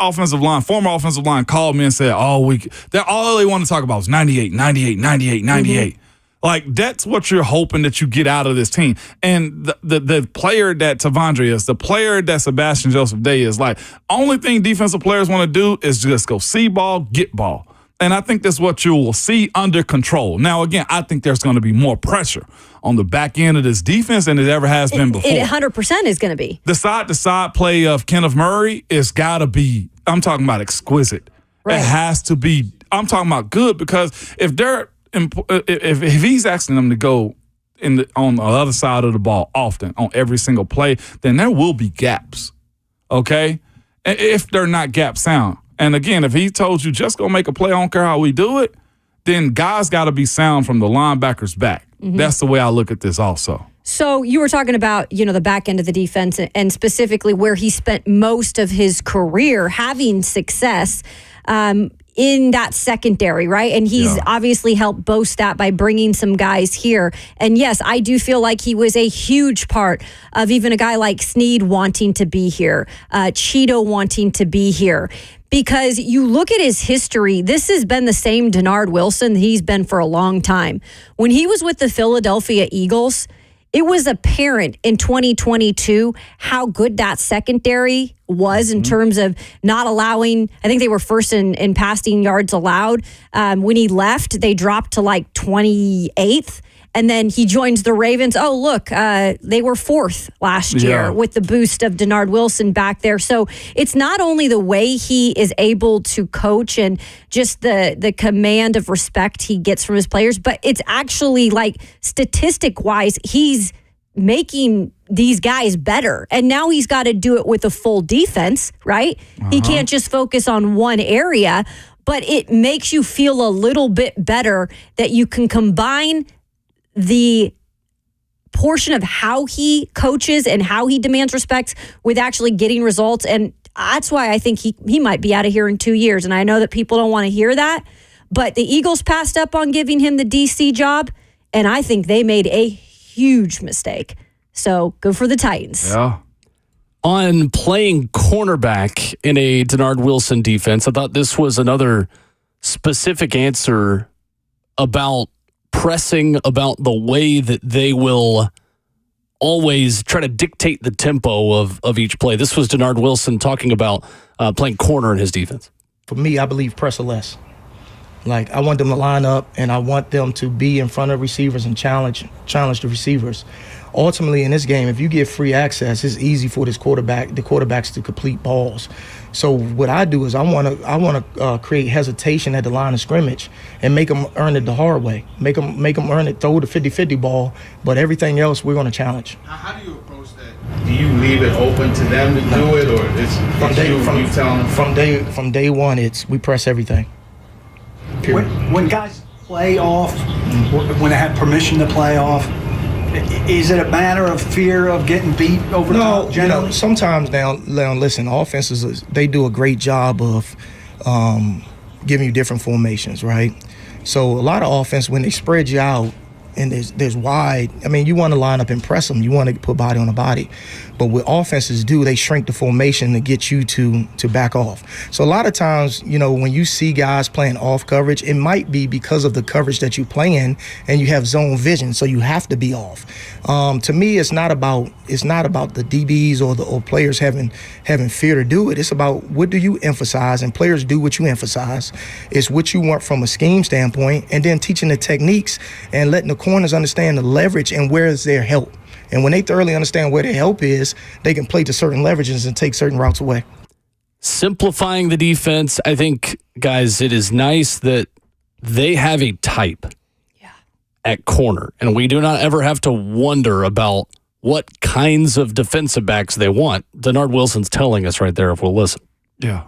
former offensive line called me and said, all they wanted to talk about was 98, 98, 98, 98. Like, that's what you're hoping that you get out of this team. And the player that Tavondre is, the player that Sebastian Joseph Day is, like, only thing defensive players want to do is just go see ball, get ball. And I think that's what you will see under control. Now, again, I think there's going to be more pressure on the back end of this defense than it ever has been before. It 100% is going to be. The side-to-side play of Kenneth Murray is got to be, I'm talking about exquisite. Right. It has to be, I'm talking about good, because if he's asking them to go on the other side of the ball often on every single play, then there will be gaps, okay? If they're not gap sound. And again, if he told you just go make a play, I don't care how we do it, then guys got to be sound from the linebackers back. Mm-hmm. That's the way I look at this also. So you were talking about, the back end of the defense and specifically where he spent most of his career having success in that secondary, right? And he's obviously helped boast that by bringing some guys here. And yes, I do feel like he was a huge part of even a guy like Snead wanting to be here, Cheeto wanting to be here. Because you look at his history, this has been the same Denard Wilson that he's been for a long time. When he was with the Philadelphia Eagles, it was apparent in 2022 how good that secondary was in terms of not allowing, I think they were first in passing yards allowed. When he left, they dropped to like 28th. And then he joins the Ravens. Oh, look, they were 4th last year with the boost of Denard Wilson back there. So it's not only the way he is able to coach and just the command of respect he gets from his players, but it's actually like statistic-wise, he's making these guys better. And now he's got to do it with a full defense, right? He can't just focus on one area, but it makes you feel a little bit better that you can combine the portion of how he coaches and how he demands respect with actually getting results. And that's why I think he might be out of here in 2 years. And I know that people don't want to hear that, but the Eagles passed up on giving him the DC job, and I think they made a huge mistake. So good for the Titans. Yeah. On playing cornerback in a Denard Wilson defense, I thought this was another specific answer about pressing, about the way that they will always try to dictate the tempo of each play. This was Denard Wilson talking about playing corner in his defense. For me, I believe press or less. Like, I want them to line up, and I want them to be in front of receivers and challenge the receivers. Ultimately, in this game, if you get free access, it's easy for the quarterbacks to complete balls. So what I do is I want to create hesitation at the line of scrimmage and make them earn it the hard way. Make them earn it, throw the 50-50 ball, but everything else we're going to challenge. How do you approach that? Do you leave it open to them to do it, or you telling them? From day one, we press everything. Period. When guys play off, when they have permission to play off, is it a matter of fear of getting beat over the top generally? Sometimes now, listen, offenses, they do a great job of giving you different formations, right? So a lot of offense, when they spread you out and there's wide, I mean, you want to line up and press them. You want to put body on the body. But what offenses do, they shrink the formation to get you to back off. So a lot of times, when you see guys playing off coverage, it might be because of the coverage that you play in, and you have zone vision, so you have to be off. To me, it's not about the DBs or players having fear to do it. It's about what do you emphasize, and players do what you emphasize. It's what you want from a scheme standpoint, and then teaching the techniques and letting the corners understand the leverage and where is their help. And when they thoroughly understand where their help is, they can play to certain leverages and take certain routes away. Simplifying the defense, I think, guys, it is nice that they have a type at corner. And we do not ever have to wonder about what kinds of defensive backs they want. Denard Wilson's telling us right there if we'll listen. Yeah.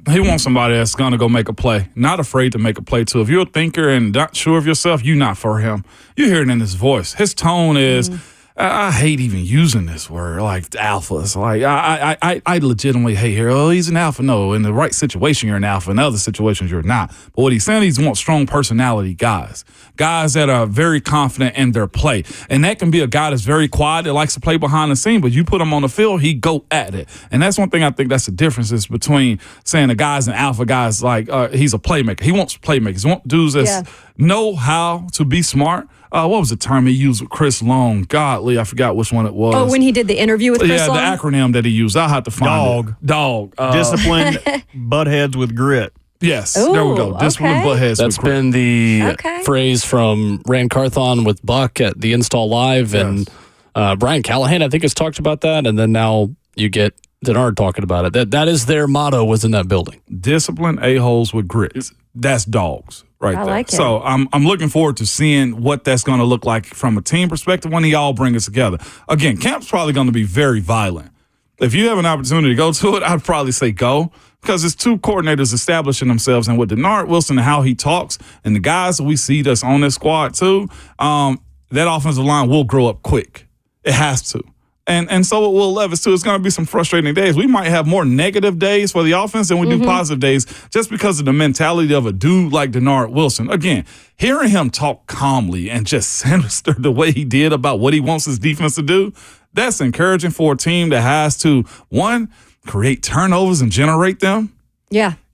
He wants somebody that's going to go make a play, not afraid to make a play, too. If you're a thinker and not sure of yourself, you're not for him. You hear it in his voice. His tone is... I hate even using this word, like alphas. Like I legitimately hate here. Oh, he's an alpha. No, in the right situation, you're an alpha. In other situations, you're not. But what he's saying, he wants strong personality guys that are very confident in their play. And that can be a guy that's very quiet, that likes to play behind the scene, but you put him on the field, he go at it. And that's one thing I think that's the difference is between saying a guy's an alpha, guy's like he's a playmaker. He wants playmakers. He wants dudes that know how to be smart. What was the term he used with Chris Long? Godly, I forgot which one it was. Oh, when he did the interview with Chris Long? Yeah, the acronym that he used. I'll have to find it. Dog. Discipline, butt heads with grit. Yes, Ooh, there we go. Discipline okay. butt heads. That's with been the Okay. phrase from Rand Carthon with Buck at the Install Live, and Brian Callahan, I think, has talked about that, and then now you get Denard talking about it. That is their motto was in that building. Discipline a-holes with grit. That's dogs right I there. like it. So I'm looking forward to seeing what that's going to look like from a team perspective when they all bring us together. Again, camp's probably going to be very violent. If you have an opportunity to go to it, I'd probably say go, because it's two coordinators establishing themselves, and with Denard Wilson and how he talks and the guys that we see that's on this squad too, that offensive line will grow up quick. It has to. And so it will Levis too. It's going to be some frustrating days. We might have more negative days for the offense than we do positive days, just because of the mentality of a dude like Denard Wilson. Again, hearing him talk calmly and just sinister the way he did about what he wants his defense to do, that's encouraging for a team that has to, one, create turnovers and generate them,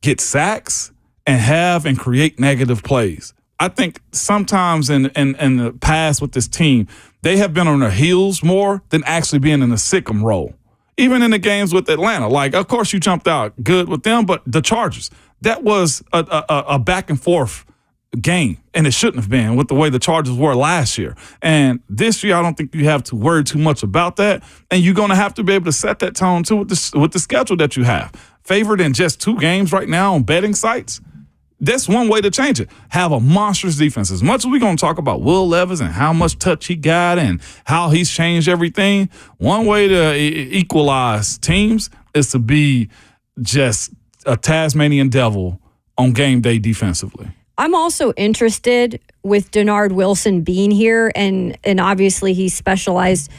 get sacks, and have and create negative plays. I think sometimes in the past with this team, they have been on their heels more than actually being in a sick'em role. Even in the games with Atlanta, like, of course you jumped out good with them, but the Chargers, that was a back and forth game, and it shouldn't have been with the way the Chargers were last year. And this year, I don't think you have to worry too much about that, and you're going to have to be able to set that tone too with the schedule that you have. Favored in just 2 games right now on betting sites. That's one way to change it. Have a monstrous defense. As much as we're going to talk about Will Levis and how much touch he got and how he's changed everything, one way to equalize teams is to be just a Tasmanian devil on game day defensively. I'm also interested with Denard Wilson being here, and obviously he's specialized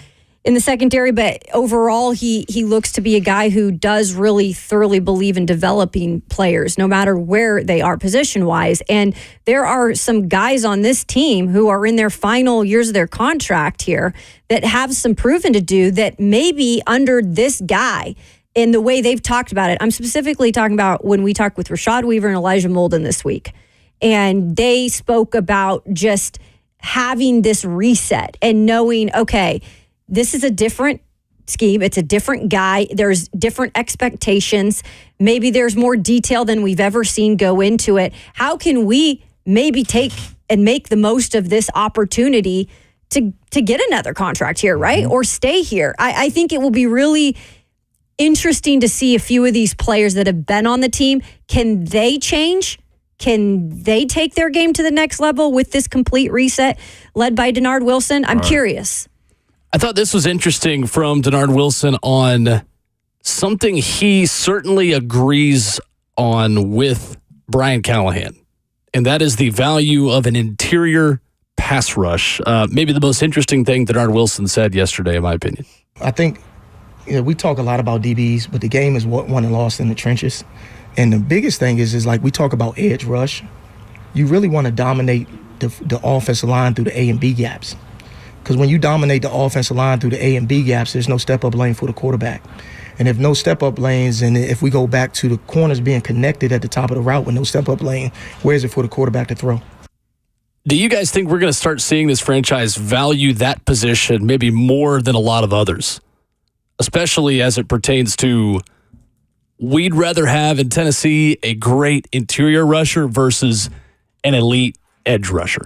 in the secondary, but overall he looks to be a guy who does really thoroughly believe in developing players, no matter where they are position-wise. And there are some guys on this team who are in their final years of their contract here that have some proven to do that maybe under this guy in the way they've talked about it. I'm specifically talking about when we talked with Rashad Weaver and Elijah Molden this week. And they spoke about just having this reset and knowing, okay, this is a different scheme. It's a different guy. There's different expectations. Maybe there's more detail than we've ever seen go into it. How can we maybe take and make the most of this opportunity to get another contract here, right? Or stay here? I think it will be really interesting to see a few of these players that have been on the team. Can they change? Can they take their game to the next level with this complete reset led by Denard Wilson? I'm curious. I thought this was interesting from Denard Wilson on something he certainly agrees on with Brian Callahan, and that is the value of an interior pass rush. Maybe the most interesting thing Denard Wilson said yesterday, in my opinion. I think we talk a lot about DBs, but the game is won and lost in the trenches. And the biggest thing is like we talk about edge rush. You really want to dominate the offensive line through the A and B gaps. Because when you dominate the offensive line through the A and B gaps, there's no step-up lane for the quarterback. And if no step-up lanes, and if we go back to the corners being connected at the top of the route with no step-up lane, where is it for the quarterback to throw? Do you guys think we're going to start seeing this franchise value that position maybe more than a lot of others? Especially as it pertains to we'd rather have in Tennessee a great interior rusher versus an elite edge rusher.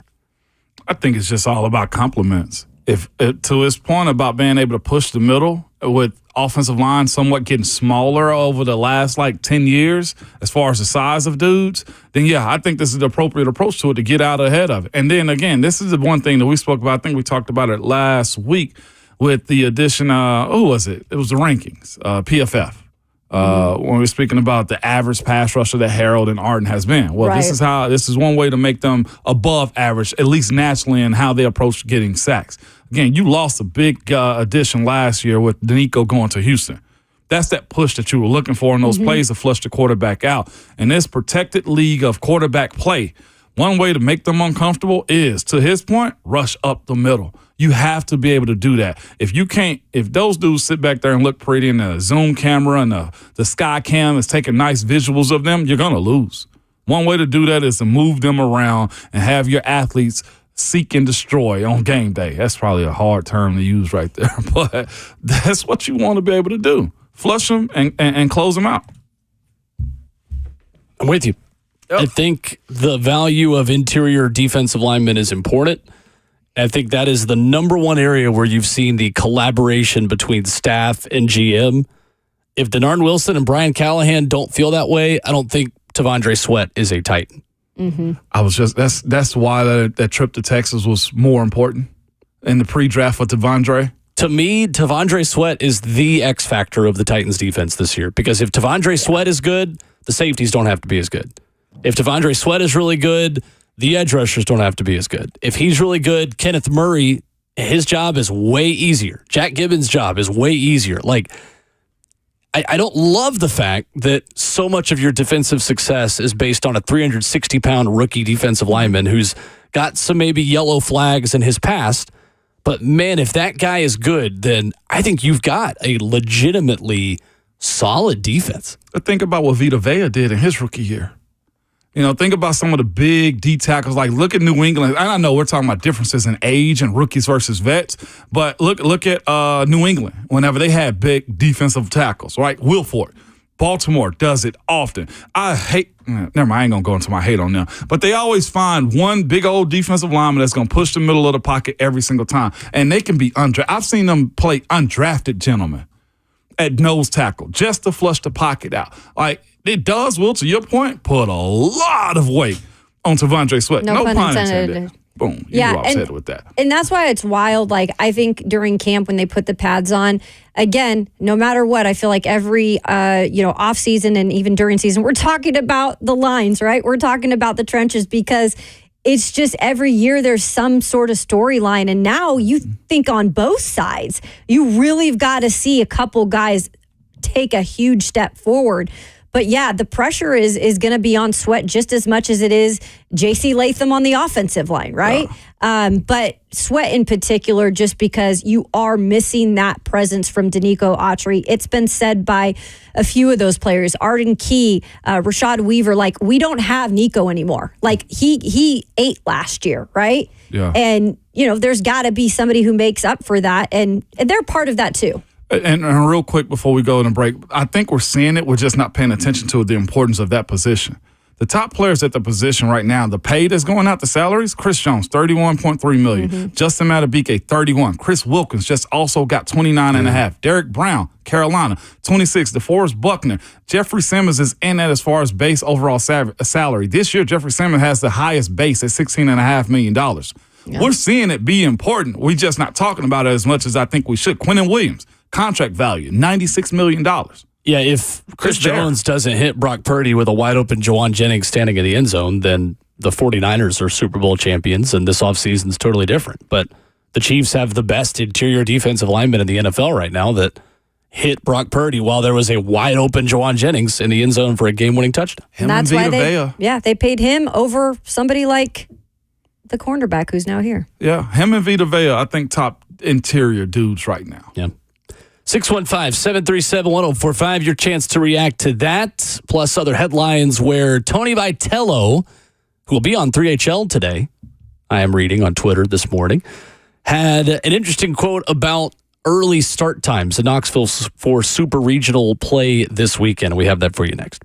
I think it's just all about compliments. If to his point about being able to push the middle with offensive line somewhat getting smaller over the last 10 years as far as the size of dudes, then yeah, I think this is the appropriate approach to it to get out ahead of it. And then again, this is the one thing that we spoke about. I think we talked about it last week with the addition who was it? It was the rankings, PFF. When we're speaking about the average pass rusher that Harold and Arden has been. Well, Right. this is one way to make them above average, at least naturally, in how they approach getting sacks. Again, you lost a big addition last year with Danico going to Houston. That's that push that you were looking for in those plays to flush the quarterback out. In this protected league of quarterback play, one way to make them uncomfortable is, to his point, rush up the middle. You have to be able to do that. If those dudes sit back there and look pretty and the zoom camera and the sky cam is taking nice visuals of them, you're going to lose. One way to do that is to move them around and have your athletes seek and destroy on game day. That's probably a hard term to use right there, but that's what you want to be able to do. Flush them and close them out. I'm with you. I think the value of interior defensive linemen is important. I think that is the number one area where you've seen the collaboration between staff and GM. If Denard Wilson and Brian Callahan don't feel that way, I don't think Tavondre Sweat is a Titan. Mm-hmm. I was just that's why that trip to Texas was more important in the pre-draft for Tavondre. To me, Tavondre Sweat is the X factor of the Titans defense this year, because if Tavondre Sweat is good, the safeties don't have to be as good. If Tavondre Sweat is really good, the edge rushers don't have to be as good. If he's really good, Kenneth Murray, his job is way easier. Jack Gibbons' job is way easier. Like, I don't love the fact that so much of your defensive success is based on a 360-pound rookie defensive lineman who's got some maybe yellow flags in his past. But, man, if that guy is good, then I think you've got a legitimately solid defense. Think about what Vita Vea did in his rookie year. You know, think about some of the big D tackles. Like, look at New England. And I know we're talking about differences in age and rookies versus vets, but look at New England whenever they had big defensive tackles, right? Wilford. Baltimore does it often. Never mind, I ain't going to go into my hate on them. But they always find one big old defensive lineman that's going to push the middle of the pocket every single time. And they can be undrafted. I've seen them play undrafted gentlemen at nose tackle just to flush the pocket out. Like, it does, Will, to your point, put a lot of weight on Tavondre Sweat. No pun intended. Boom. You knew I was headed with that. And that's why it's wild. Like, I think during camp when they put the pads on, again, no matter what, I feel like every, off season and even during season, we're talking about the lines, right? We're talking about the trenches, because it's just every year there's some sort of storyline. And now you think on both sides, you really have got to see a couple guys take a huge step forward. But yeah, the pressure is going to be on Sweat just as much as it is J.C. Latham on the offensive line, right? But Sweat in particular, just because you are missing that presence from Danico Autry. It's been said by a few of those players, Arden Key, Rashad Weaver, like, we don't have Nico anymore. Like, he ate last year, right? Yeah. And, there's got to be somebody who makes up for that. And they're part of that too. And real quick before we go to break, I think we're seeing it. We're just not paying attention to the importance of that position. The top players at the position right now, the pay that's going out, the salaries, Chris Jones, $31.3 million. Mm-hmm. Justin Madubuike, $31. Chris Wilkins just also got $29.5. Derek Brown, Carolina, $26. DeForest Buckner. Jeffrey Simmons is in that as far as base overall salary. This year, Jeffrey Simmons has the highest base at $16.5 million. Yeah. We're seeing it be important. We're just not talking about it as much as I think we should. Quentin Williams. Contract value, $96 million. Yeah, if Chris Jones doesn't hit Brock Purdy with a wide-open Jawan Jennings standing in the end zone, then the 49ers are Super Bowl champions, and this offseason is totally different. But the Chiefs have the best interior defensive lineman in the NFL right now that hit Brock Purdy while there was a wide-open Jawan Jennings in the end zone for a game-winning touchdown. And that's why they paid him over somebody like the cornerback who's now here. Yeah, him and Vita Vea, I think, top interior dudes right now. Yeah. 615-737-1045, your chance to react to that, plus other headlines where Tony Vitello, who will be on 3HL today, I am reading on Twitter this morning, had an interesting quote about early start times in Knoxville for Super Regional play this weekend. We have that for you next.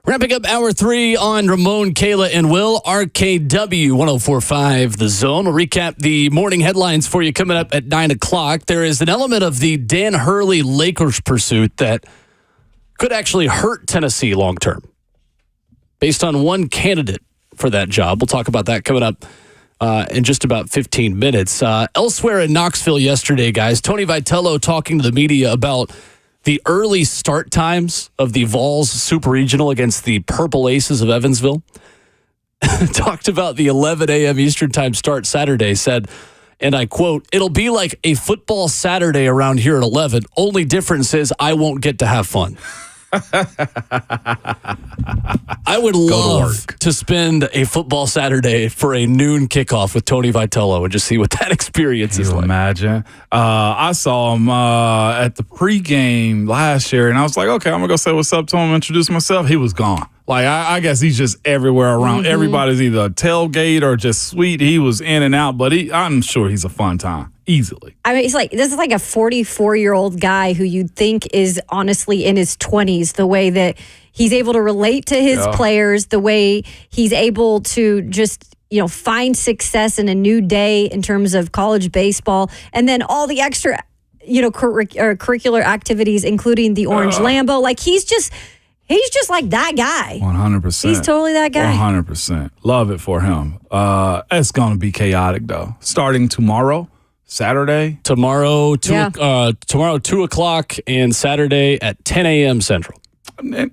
Wrapping up hour 3 on Ramon, Kayla, and Will. RKW 104.5 The Zone. We'll recap the morning headlines for you coming up at 9 o'clock. There is an element of the Dan Hurley Lakers pursuit that could actually hurt Tennessee long term, based on one candidate for that job. We'll talk about that coming up in just about 15 minutes. Elsewhere in Knoxville yesterday, guys, Tony Vitello talking to the media about the early start times of the Vols Super Regional against the Purple Aces of Evansville. Talked about the 11 a.m. Eastern Time start Saturday, said, and I quote, "It'll be like a football Saturday around here at 11. Only difference is I won't get to have fun." I would love to spend a football Saturday for a noon kickoff with Tony Vitello and just see what that experience is like. Imagine. I saw him at the pregame last year, and I was like, okay, I'm going to go say what's up to him, introduce myself. He was gone. Like, I guess he's just everywhere around. Mm-hmm. Everybody's either a tailgate or just sweet. He was in and out, but I'm sure he's a fun time. Easily. I mean, this is like a 44-year-old guy who you'd think is honestly in his 20s, the way that he's able to relate to his players, the way he's able to just, find success in a new day in terms of college baseball, and then all the extra, curricular activities, including the Orange Lambo. Like, he's just like that guy. 100%. He's totally that guy. 100%. Love it for him. It's going to be chaotic, though. Starting tomorrow. Saturday? Tomorrow, 2 o'clock, and Saturday at 10 a.m. Central.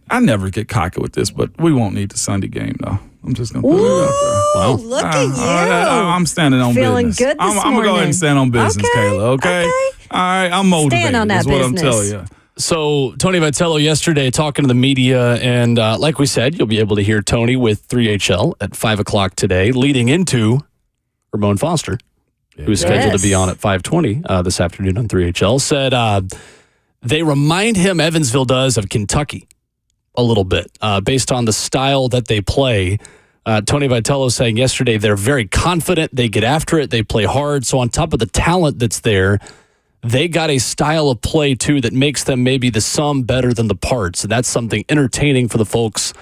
I never get cocky with this, but we won't need the Sunday game, though. I'm just going to put it out there. Wow. Look at you. I'm standing on Feeling business. Good this I'm going to go ahead and stand on business, Kayla, okay? All right, I'm motivated. Stand on that is what business. I'm telling you. So, Tony Vitello yesterday talking to the media, and like we said, you'll be able to hear Tony with 3HL at 5 o'clock today, leading into Ramon Foster, who's scheduled to be on at 5:20 this afternoon on 3HL, said they remind him, Evansville does, of Kentucky a little bit, based on the style that they play. Tony Vitello saying yesterday they're very confident, they get after it, they play hard. So on top of the talent that's there, they got a style of play, too, that makes them maybe the sum better than the parts. And that's something entertaining for the folks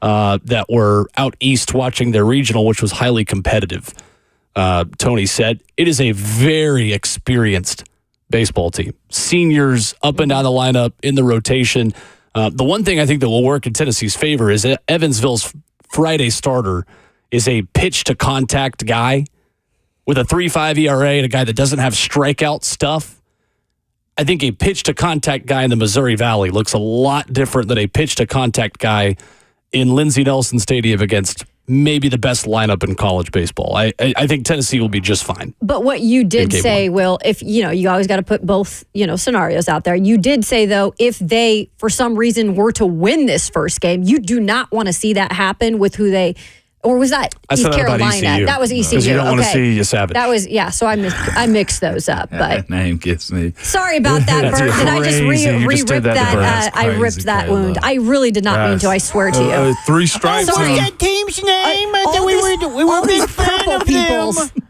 that were out east watching their regional, which was highly competitive. Tony said, it is a very experienced baseball team. Seniors up and down the lineup in the rotation. The one thing I think that will work in Tennessee's favor is that Evansville's Friday starter is a pitch-to-contact guy with a 3.5 ERA and a guy that doesn't have strikeout stuff. I think a pitch-to-contact guy in the Missouri Valley looks a lot different than a pitch-to-contact guy in Lindsey Nelson Stadium against maybe the best lineup in college baseball. I think Tennessee will be just fine. But what you did say, Will, if you always got to put both scenarios out there. You did say, though, if they for some reason were to win this first game, you do not want to see that happen with who they. Or was that East Carolina? That was ECU. Because you don't want to see you savage. That was, so I mixed those up. But that name gets me. Sorry about that, Bert. Did I just re-rip that? I ripped that Kayla. wound. I really did not mean to, I swear to you. 3 stripes. What's that team's name? We were big fan of them.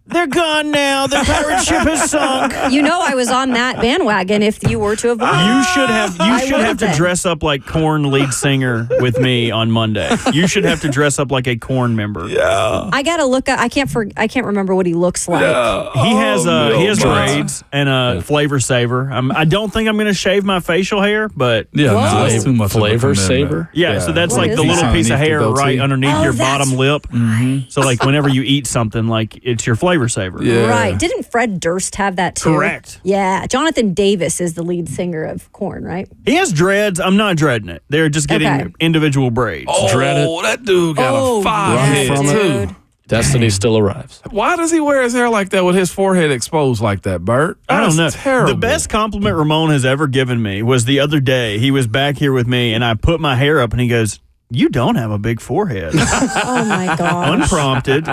They're gone now. The pirate ship has sunk. I was on that bandwagon if you were to have won. You should have to dress up like Korn lead singer with me on Monday. You should have to dress up like a Korn member. Yeah. I gotta look up. I can't remember what he looks like. Yeah. He has braids and a flavor saver. I don't think I'm going to shave my facial hair, but that's too much flavor saver. Yeah, so that's like the little piece of hair right underneath your bottom lip. Mm-hmm. So like whenever you eat something, like it's your flavor saver. Yeah. Right. Didn't Fred Durst have that too? Correct. Yeah. Jonathan Davis is the lead singer of Korn, right? He has dreads. I'm not dreading it. They're just getting individual braids. That dude got a 5 head too. Destiny still arrives. Why does he wear his hair like that with his forehead exposed like that, Bert? I don't know. Terrible. The best compliment Ramon has ever given me was the other day. He was back here with me, and I put my hair up, and he goes, "You don't have a big forehead." Oh, my God. Unprompted.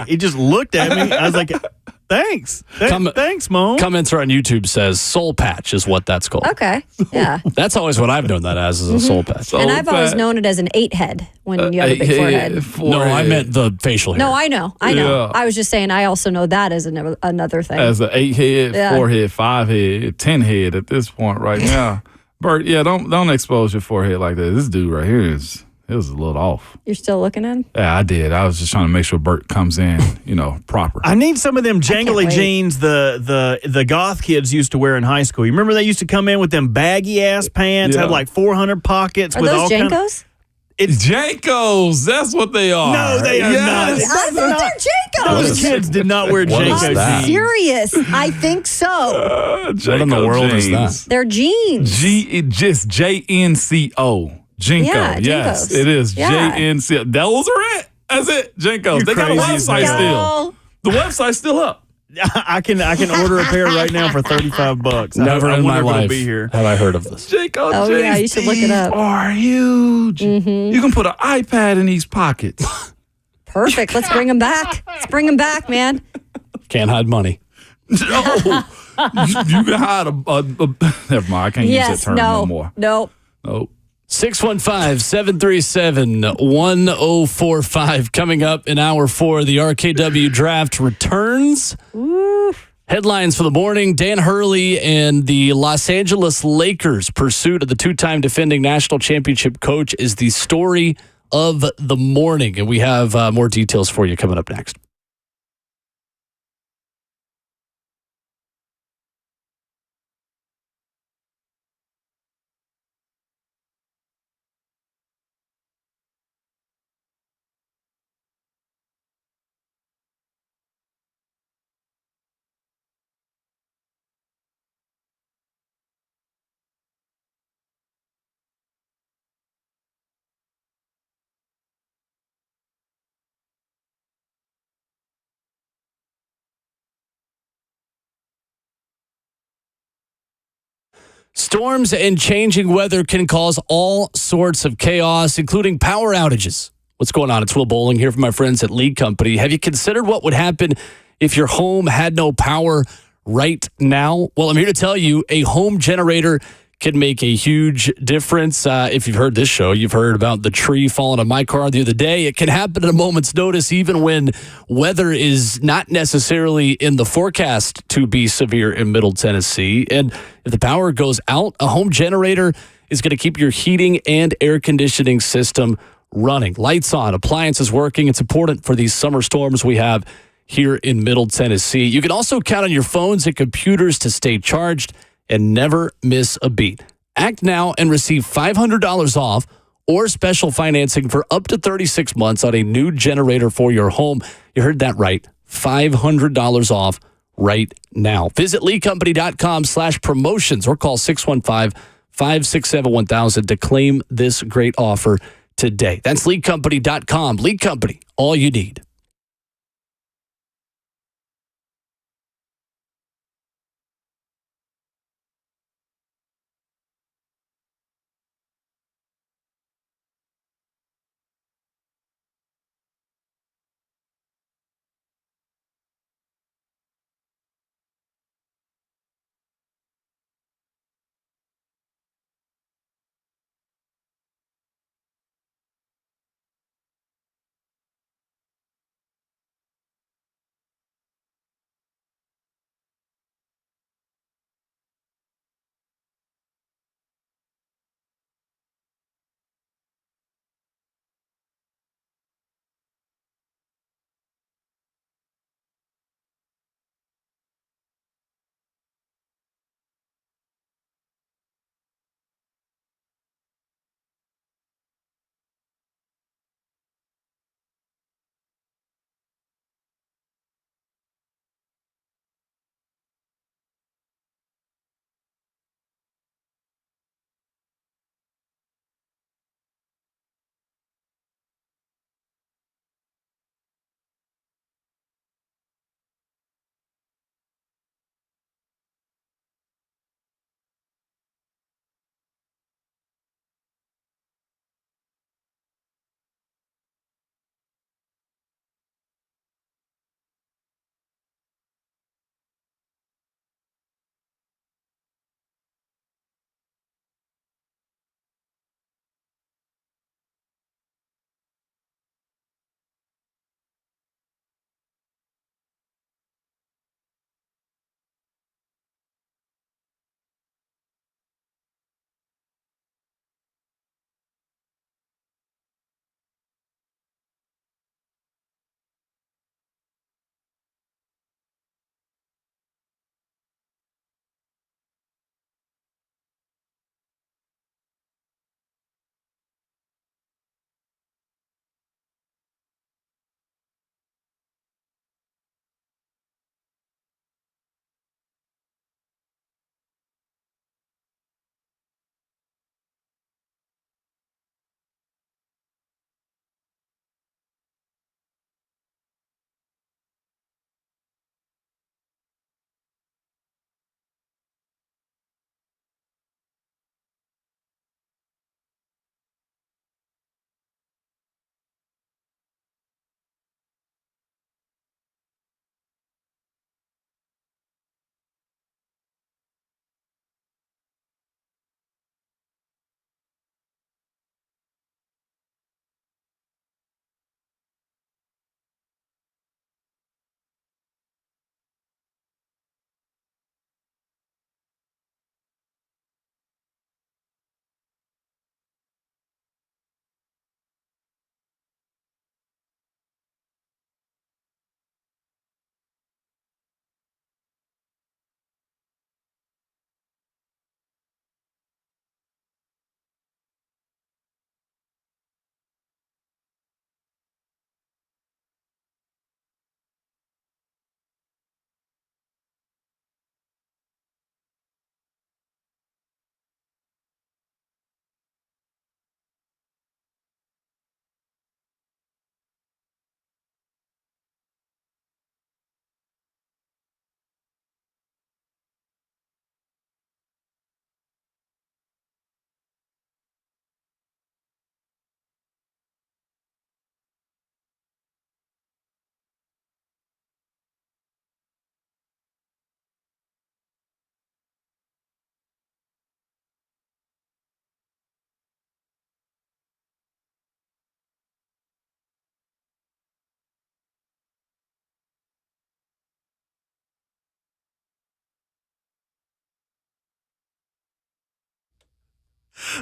He just looked at me. I was like, thanks. Thanks, Mo. Commenter on YouTube says soul patch is what that's called. Okay. Yeah. That's always what I've known that as, is a soul patch. And I've always known it as an 8 head when you have a big forehead. No, I meant the facial hair. No, I know. Yeah. I was just saying I also know that as another thing. As an 8 head, 4 head, 5 head, 10 head at this point right now. Bert, yeah, don't expose your forehead like that. This dude right here it was a little off. You're still looking at him? Yeah, I did. I was just trying to make sure Bert comes in, proper. I need some of them jangly wait. jeans the goth kids used to wear in high school. You remember they used to come in with them baggy ass pants, Yeah. had like 400 pockets. Are with those all Jankos? Jankos, that's what they are. No, they are not. I think they're Jankos. Those kids did not wear What is Janko that? jeans. Serious. I think so. What in the world is that? They're jeans. Just JNCO. Jinko. Yeah, yes, Jinkos. it is Yeah. JNCO. Those are it. That's it. Jinkos. They got a crazy as website hell. still. The website's still up. I can order a pair right now for $35. Never I in my wonder if it'll life be here. have I heard of this. Jinko Oh, jeans. yeah, you should look it up. Are huge. You can put an iPad in these pockets. Perfect. Let's bring them back. Let's bring them back, man. Can't hide money. No. you can hide a never mind. I can't use Yes. that term No. no more. No. Nope. 615-737-1045 coming up in hour 4. The RKW draft returns. Headlines for the morning: Dan Hurley and the Los Angeles Lakers' pursuit of the two-time defending national championship coach is the story of the morning. And we have more details for you coming up next. Storms and changing weather can cause all sorts of chaos, including power outages. What's going on? It's Will Bowling here from my friends at Lead Company. Have you considered what would happen if your home had no power right now? Well, I'm here to tell you a home generator can make a huge difference. If you've heard this show, you've heard about the tree falling on my car the other day. It can happen at a moment's notice, even when weather is not necessarily in the forecast to be severe in Middle Tennessee. And if the power goes out, a home generator is going to keep your heating and air conditioning system running. Lights on, appliances working. It's important for these summer storms we have here in Middle Tennessee. You can also count on your phones and computers to stay charged and never miss a beat. Act now and receive $500 off or special financing for up to 36 months on a new generator for your home. You heard that right. $500 off right now. Visit leadcompany.com/promotions or call 615-567-1000 to claim this great offer today. That's leadcompany.com. Lead Company, all you need.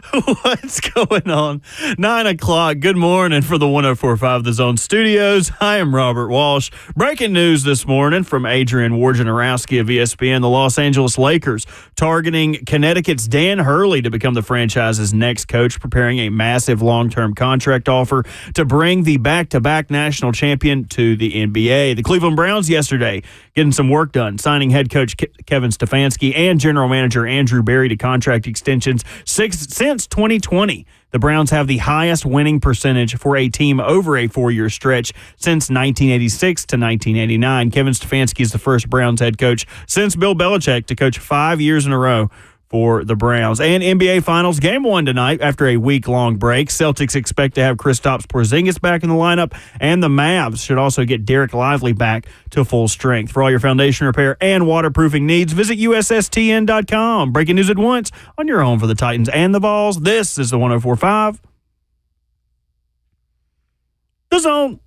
What's going on? 9 o'clock. Good morning for the 104.5 The Zone Studios. I am Robert Walsh. Breaking news this morning from Adrian Wojnarowski of ESPN. The Los Angeles Lakers targeting Connecticut's Dan Hurley to become the franchise's next coach, preparing a massive long-term contract offer to bring the back-to-back national champion to the NBA. The Cleveland Browns yesterday getting some work done, signing head coach Kevin Stefanski and general manager Andrew Berry to contract extensions since 2020. The Browns have the highest winning percentage for a team over a 4-year stretch since 1986 to 1989. Kevin Stefanski is the first Browns head coach since Bill Belichick to coach 5 years in a row for the Browns. And NBA Finals Game 1 tonight after a week-long break. Celtics expect to have Kristaps Porzingis back in the lineup, and the Mavs should also get Derek Lively back to full strength. For all your foundation repair and waterproofing needs, visit USSTN.com. Breaking news at once on your home for the Titans and the Vols. This is the 104.5 The Zone.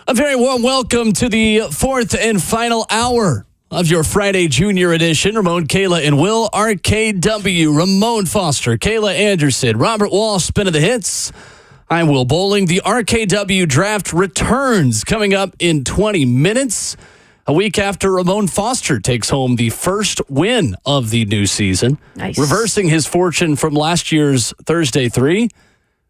A very warm welcome to the fourth and final hour of your Friday Junior Edition. Ramon, Kayla, and Will, RKW, Ramon Foster, Kayla Anderson, Robert Walsh, spin of the hits. I'm Will Bowling. The RKW draft returns coming up in 20 minutes, a week after Ramon Foster takes home the first win of the new season. Nice. Reversing his fortune from last year's Thursday 3.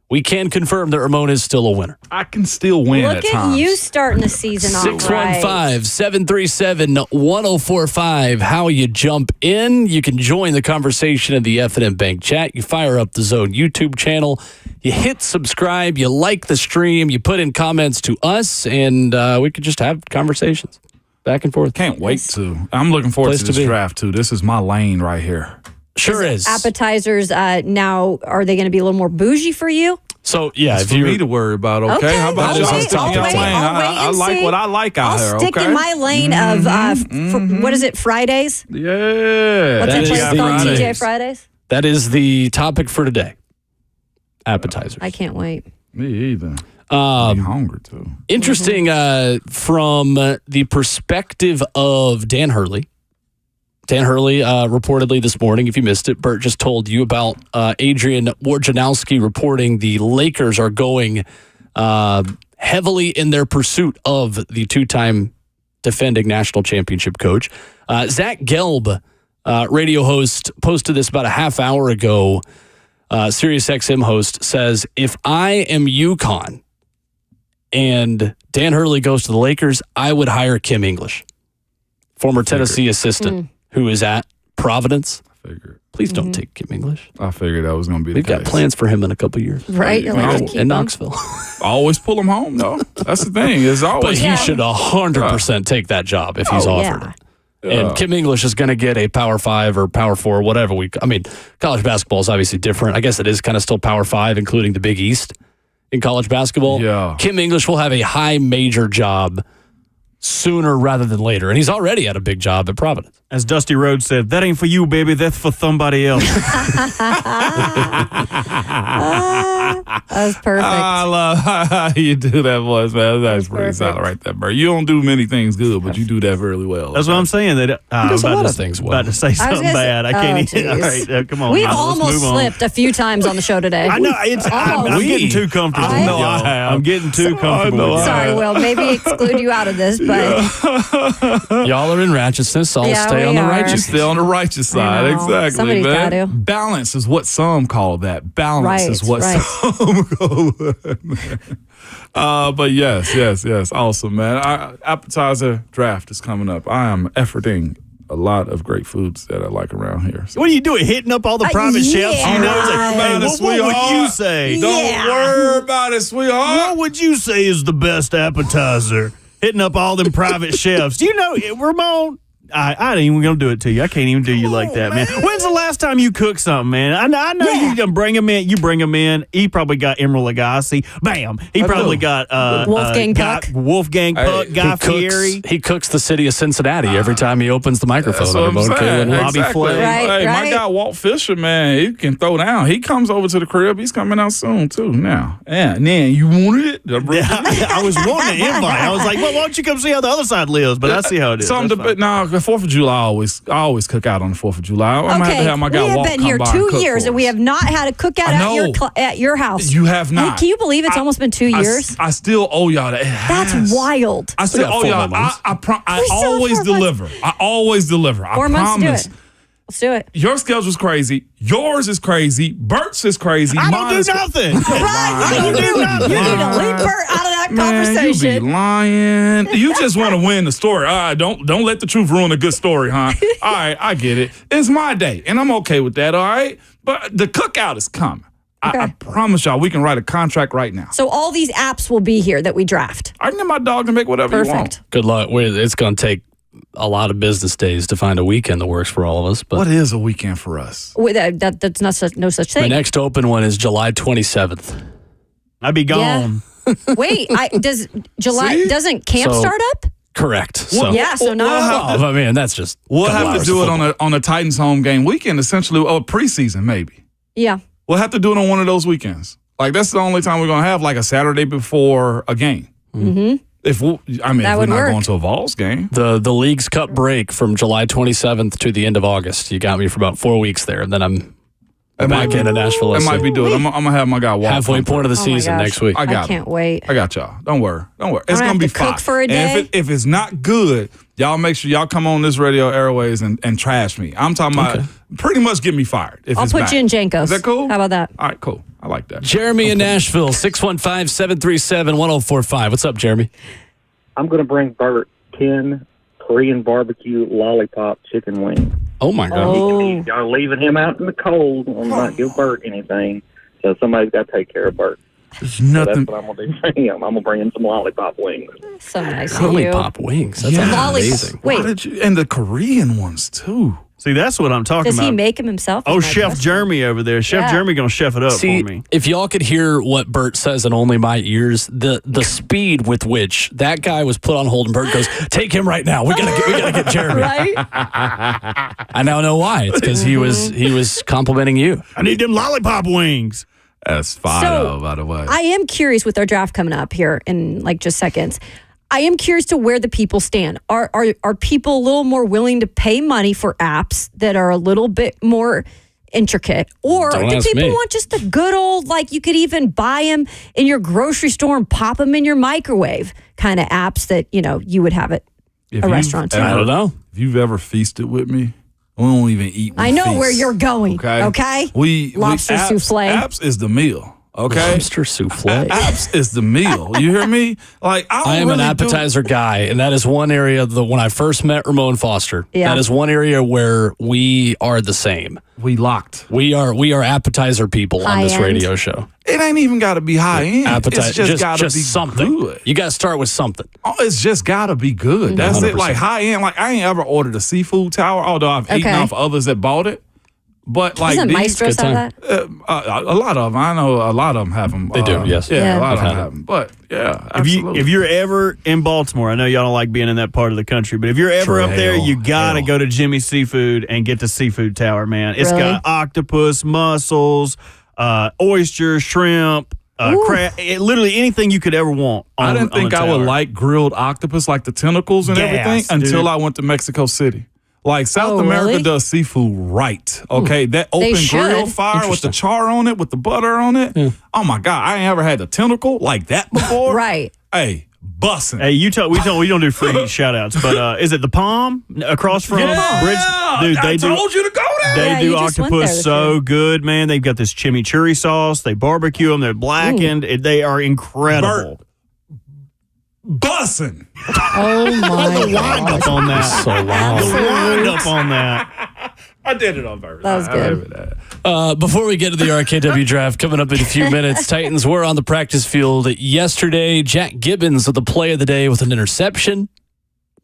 We can confirm that Ramon is still a winner. I can still win Look at at times. you starting the season off right. 615-737-1045. How you jump in. You can join the conversation in the F&M Bank chat. You fire up the Zone YouTube channel. You hit subscribe. You like the stream. You put in comments to us, and we could just have conversations back and forth. Can't wait to. I'm looking forward Place to to this be. draft, too. This is my lane right here. Sure is. Appetizers now, are they going to be a little more bougie for you? So, yeah, It's if for me you to worry about, okay? How about I'll you? wait, Stick I'll in your wait, lane. I and like see. what I like out I'll here, stick okay? in my lane of, what is it, Fridays? Yeah. What's that is place called? Fridays. TJ Fridays? that is the topic for today. Appetizers. I can't wait. Me either. I'm hungry, too. Interesting from the perspective of Dan Hurley. Dan Hurley reportedly this morning, if you missed it, Bert just told you about Adrian Wojnarowski reporting the Lakers are going heavily in their pursuit of the two-time defending national championship coach. Zach Gelb, radio host, posted this about a half hour ago. SiriusXM host says, if I am UConn and Dan Hurley goes to the Lakers, I would hire Kim English, former Tennessee assistant who is at Providence. I figured. Please don't take Kim English. I figured that was going to be We've the case. got plans for him in a couple years. Right? You're like, just keep In them. Knoxville. Always pull him home, though. That's the thing. It's But always he should 100% take that job if he's offered yeah. it. And Kim English is going to get a Power 5 or Power 4 or whatever. College basketball is obviously different. I guess it is kind of still Power 5, including the Big East in college basketball. Yeah. Kim English will have a high major job sooner rather than later. And he's already at a big job at Providence. As Dusty Rhodes said, that ain't for you, baby. That's for somebody else. That was perfect. I love how you do that voice, man. That's pretty perfect. solid right there, bro. You don't do many things good, but you do that really well. That's what I'm saying. That I was does a about lot to, of things well. about to say I was something gonna say- bad. I can't oh, even. All geez. right, come on. We've now, let's almost move on. slipped a few times on the show today. I know. I'm getting too comfortable. I know y'all. I have. I'm getting too comfortable. know with I y'all. Sorry, Will. Maybe exclude you out of this, but Y'all are in righteousness. I'll Yeah, stay we on the are. righteous. Stay on the righteous side. know. Exactly, Somebody's man. gotta. Balance is what some call that. Balance is what Right. some call that. But yes. Awesome, man. Appetizer draft is coming up. I am efforting a lot of great foods that I like around here. So What are you doing? Hitting up all the private chefs? yeah. You know, Don't worry about it, what would you sweetheart. say? don't Yeah. worry about it, sweetheart. What would you say is the best appetizer? Hitting up all them private chefs. You know, Ramon, I ain't even gonna do it to you. I can't even do you like that, man. When's the last time you cooked something, man? I know you can bring him in. You bring him in. He probably got Emeril Lagasse. Bam. He probably got Wolfgang Puck. Wolfgang Puck. Guy Fieri. He cooks the city of Cincinnati every time he opens the microphone. That's what I'm saying. Bobby Exactly. Flay. Right, My right. guy Walt Fisher, man, he can throw down. He comes over to the crib. He's coming out soon too. Now, you wanted it? I was wanting an invite. I was like, well, why don't you come see how the other side lives? But I see how it is. Something That's fine. the 4th of July, I always cook out on the 4th of July. I'm gonna have to have my guy we have Walt been come here by and 2 cook years, for and we us. have not had a cookout I know. at your house. You have not. Hey, can you believe it's almost been 2 years? I still owe y'all that. That's wild. I still owe y'all. I always deliver. I always deliver. 4 months to do promise. it. Let's do it. Your schedule's crazy. Yours is crazy. Bert's is crazy. I Mine don't is do nothing. Right? You need to leave Bert out of that Man, conversation. you be lying. You just want to win the story. All right, don't let the truth ruin a good story, huh? All right, I get it. It's my day, and I'm okay with that, all right? But the cookout is coming. Okay. I promise y'all we can write a contract right now. So all these apps will be here that we draft. I can get my dog to make whatever you want. Good luck. It's going to take a lot of business days to find a weekend that works for all of us. But What is a weekend for us? That's no such my thing. next open one is July 27th. I'd be gone. Wait, doesn't camp So- start up? Correct. So, So not. I mean, that's just. We'll couple have to hours do of it football. on a Titans home game weekend, essentially, or preseason maybe. Yeah. We'll have to do it on one of those weekends. Like that's the only time we're gonna have like a Saturday before a game. Mm-hmm. If we're That not would work. going to a Vols game. The League's Cup break from July 27th to the end of August. You got me for about 4 weeks there, and then I'm back into Nashville. That might be doing. I'm gonna have my guy walk. halfway point of the Oh my season gosh. next week. I got it. can't wait. I got y'all. Don't worry. It's gonna gonna be have to cook fine. for a And day? if it's not good, y'all make sure y'all come on this radio airways and trash me. I'm talking about pretty much get me fired. If I'll it's put bad. you in Jankos. Is that cool? How about that? All right, cool. I like that. Jeremy in Nashville, 615-737-1045. What's up, Jeremy? I'm going to bring Bert 10 Korean barbecue lollipop chicken wings. Oh, my God. Oh. Y'all leaving him out in the cold and not give Bert anything. So somebody's got to take care of Bert. There's So nothing. that's what I'm going to do for him. I'm going to bring him some lollipop wings. So nice of you. Lollipop wings. That's amazing. Why Wait, did you? And the Korean ones too. See, that's what I'm talking does about. he make them himself? Oh, Is my Chef question. Jeremy over there. Chef Yeah. Jeremy gonna chef it up See, for me. if y'all could hear what Bert says in only my ears, the speed with which that guy was put on hold, and Bert goes, "Take him right now. We gotta get Jeremy." Right? I now know why. It's because he was complimenting you. I need them lollipop wings. That's fine, So, by the way. I am curious with our draft coming up here in like just seconds. I am curious to where the people stand. Are people a little more willing to pay money for apps that are a little bit more intricate? Or Don't do ask people me. want just the good old, like you could even buy them in your grocery store and pop them in your microwave kind of apps that, you would have at If a you've restaurant too? I don't know. If you've ever feasted with me, we don't even eat. I know where you're going. Okay. Lobster apps, souffle. Apps is the meal. Okay. Lobster souffle. Apps is the meal. You hear me? Like I am an appetizer guy, and that is one area that when I first met Ramon Foster, Yeah. that is one area where we are the same. We locked. We are appetizer people on this High-end. radio show. It ain't even got to be high end. Appetizer, It's just got to be something. good. You got to start with something. Oh, it's just got to be good. That's it. 100%. Like high end. Like I ain't ever ordered a seafood tower, although I've eaten Okay. off others that bought it. But like Doesn't these, Maestro's good have that? a lot of them. I know a lot of them have them. They do, yes. Yeah, Yeah. a lot of I've them had have them. But yeah, If absolutely. you're ever in Baltimore, I know y'all don't like being in that part of the country, but if you're ever up there, you gotta go to Jimmy's Seafood and get the seafood tower, man. It's Really? got octopus, mussels, oysters, shrimp, crab. Literally anything you could ever want. I didn't think I would like grilled octopus, like the tentacles and Yes, everything, dude. until I went to Mexico City. Like South Oh, America really? does seafood right. Okay, that open grill should. fire with the char on it, with the butter on it. Oh my God, I ain't ever had the tentacle like that before. Right. Hey, bussin'. Hey, we don't do free shout outs, but is it the Palm across from Bridge? Dude, I told you to go there. They Yeah, do you just went there octopus this so year. good, man. They've got this chimichurri sauce. They barbecue them. They're blackened. They are incredible. Bussin'. Oh my The wind up on that. So loud. The wind up on that. I did it on purpose. That was good. Before we get to the RKW draft coming up in a few minutes, Titans were on the practice field yesterday. Jack Gibbons with the play of the day with an interception.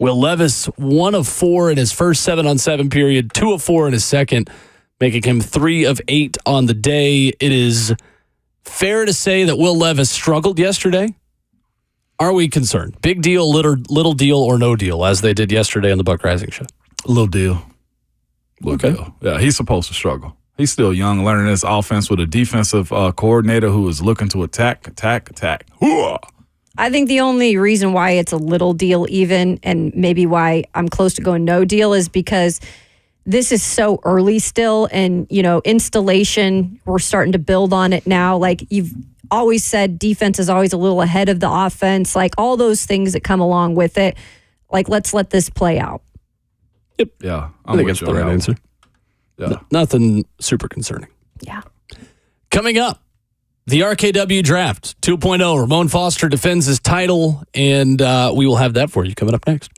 Will Levis, 1 of 4 in his first 7-on-7 period, 2 of 4 in his second, making him 3 of 8 on the day. It is fair to say that Will Levis struggled yesterday. Are we concerned? Big deal, little deal, or no deal, as they did yesterday on the Buck Rising Show? Little deal. Deal. Yeah, he's supposed to struggle. He's still young, learning this offense with a defensive coordinator who is looking to attack. Hooah! I think the only reason why it's a little deal even, and maybe why I'm close to going no deal, is because this is so early still, and, installation, we're starting to build on it now. Like you've always said, defense is always a little ahead of the offense, like all those things that come along with it. Like, let's let this play out. Yep. Yeah. I think that's the right answer. Yeah. Nothing super concerning. Yeah. Coming up, the RKW Draft 2.0. Ramon Foster defends his title, and we will have that for you coming up next.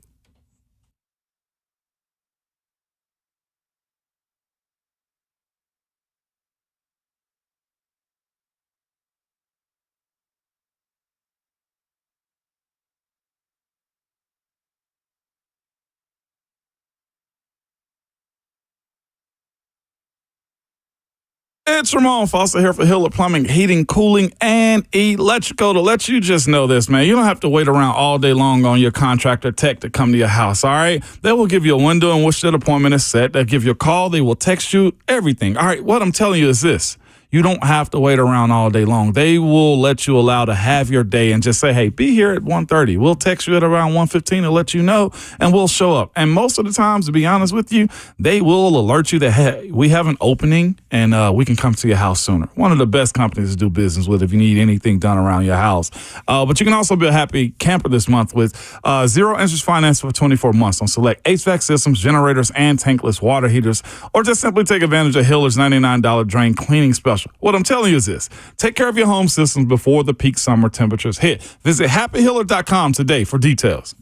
It's Ramon Foster here for Hiller Plumbing, Heating, Cooling, and Electrical. To let you just know this, man, you don't have to wait around all day long on your contractor tech to come to your house, all right? They will give you a window in which that appointment is set. They'll give you a call. They will text you, everything. All right, what I'm telling you is this. You don't have to wait around all day long. They will let you allow to have your day and just say, hey, be here at 1:30. We'll text you at around 1:15 to let you know, and we'll show up. And most of the times, to be honest with you, they will alert you that, hey, we have an opening and we can come to your house sooner. One of the best companies to do business with if you need anything done around your house. But you can also be a happy camper this month with 0-interest finance for 24 months on select HVAC systems, generators, and tankless water heaters, or just simply take advantage of Hiller's $99 drain cleaning special. What I'm telling you is this. Take care of your home systems before the peak summer temperatures hit. Visit happyhiller.com today for details.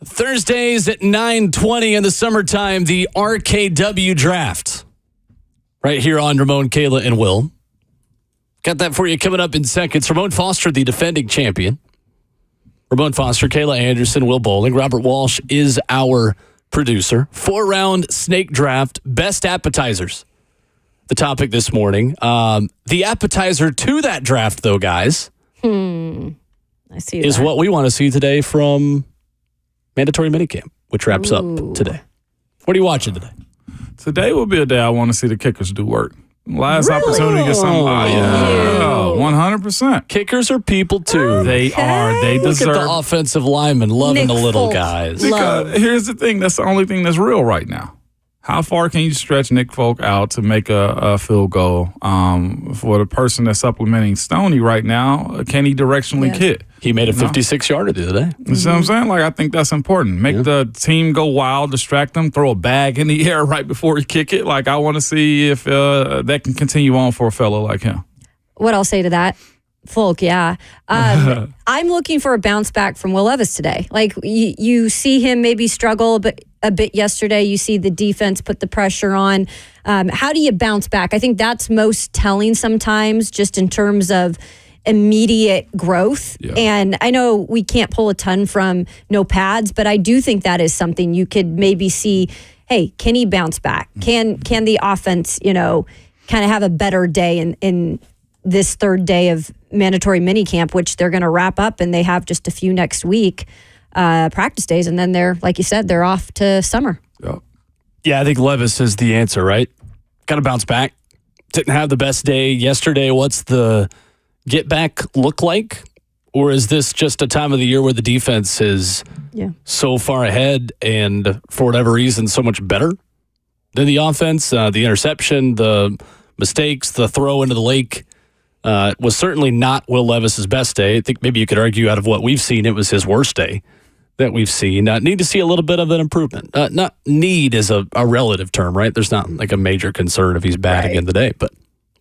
Thursdays at 9:20 in the summertime, the RKW draft. Right here on Ramon, Kayla, and Will. Got that for you coming up in seconds. Ramon Foster, the defending champion. Ramon Foster, Kayla Anderson, Will Bowling. Robert Walsh is our producer. 4-round snake draft, best appetizers. The topic this morning. The appetizer to that draft, though, guys, I see is that. what we want to see today from mandatory minicamp, which wraps up today. What are you watching today? Today will be a day I want to see the kickers do work. Last opportunity to get some. 100%. Kickers are people too. They are. They deserve. Look at the offensive linemen loving Nick the little Folk. guys. Because here's the thing. That's the only thing that's real right now. How far can you stretch Nick Folk out to make a field goal? For the person that's supplementing Stoney right now, can he directionally kick? He made a 56-yarder the other day. You see what I'm saying? Like, I think that's important. Make the team go wild, distract them, throw a bag in the air right before you kick it. Like, I want to see if that can continue on for a fellow like him. What I'll say to that, Folk, yeah. I'm looking for a bounce back from Will Levis today. Like, you see him maybe struggle a bit yesterday. You see the defense put the pressure on. How do you bounce back? I think that's most telling sometimes, just in terms of immediate growth. Yeah. And I know we can't pull a ton from no pads, but I do think that is something you could maybe see. Hey, can he bounce back? Can the offense, kind of have a better day in this third day of mandatory minicamp, which they're going to wrap up, and they have just a few next week practice days, and then they're, like you said, they're off to summer. Yeah, I think Levis is the answer, right? Got to bounce back. Didn't have the best day yesterday. What's the get back look like? Or is this just a time of the year where the defense is so far ahead and for whatever reason so much better than the offense? The interception, the mistakes, the throw into the lake was certainly not Will Levis's best day. I think maybe you could argue out of what we've seen, it was his worst day that we've seen. Need to see a little bit of an improvement. Not need is a relative term, right? There's not like a major concern if he's bad again today, but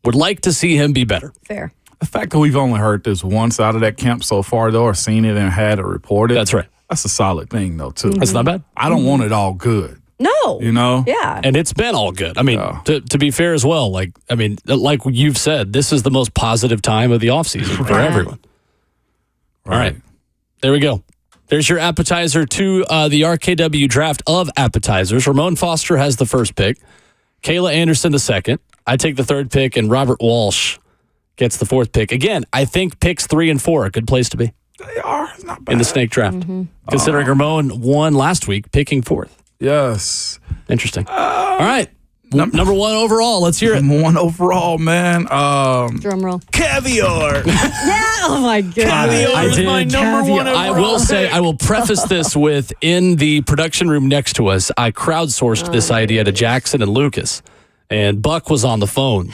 would like to see him be better. Fair. The fact that we've only heard this once out of that camp so far, though, or seen it and had it reported. That's right. That's a solid thing, though, too. That's not bad. I don't want it all good. No. Yeah. And it's been all good. I mean, to be fair as well, like you've said, this is the most positive time of the offseason for everyone. All right. There we go. There's your appetizer to the RKW draft of appetizers. Ramon Foster has the first pick. Kayla Anderson the second. I take the third pick, and Robert Walsh gets the fourth pick. Again, I think picks 3 and 4 are a good place to be. They are. It's not bad. In the snake draft. Considering Ramon won last week, picking fourth. Yes. Interesting. All right. Number one overall. Let's hear it. Number one overall, man. Drum roll. Caviar. Oh, my God. Caviar is my number one overall. I will say, I will preface this with, in the production room next to us, I crowdsourced this idea to Jackson and Lucas. And Buck was on the phone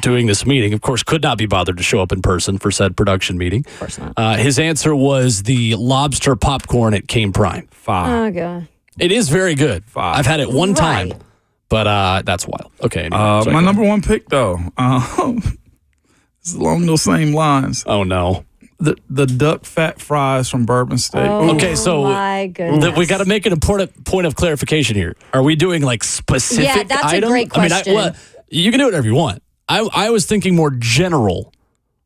doing this meeting. Of course, could not be bothered to show up in person for said production meeting. Of course not. His answer was the lobster popcorn at Cane Prime. 5. Oh, God. It is very good. 5. I've had it one time, but that's wild. Okay. Anyway, my number one pick, though, is along those same lines. Oh, no. The duck fat fries from Bourbon Steak. Okay, so my goodness. we got to make an important point of clarification here. Are we doing like specific items? Yeah, that's a great question. You can do whatever you want. I was thinking more general,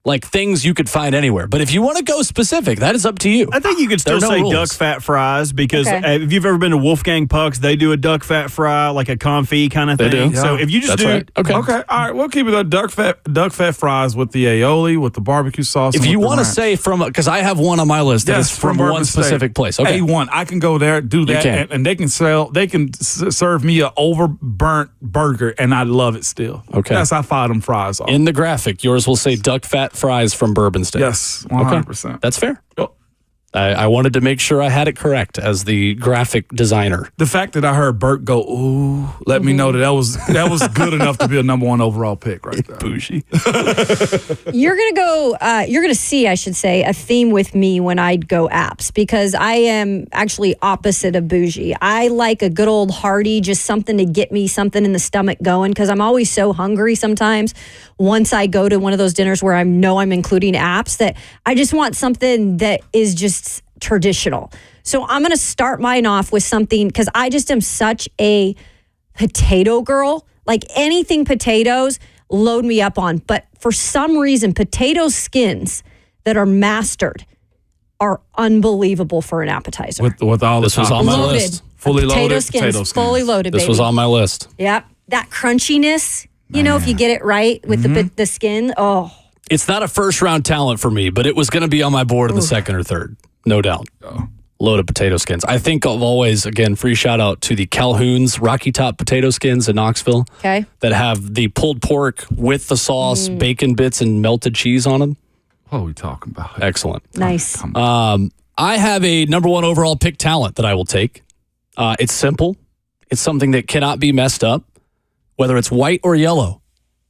like things you could find anywhere. But if you want to go specific, that is up to you. I think you could still say duck fat fries because if you've ever been to Wolfgang Puck's, they do a duck fat fry, like a confit kind of thing. They do. So if you just Right. Okay. All right, we'll keep it at duck fat fries with the aioli, with the barbecue sauce. If you want to say because I have one on my list that is from one specific place. Okay. A1, I can go there, do that, and they can serve me a overburnt burger, and I love it still. Okay. That's how far them fries are. In the graphic, yours will say duck fat fries from Bourbon Steak. Yes, 100%. Okay. That's fair. Yep. I wanted to make sure I had it correct as the graphic designer. The fact that I heard Burt go, ooh, let me know that was good enough to be a number one overall pick right there. Bougie. You're going to see, I should say, a theme with me when I go apps, because I am actually opposite of bougie. I like a good old hearty, just something to get me something in the stomach going, because I'm always so hungry sometimes once I go to one of those dinners where I know I'm including apps, that I just want something that is just traditional. So I'm going to start mine off with something because I just am such a potato girl. Like anything potatoes, load me up on. But for some reason, potato skins that are mastered are unbelievable for an appetizer. With all This was on my loaded. list. Fully Potato loaded skins, potato skins. fully loaded, This baby. was on my list. Yep. That crunchiness, if you get it right with the skin, It's not a first round talent for me, but it was going to be on my board in the second or third, no doubt. Loaded potato skins. I think I've always, again, free shout out to the Calhoun's Rocky Top potato skins in Knoxville. Okay. That have the pulled pork with the sauce, bacon bits, and melted cheese on them. What are we talking about? Excellent. nice. I have a number one overall pick talent that I will take. It's simple. It's something that cannot be messed up, whether it's white or yellow.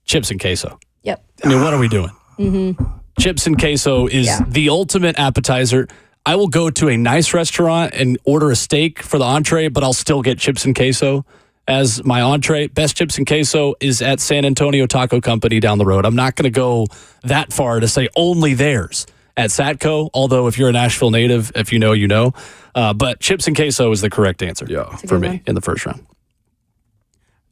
Chips and queso. Yep. I mean, what are we doing? Chips and queso is the ultimate appetizer. I will go to a nice restaurant and order a steak for the entree, but I'll still get chips and queso as my entree. Best chips and queso is at San Antonio Taco Company down the road. I'm not going to go that far to say only theirs at Satco, although if you're a Nashville native, if you know, you know. But chips and queso is the correct answer for me in the first round.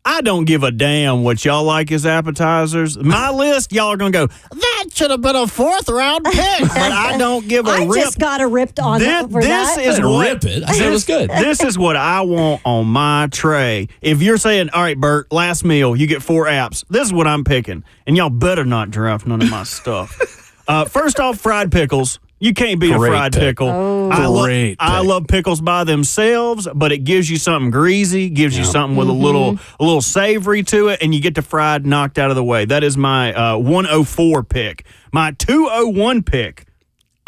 I don't give a damn what y'all like as appetizers. My list, y'all are going to go, that should have been a fourth round pick, but I don't give a I rip. just got a ripped on This that. is what, rip it. I said it was good. This is what I want on my tray. If you're saying, all right, Bert, last meal, you get 4 apps, this is what I'm picking. And y'all better not draft none of my stuff. First off, fried pickles. You can't beat Great a fried pick. pickle. Great I pick. love pickles by themselves, but it gives you something greasy, gives you something with a little savory to it, and you get the fried knocked out of the way. That is my 104 pick. My 201 pick,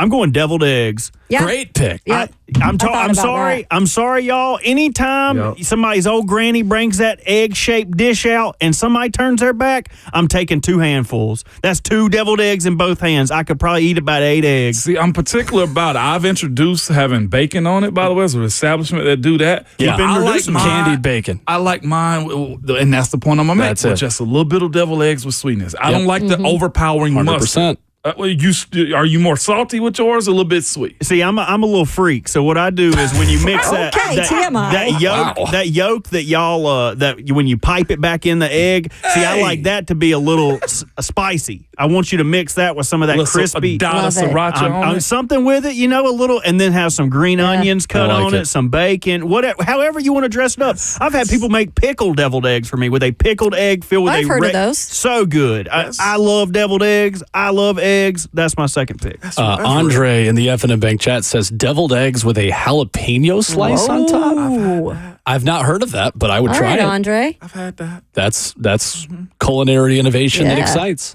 I'm going deviled eggs. Yeah. Great pick. Yeah. I'm about sorry. that. I'm sorry, y'all. Anytime somebody's old granny brings that egg-shaped dish out and somebody turns their back, I'm taking 2 handfuls. That's 2 deviled eggs in both hands. I could probably eat about 8 eggs. See, I'm particular about it. I've introduced having bacon on it, by the way. There's an establishment that do that. Yeah, I like some candied bacon. I like mine, and that's the point I'm going to make. That's with it. just a little bit of deviled eggs with sweetness. I don't like the overpowering 100%. mustard. Are you more salty with yours or a little bit sweet? See, I'm a little freak. So what I do is when you mix TMI. that yolk that y'all when you pipe it back in the egg. See, I like that to be a little spicy. I want you to mix that with some of that crispy a dot of Love it. sriracha on it. something with it, a little, and then have some green onions cut I like on it. it, some bacon, whatever, however you want to dress it up. I've had people make pickled deviled eggs for me with a pickled egg filled with I've heard of those. So good. I love deviled eggs. I love eggs. That's my second pick. Andre in the F&M Bank chat says deviled eggs with a jalapeno slice on top. I've not heard of that, but I would All try right, it. Andre. I've had that. That's culinary innovation that Yeah. excites.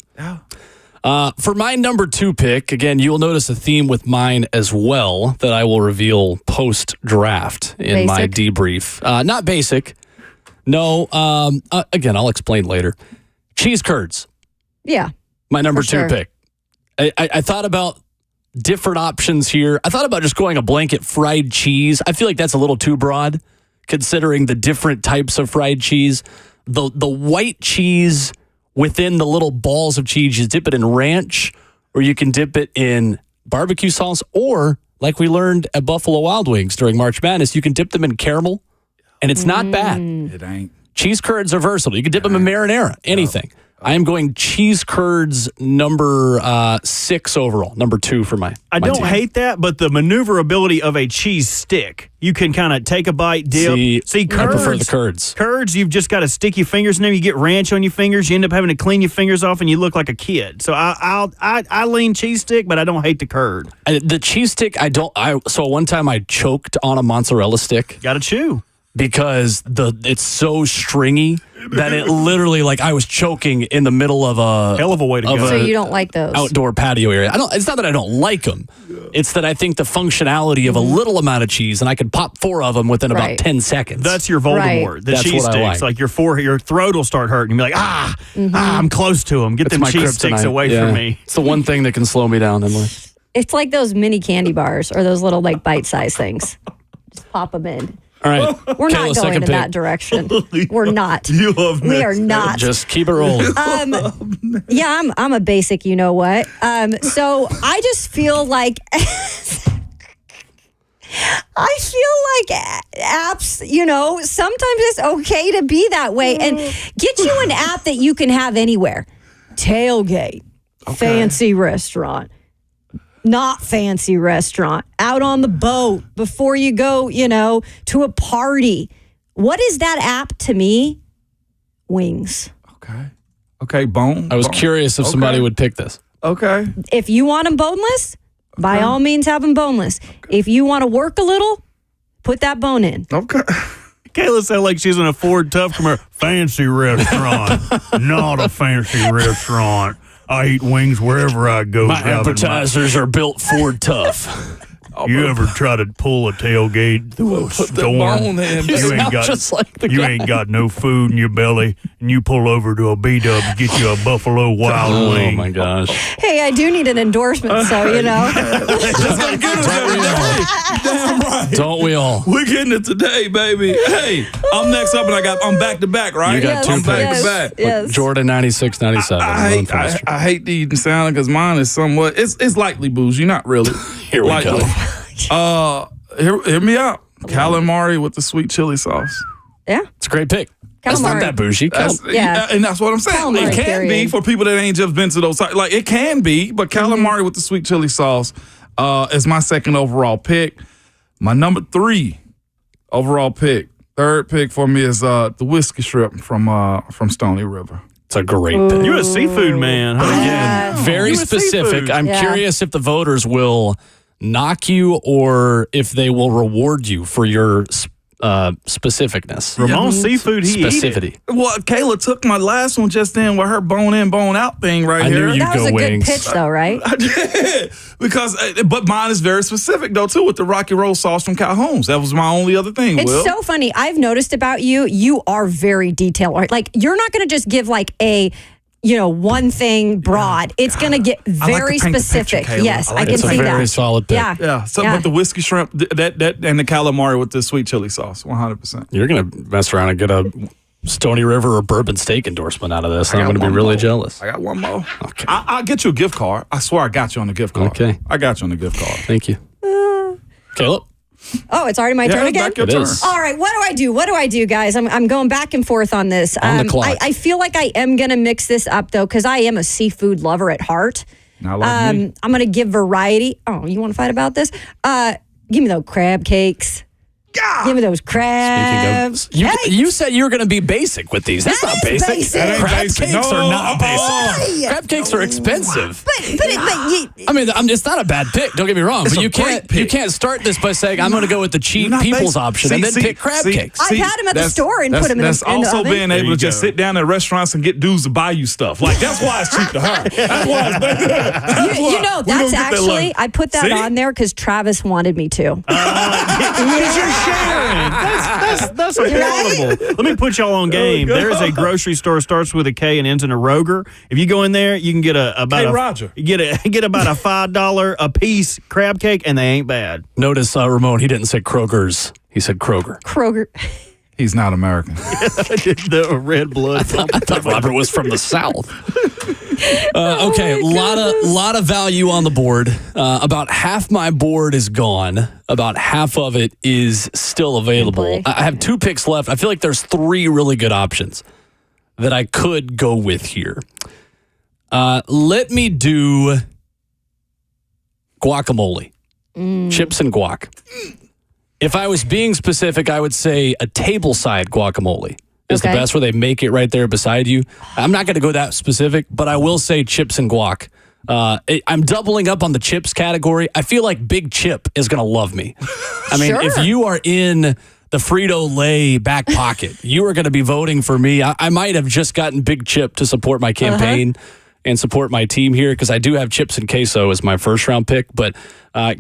For my number 2 pick, again, you'll notice a theme with mine as well that I will reveal post-draft in my Basic? debrief. Not basic. No. Again, I'll explain later. Cheese curds. Yeah. My number For 2 sure. pick. I thought about different options here. I thought about just going a blanket fried cheese. I feel like that's a little too broad, considering the different types of fried cheese. The white cheese within the little balls of cheese, you dip it in ranch, or you can dip it in barbecue sauce, or like we learned at Buffalo Wild Wings during March Madness, you can dip them in caramel, and it's not bad. It ain't. Cheese curds are versatile. You can dip them in marinara, anything. I am going cheese curds number 6 overall, number 2 for my I don't team. hate that, but the maneuverability of a cheese stick, you can kind of take a bite, dip. See, curds, I prefer the curds. Curds, you've just got to stick your fingers in there. You get ranch on your fingers. You end up having to clean your fingers off, and you look like a kid. So I lean cheese stick, but I don't hate the curd. The cheese stick, so one time I choked on a mozzarella stick. Got to chew. Because it's so stringy that it literally, like, I was choking in the middle of a hell of a way to go. So you don't like those outdoor patio area. It's not that I don't like them. It's that I think the functionality of a little amount of cheese, and I could pop 4 of them within about 10 seconds. That's your Voldemort. Right. The That's cheese what I sticks, like. your throat will start hurting. You'll be like, I'm close to them. Get It's them my cheese sticks kryptonite. away Yeah. from me. It's the one thing that can slow me down, Emily. It's like those mini candy bars or those little like bite-sized things. Just pop them in. All right. We're not Kayla, going second in pick. that direction. We're not. We are not. Just keep it rolling. Yeah, I'm a basic, you know what. So I just feel like I feel like apps, sometimes it's okay to be that way. And get you an app that you can have anywhere. Tailgate, fancy restaurant, not fancy restaurant, out on the boat, before you go, to a party. What is that app to me? Wings. Okay, bone. I was curious if somebody would pick this. Okay. If you want them boneless, by all means have them boneless. If you want to work a little, put that bone in. Okay. Kayla sounds like she's in a Ford Tough commercial. Fancy restaurant, not a fancy restaurant. I eat wings wherever I go. My appetizers are built Ford Tough. You ever try to pull a tailgate through a storm? You ain't got no food in your belly, and you pull over to a B-Dub to get you a Buffalo Wild Wing. Oh my gosh! Hey, I do need an endorsement, so Damn right. Don't we all? We're getting it today, baby. Hey, I'm next up, and I'm back to back, right? You got two back to back. Yes. Jordan 96, 97. I hate the eating sound because mine is somewhat. It's lightly bougie, not really. Here we go. Hear me out. Calamari with the sweet chili sauce. Yeah, it's a great pick. It's not that bougie. And that's what I'm saying. Calamari, it can be for people that ain't just been to those sites. Like, it can be, but calamari with the sweet chili sauce is my second overall pick. My number 3 overall pick. Third pick for me is the whiskey shrimp from Stony River. It's a great pick. You're a seafood man, huh? Again, very specific. Seafood. I'm curious if the voters will knock you or if they will reward you for your specificness. Ramon's seafood, he specificity. Well, Kayla took my last one just then with her bone in, bone out thing right I here. knew you'd that was go a wings. good pitch, though, right? I did. But mine is very specific, though, too, with the Rocky Road sauce from Calhoun's. That was my only other thing, It's so funny. I've noticed about you, you are very detailed. Like, you're not going to just give like a one thing broad. It's going to get very specific. Yes, I can it's see a very that. solid pick. Yeah. With the whiskey shrimp, that and the calamari with the sweet chili sauce, 100%. You're going to mess around and get a Stony River or bourbon steak endorsement out of this. I'm going to be really jealous. I got one more. Okay. I'll get you a gift card. I swear I got you on the gift card. Okay. I got you on the gift card. Thank you. Caleb? Oh, it's already my turn again? Your turn. All right, what do I do, guys? I'm going back and forth on this. On the clock. I feel like I am going to mix this up, though, because I am a seafood lover at heart. Not like me. I'm going to give variety. Oh, you want to fight about this? Give me those crab cakes. Give me those crabs. You said you were going to be basic with these. That's not basic. Crab cakes are not basic. Crab cakes are expensive. But it's not a bad pick. Don't get me wrong. But you can't start this by saying I'm going to go with the cheap people's option and then pick crab cakes. I've had them at the store and put them in the oven. That's also being able to just sit down at restaurants and get dudes to buy you stuff. Like, that's why it's cheap to her. That's why it's that's actually, I put that on there because Travis wanted me to. Sharing. That's affordable. Let me put y'all on game. There's a grocery store, starts with a K and ends in a Roger. If you go in there, you can get about about a $5 a piece crab cake, and they ain't bad. Notice, Ramon, he didn't say Kroger's. He said Kroger. Kroger. He's not American. The red blood. I thought Robert was from the South. Okay, lot of value on the board. About half my board is gone. About half of it is still available. I have 2 picks left. I feel like there's 3 really good options that I could go with here. Let me do guacamole. Chips and guac. If I was being specific, I would say a tableside guacamole is the best, where they make it right there beside you. I'm not going to go that specific, but I will say chips and guac. I'm doubling up on the chips category. I feel like Big Chip is going to love me. I mean, if you are in the Frito-Lay back pocket, you are going to be voting for me. I might have just gotten Big Chip to support my campaign and support my team here, because I do have chips and queso as my first round pick, but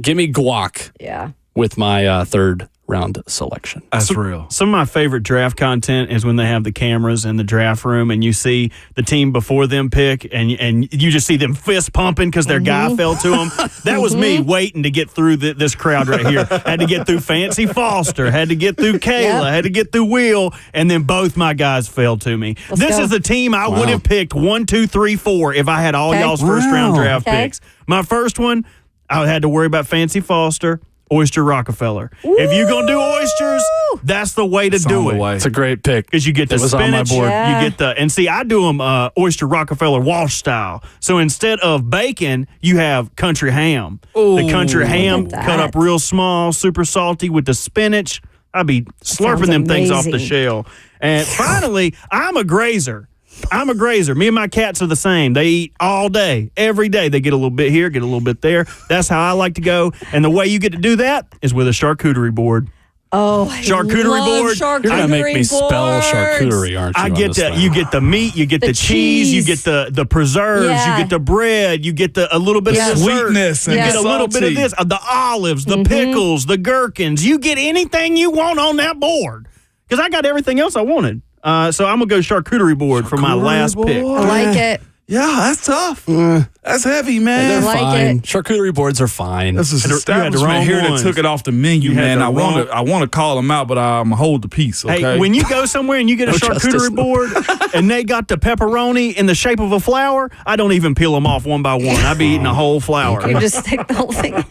give me guac. Yeah. With my third round selection. That's real. Some of my favorite draft content is when they have the cameras in the draft room and you see the team before them pick and you just see them fist pumping because their guy fell to them. That was me waiting to get through this crowd right here. Had to get through Fancy Foster, had to get through Kayla, had to get through Will, and then both my guys fell to me. This is the team I would have picked 1, 2, 3, 4 if I had all y'all's first round draft picks. My first one, I had to worry about Fancy Foster. Oyster Rockefeller. If you're going to do oysters, that's the way to do it. It's a great pick. Because you get the was on my spinach, board. Yeah. you get the, and see, I do them Oyster Rockefeller wash style. So instead of bacon, you have country ham. The country ham Look at cut that. up real small, super salty with the spinach. I'd be slurping sounds them things off the amazing. shell. And finally, I'm a grazer. Me and my cats are the same. They eat all day, every day. They get a little bit here, get a little bit there. That's how I like to go. And the way you get to do that is with a charcuterie board. Oh, Charcuterie board. You're going to make me spell charcuterie, aren't you? I on get this the thing? you get the meat, you get the cheese, you cheese. get the preserves, Yeah. you get the bread, you get a little bit Yeah. of dessert, Sweetness you and get a little bit of salty. this, the olives, the pickles, the gherkins. You get anything you want on that board because I got everything else I wanted. So I'm gonna go charcuterie board for my last pick. I like it. Yeah, that's tough. That's heavy, man. They're like fine. it. Charcuterie boards are fine. This is You had the wrong establishment here that ones. took it off the menu, You had man. the I want to call them out, but I'm hold the piece. Okay. Hey, when you go somewhere and you get a No justice. charcuterie board and they got the pepperoni in the shape of a flower, I don't even peel them off one by one. I be eating a whole flower. You just stick the whole thing.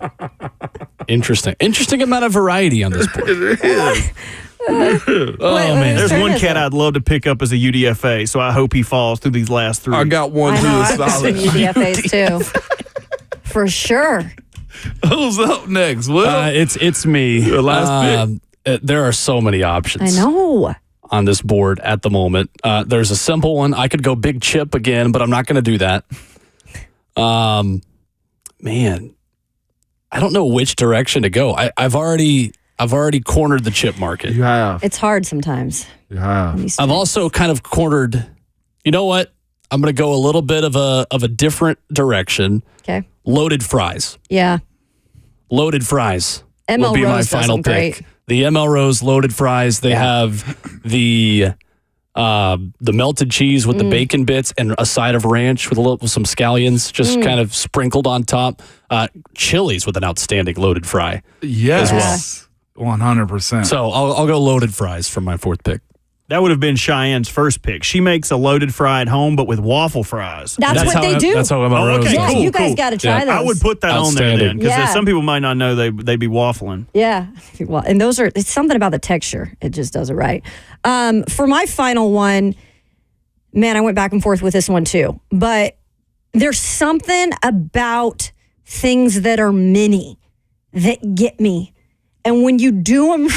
Interesting amount of variety on this board. Oh, man. There's one cat I'd love to pick up as a UDFA, so I hope he falls through these last three. I got one I too. know. That's I've solid. been UDFAs too. For sure. Who's up next? Will? It's me. Your last There are so many options. I know. On this board at the moment. There's a simple one. I could go big chip again, but I'm not going to do that. Man, I don't know which direction to go. I've already cornered the chip market. You have. It's hard sometimes. You have. I've also kind of cornered. You know what? I'm going to go a little bit of a different direction. Okay. Loaded fries. Yeah. Loaded fries ML will be my Rose does final them pick. great. The ML Rose loaded fries. They have the melted cheese with the bacon bits and a side of ranch with some scallions just kind of sprinkled on top. Chili's with an outstanding loaded fry. Yes. 100%. So I'll go loaded fries for my fourth pick. That would have been Cheyenne's first pick. She makes a loaded fry at home, but with waffle fries. That's what how they do. That's how ML Rose okay, does Yeah, it. you guys got to try those. I would put that on there then, because Yeah. some people might not know they be waffling. Yeah. Well, and those are, it's something about the texture. It just does it right. For my final one, man, I went back and forth with this one too. But there's something about things that are mini that get me. And when you do them,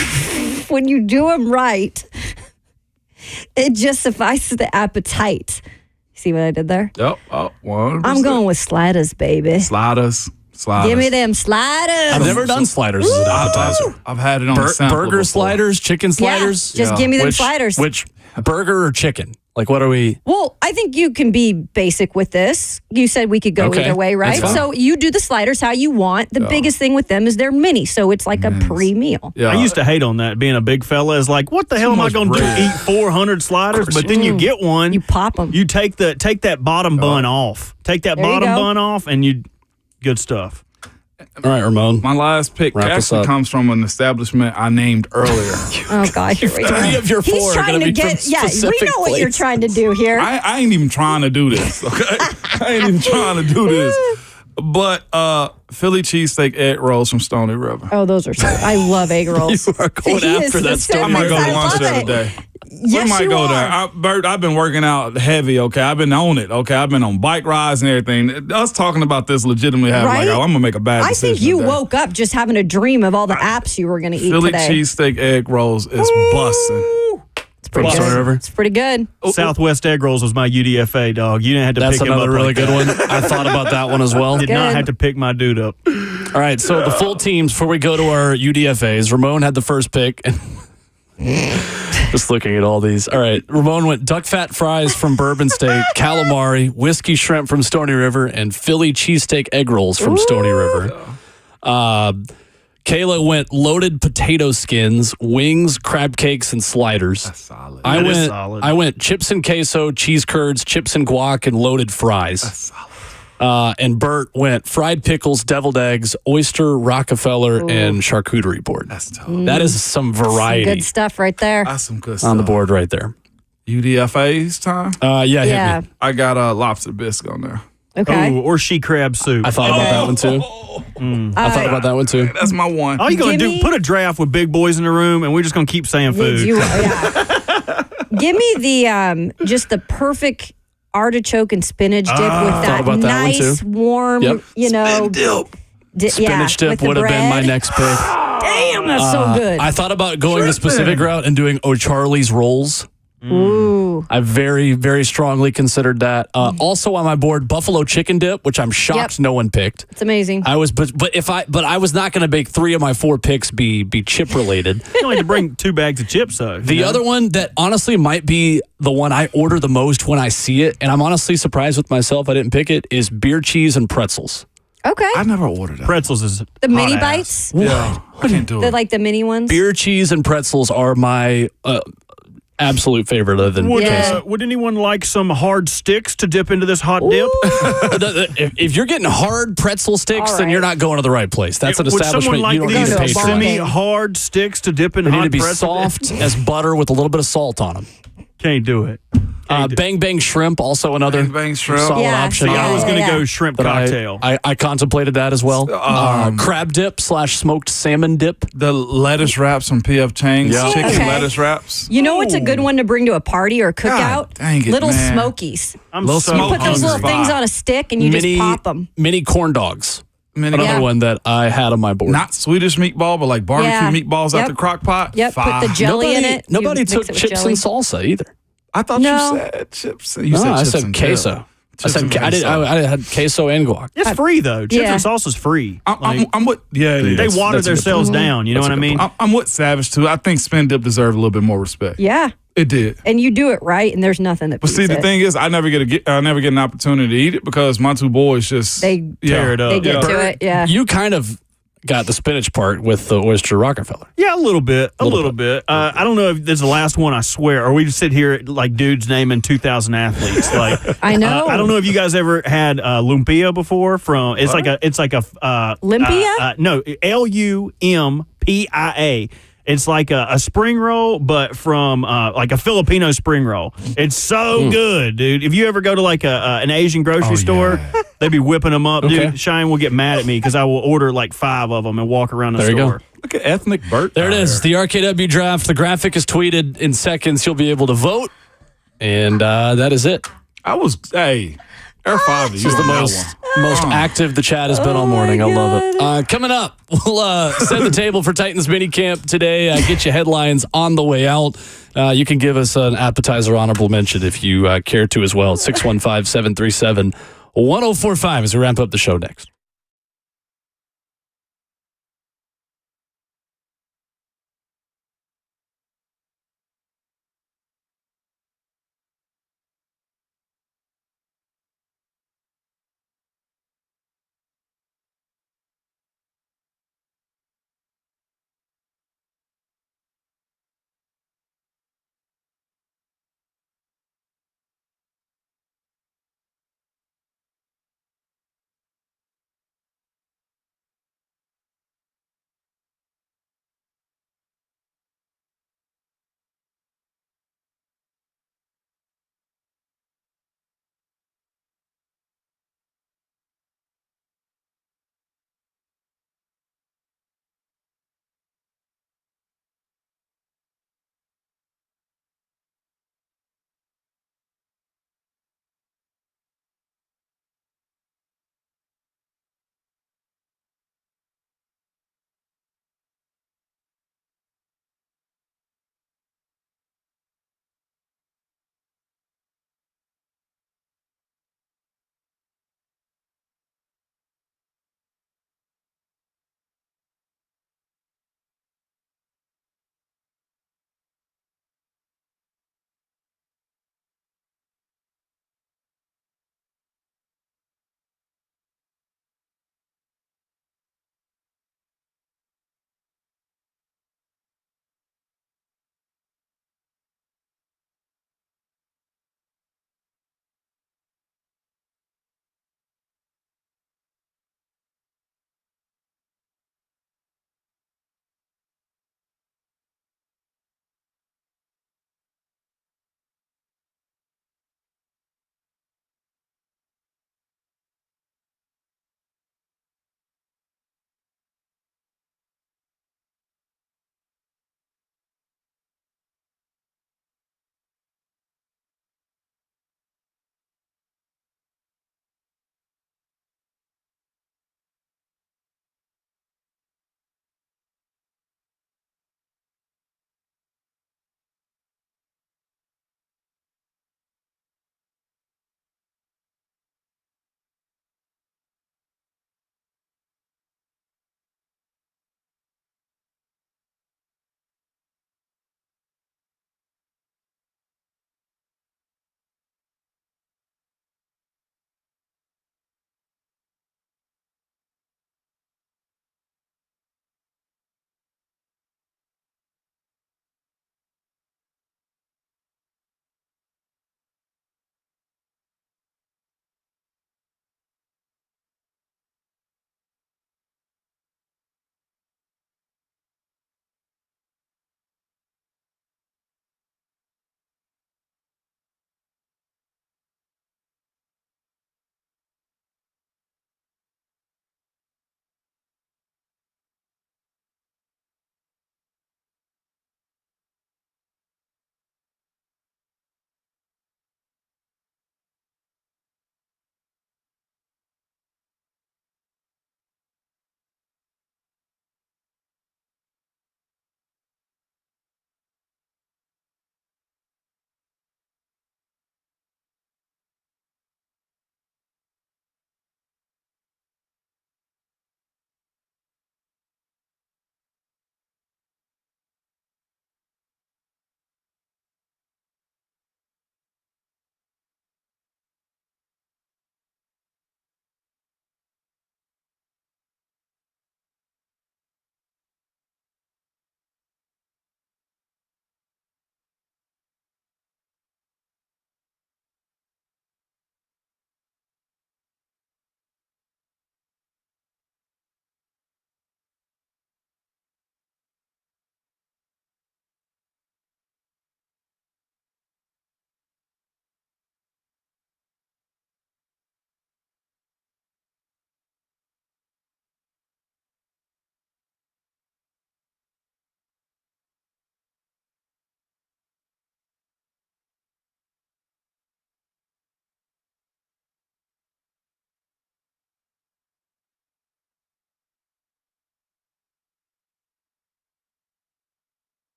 right, it justifies the appetite. See what I did there? Yep. 100%. I'm going with sliders, baby. Sliders. Give me them sliders. I've never done sliders as an appetizer. I've had it on the sample Burger before. sliders, chicken sliders. Just give me them sliders. Which burger or chicken? Like what are we? Well, I think you can be basic with this. You said we could go Okay, either way, right? that's fine. So you do the sliders how you want. The biggest thing with them is they're mini, so it's like a pre-meal. Yeah. I used to hate on that. Being a big fella is like, what the hell am I much going to do? bread. Eat 400 sliders? But then you get one. You pop them. You take that bottom bun off. Take that There you bottom go. bun off, and good stuff. All right, Ramon. My last pick Wrap us actually up. comes from an establishment I named earlier. Oh God, here we go. 3 of your 4 He's are trying going to be from get. Yeah, we specific know what you're places. trying to do here. I ain't even trying to do this, okay? I ain't even trying to do this. But Philly cheesesteak egg rolls from Stony River. Oh, those are so. I love egg rolls. You are going He is after that specific. I might go I to lunch love the it. other day. Yes, we might you go are. there. Bert, I've been working out heavy, okay? I've been on it, okay? I've been on bike rides and everything. Us talking about this legitimately have Right? like, I'm going to make a bad I decision think you today. woke up just having a dream of all the apps you were going to eat Philly today. cheesesteak egg rolls is busting. It's pretty From good. Stony River? It's pretty good. Southwest Egg Rolls was my UDFA, dog. You didn't have to That's pick him up another really like good that. one. I thought about that one as well. Did not Good. have to pick my dude up. All right, so the full teams before we go to our UDFAs. Ramon had the first pick. Just looking at all these. All right, Ramon went duck fat fries from Bourbon State, calamari, whiskey shrimp from Stony River, and Philly cheesesteak egg rolls from Stony River. Kayla went loaded potato skins, wings, crab cakes, and sliders. That's solid. That is solid. I went chips and queso, cheese curds, chips and guac, and loaded fries. That's solid. And Bert went fried pickles, deviled eggs, oyster, Rockefeller, and charcuterie board. That's tough. That is some variety Good stuff right there. That's some good stuff. on the board right there. UDFA's time? Yeah, hit Yeah. me. I got a lobster bisque on there. Okay. Ooh, or she crab soup. I thought about that one too. I thought about that one too. That's my one. All you gonna Give do? me- Put a draft with big boys in the room, and we're just gonna keep saying food. Give me the just the perfect artichoke and spinach dip with Thought that about that one, nice too. warm, Yep. with Spinach dip the would have been my bread. next pick. Damn, that's so good. I thought about going the specific route and doing O'Charlie's rolls. Ooh. I very, very strongly considered that. Also on my board, buffalo chicken dip, which I'm shocked no one picked. It's amazing. I was, but I was not going to make 3 of my 4 picks be chip related. You only need to bring 2 bags of chips, though. The other one that honestly might be the one I order the most when I see it, and I'm honestly surprised with myself I didn't pick it, is beer cheese and pretzels. Okay. I never ordered that. Pretzels is The mini hot ass. bites? Yeah, I can't do The it. like the mini ones? Beer cheese and pretzels are my absolute favorite other than Would, queso. would anyone like some hard sticks to dip into this hot dip? If you're getting hard pretzel sticks, All then right. you're not going to the right place. That's an Would someone establishment like you don't these need to Go to pay a for. bar. semi-hard sticks to dip in They hot need to be pretzel? soft as butter with a little bit of salt on them. Can't do it. Bang Bang Shrimp, also another Bang Bang Shrimp. solid Yeah, option. See, I was going to yeah. go shrimp But cocktail. I contemplated that as well. Crab dip / smoked salmon dip. The lettuce wraps from P.F. Chang's. Yeah. Chicken Okay. lettuce wraps. You know what's a good one to bring to a party or cookout? dang it, Little man. Smokies. I'm Little so smoke Put those hungry. little things on a stick and you just pop them. Mini corn dogs. Another Yeah. one that I had on my board. Not Swedish meatball, but like barbecue Yeah. meatballs out Yep. the crock pot. Yep, put Fire. the jelly in it. Nobody You took mix it with chips jelly. and salsa either. I thought No. you said chips. You No, said I chips said and dip. queso. Chips and I had queso and guac. It's free, though. Chips Yeah. and salsa's free. I'm with, yeah, it is. They water that's a good themselves point. down. You know what I mean? I'm with Savage too. I think Spin Dip deserved a little bit more respect. Yeah. It did. And you do it right and there's nothing that But beats see, the it. thing is, I never get an opportunity to eat it because my 2 boys just They Tear it up. They get to it, yeah. You kind of got the spinach part with the oyster Rockefeller. Yeah, a little bit. A little bit. I don't know if this is the last one, I swear, or we just sit here like dudes naming 2,000 athletes. Like I know. I don't know if you guys ever had lumpia before from it's like a Lumpia? No, Lumpia. It's like a spring roll, but from like a Filipino spring roll. It's so good, dude. If you ever go to like an Asian grocery store, they be whipping them up, Okay. dude. Shine will get mad at me because I will order like 5 of them and walk around the There you go. store. look at ethnic Bert. There it out is, here. the RKW draft. The graphic is tweeted in seconds. You'll be able to vote, and that is it. Air 5. This is the most active the chat has been all morning. I love it. Coming up, we'll set the table for Titans minicamp today. Get you headlines on the way out. You can give us an appetizer honorable mention if you care to as well. 615-737-1045 as we ramp up the show next.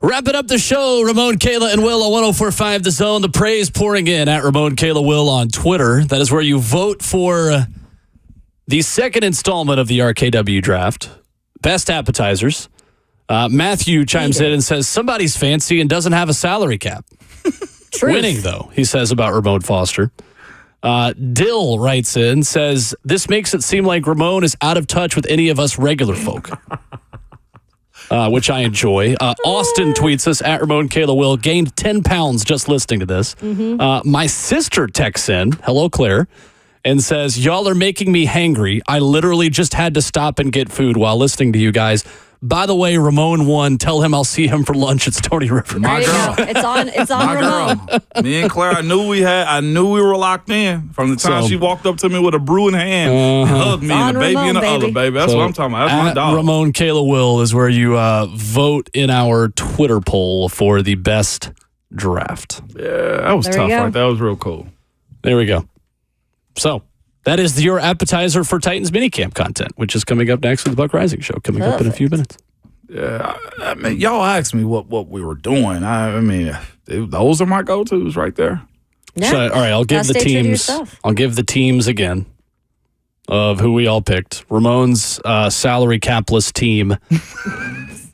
Wrapping up the show, Ramon, Kayla, and Will on 104.5 The Zone. The praise pouring in at Ramon, Kayla, Will on Twitter. That is where you vote for the second installment of the RKW draft. Best appetizers. Matthew chimes in and says, somebody's fancy and doesn't have a salary cap. Winning, though, he says about Ramon Foster. Dill writes in, says, this makes it seem like Ramon is out of touch with any of us regular folk. Which I enjoy. Austin tweets us at Ramon Kayla Will, gained 10 pounds just listening to this. My sister texts in, hello Claire, and says, y'all are making me hangry. I literally just had to stop and get food while listening to you guys. By the way, Ramon won. Tell him I'll see him for lunch at Stony River. My girl. It's on My Ramon. girl. Me and Claire, I knew we were locked in from the time she walked up to me with a brew in hand and hugged me and a baby in the other, baby. That's what I'm talking about. That's my dog. Ramon Kayla Will is where you vote in our Twitter poll for the best draft. Yeah, that was tough, right? That was real cool. There we go. So that is your appetizer for Titans minicamp content, which is coming up next with the Buck Rising Show, coming up in a few minutes. Yeah, I mean, y'all asked me what we were doing. I mean, those are my go-tos right there. Yeah. So, all right, I'll give the teams. I'll give the teams again of who we all picked. Ramon's salary capless team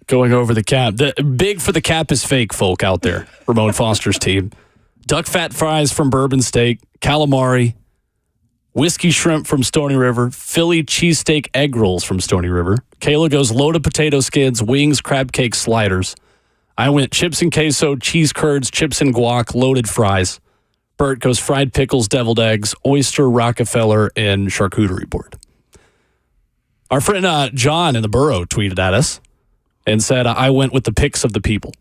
going over the cap. The big for the cap is fake folk out there. Ramon Foster's team. Duck fat fries from Bourbon Steak, calamari, whiskey shrimp from Stony River, Philly cheesesteak egg rolls from Stony River. Kayla goes loaded potato skins, wings, crab cake, sliders. I went chips and queso, cheese curds, chips and guac, loaded fries. Bert goes fried pickles, deviled eggs, oyster, Rockefeller, and charcuterie board. Our friend John in the borough tweeted at us and said, I went with the picks of the people.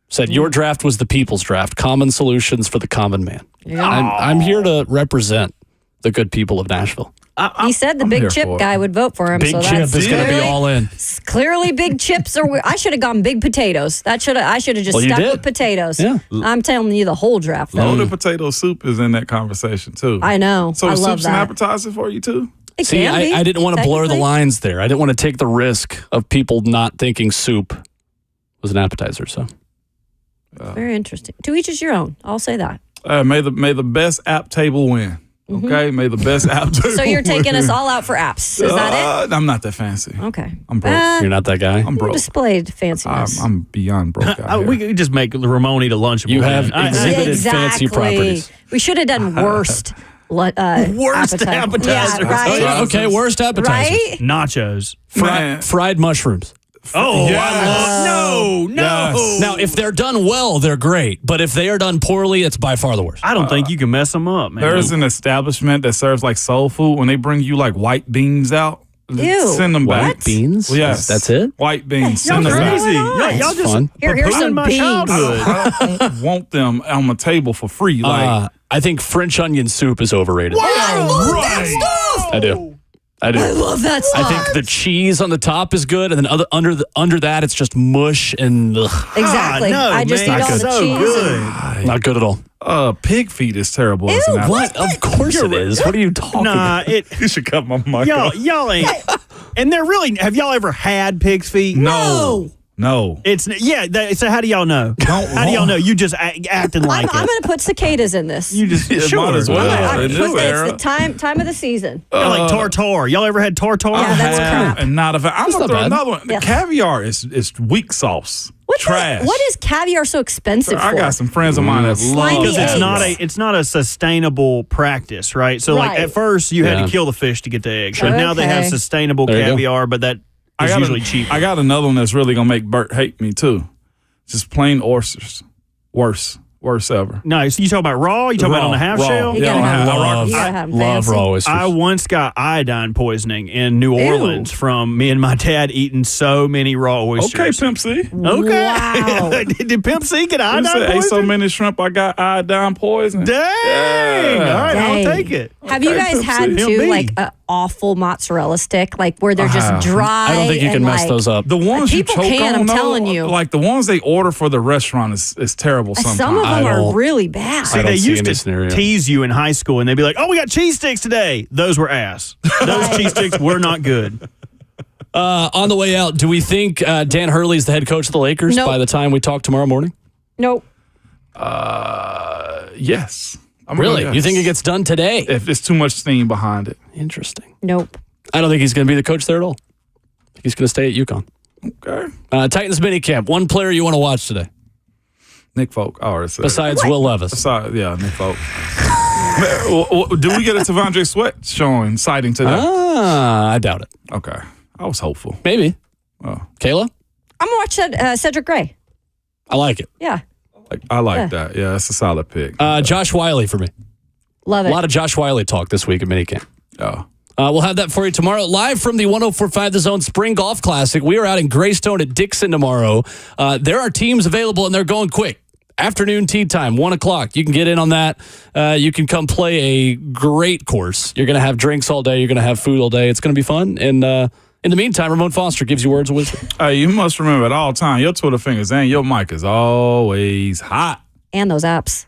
Said, your draft was the people's draft. Common solutions for the common man. Yeah. I'm here to represent the good people of Nashville. He said the Big Chip guy would vote for him. Big Chip is going to be all in. Clearly, Big Chips are. I should have gone Big Potatoes. I should have just stuck with potatoes. Yeah. I'm telling you the whole draft. Loaded potato soup is in that conversation too. I know. So I love soup's an appetizer for you too. See, I didn't want to blur the lines there. I didn't want to take the risk of people not thinking soup was an appetizer. So very interesting. To each is your own. I'll say that. May the best app table win. Okay, may the best app table So you're taking win. us all out for apps. Is that it? I'm not that fancy. Okay. I'm broke. You're not that guy? I'm broke. Displayed fanciness. I'm beyond broke out here. We could just make Ramon eat a lunch. You have exhibited fancy properties. We should have done worst. Worst appetizers. Yeah, right? Okay, worst appetizers. Right? Nachos. Fried mushrooms. Oh, Yes. no. Yes. Now, if they're done well, they're great. But if they are done poorly, it's by far the worst. I don't think you can mess them up, man. There's an establishment that serves like soul food. When they bring you like white beans out, Ew. send them back. White beans? Yes. That's it? White beans. Y'all Send them back. crazy. Y'all just fun. Here's some my beans. childhood. I don't want them on my table for free. Like I think French onion soup is overrated. I love that stuff. I do. I love that stuff. I think the cheese on the top is good, and then under that, it's just mush and exactly. no, I just man. eat all the So cheese. good. not good at all. pig feet is terrible. Ew, as an What? Of course it is. What are you talking about? You should cut my mic off. Y'all ain't. And they're really. Have y'all ever had pig's feet? No. It's so how do y'all know? How do y'all know? You just acting like I'm it. going to put cicadas in this. You just might as well. It's In this era. the time of the season. like tartar. Y'all ever had tartar? Yeah, that's crap. And not I'm That's gonna not throw bad. another one. The caviar is weak sauce. Trash. What is caviar so expensive for? I got some friends of mine that love Slimy Because eggs. it's not a sustainable practice, right? So like Right. at first you had Yeah. to kill the fish to get the eggs. But now they have Okay. sustainable There you go. caviar, but that is usually cheap. I got another one that's really gonna make Bert hate me too. Just plain oysters. Worst ever. No, so you talking about raw? You talking about on the half Raw. shell? You Yeah, gotta have love- you gotta have them Love fancy. raw oysters. I once got iodine poisoning in New Orleans from me and my dad eating so many raw oysters. Okay, Pimp C. Okay. Wow. Did Pimp C get You iodine said ate so poisoning? many shrimp, I got iodine poison. Dang. Yeah. All right, Dang. I'll take it. Have you guys Pimp C. had Pimp too B. like an awful mozzarella stick, like where they're just dry? I don't think you can and, mess like, those up. The ones you People choke can, on, I'm though, telling you. like the ones they order for the restaurant is terrible sometimes. Some of them are don't- really bad. See, I don't they see used any to scenario. tease you in high school, and they'd be like, "Oh, we got cheese sticks today." Those were ass. Those cheese sticks were not good. On the way out, do we think Dan Hurley is the head coach of the Lakers Nope. by the time we talk tomorrow morning? Nope. Yes. Really? Yes. You think it gets done today? If there's too much steam behind it. Interesting. Nope. I don't think he's going to be the coach there at all. He's going to stay at UConn. Okay. Titans minicamp. One player you want to watch today Nick Folk. I already said. besides Will Levis. Nick Folk. Do we get a Tavondre Sweat sighting today? I doubt it. Okay. I was hopeful. Maybe. Oh. Kayla? I'm going to watch Cedric Gray. I like it. Yeah. I like that. Yeah, it's a solid pick. Josh Wiley for me. Love A it. lot of Josh Wiley talk this week at minicamp. Oh. We'll have that for you tomorrow. Live from the 104.5 The Zone Spring Golf Classic. We are out in Greystone at Dixon tomorrow. There are teams available, and they're going quick. Afternoon tee time, 1 o'clock. You can get in on that. You can come play a great course. You're going to have drinks all day. You're going to have food all day. It's going to be fun. And in the meantime, Ramon Foster gives you words of wisdom. You must remember at all times, your Twitter fingers and your mic is always hot. And those apps.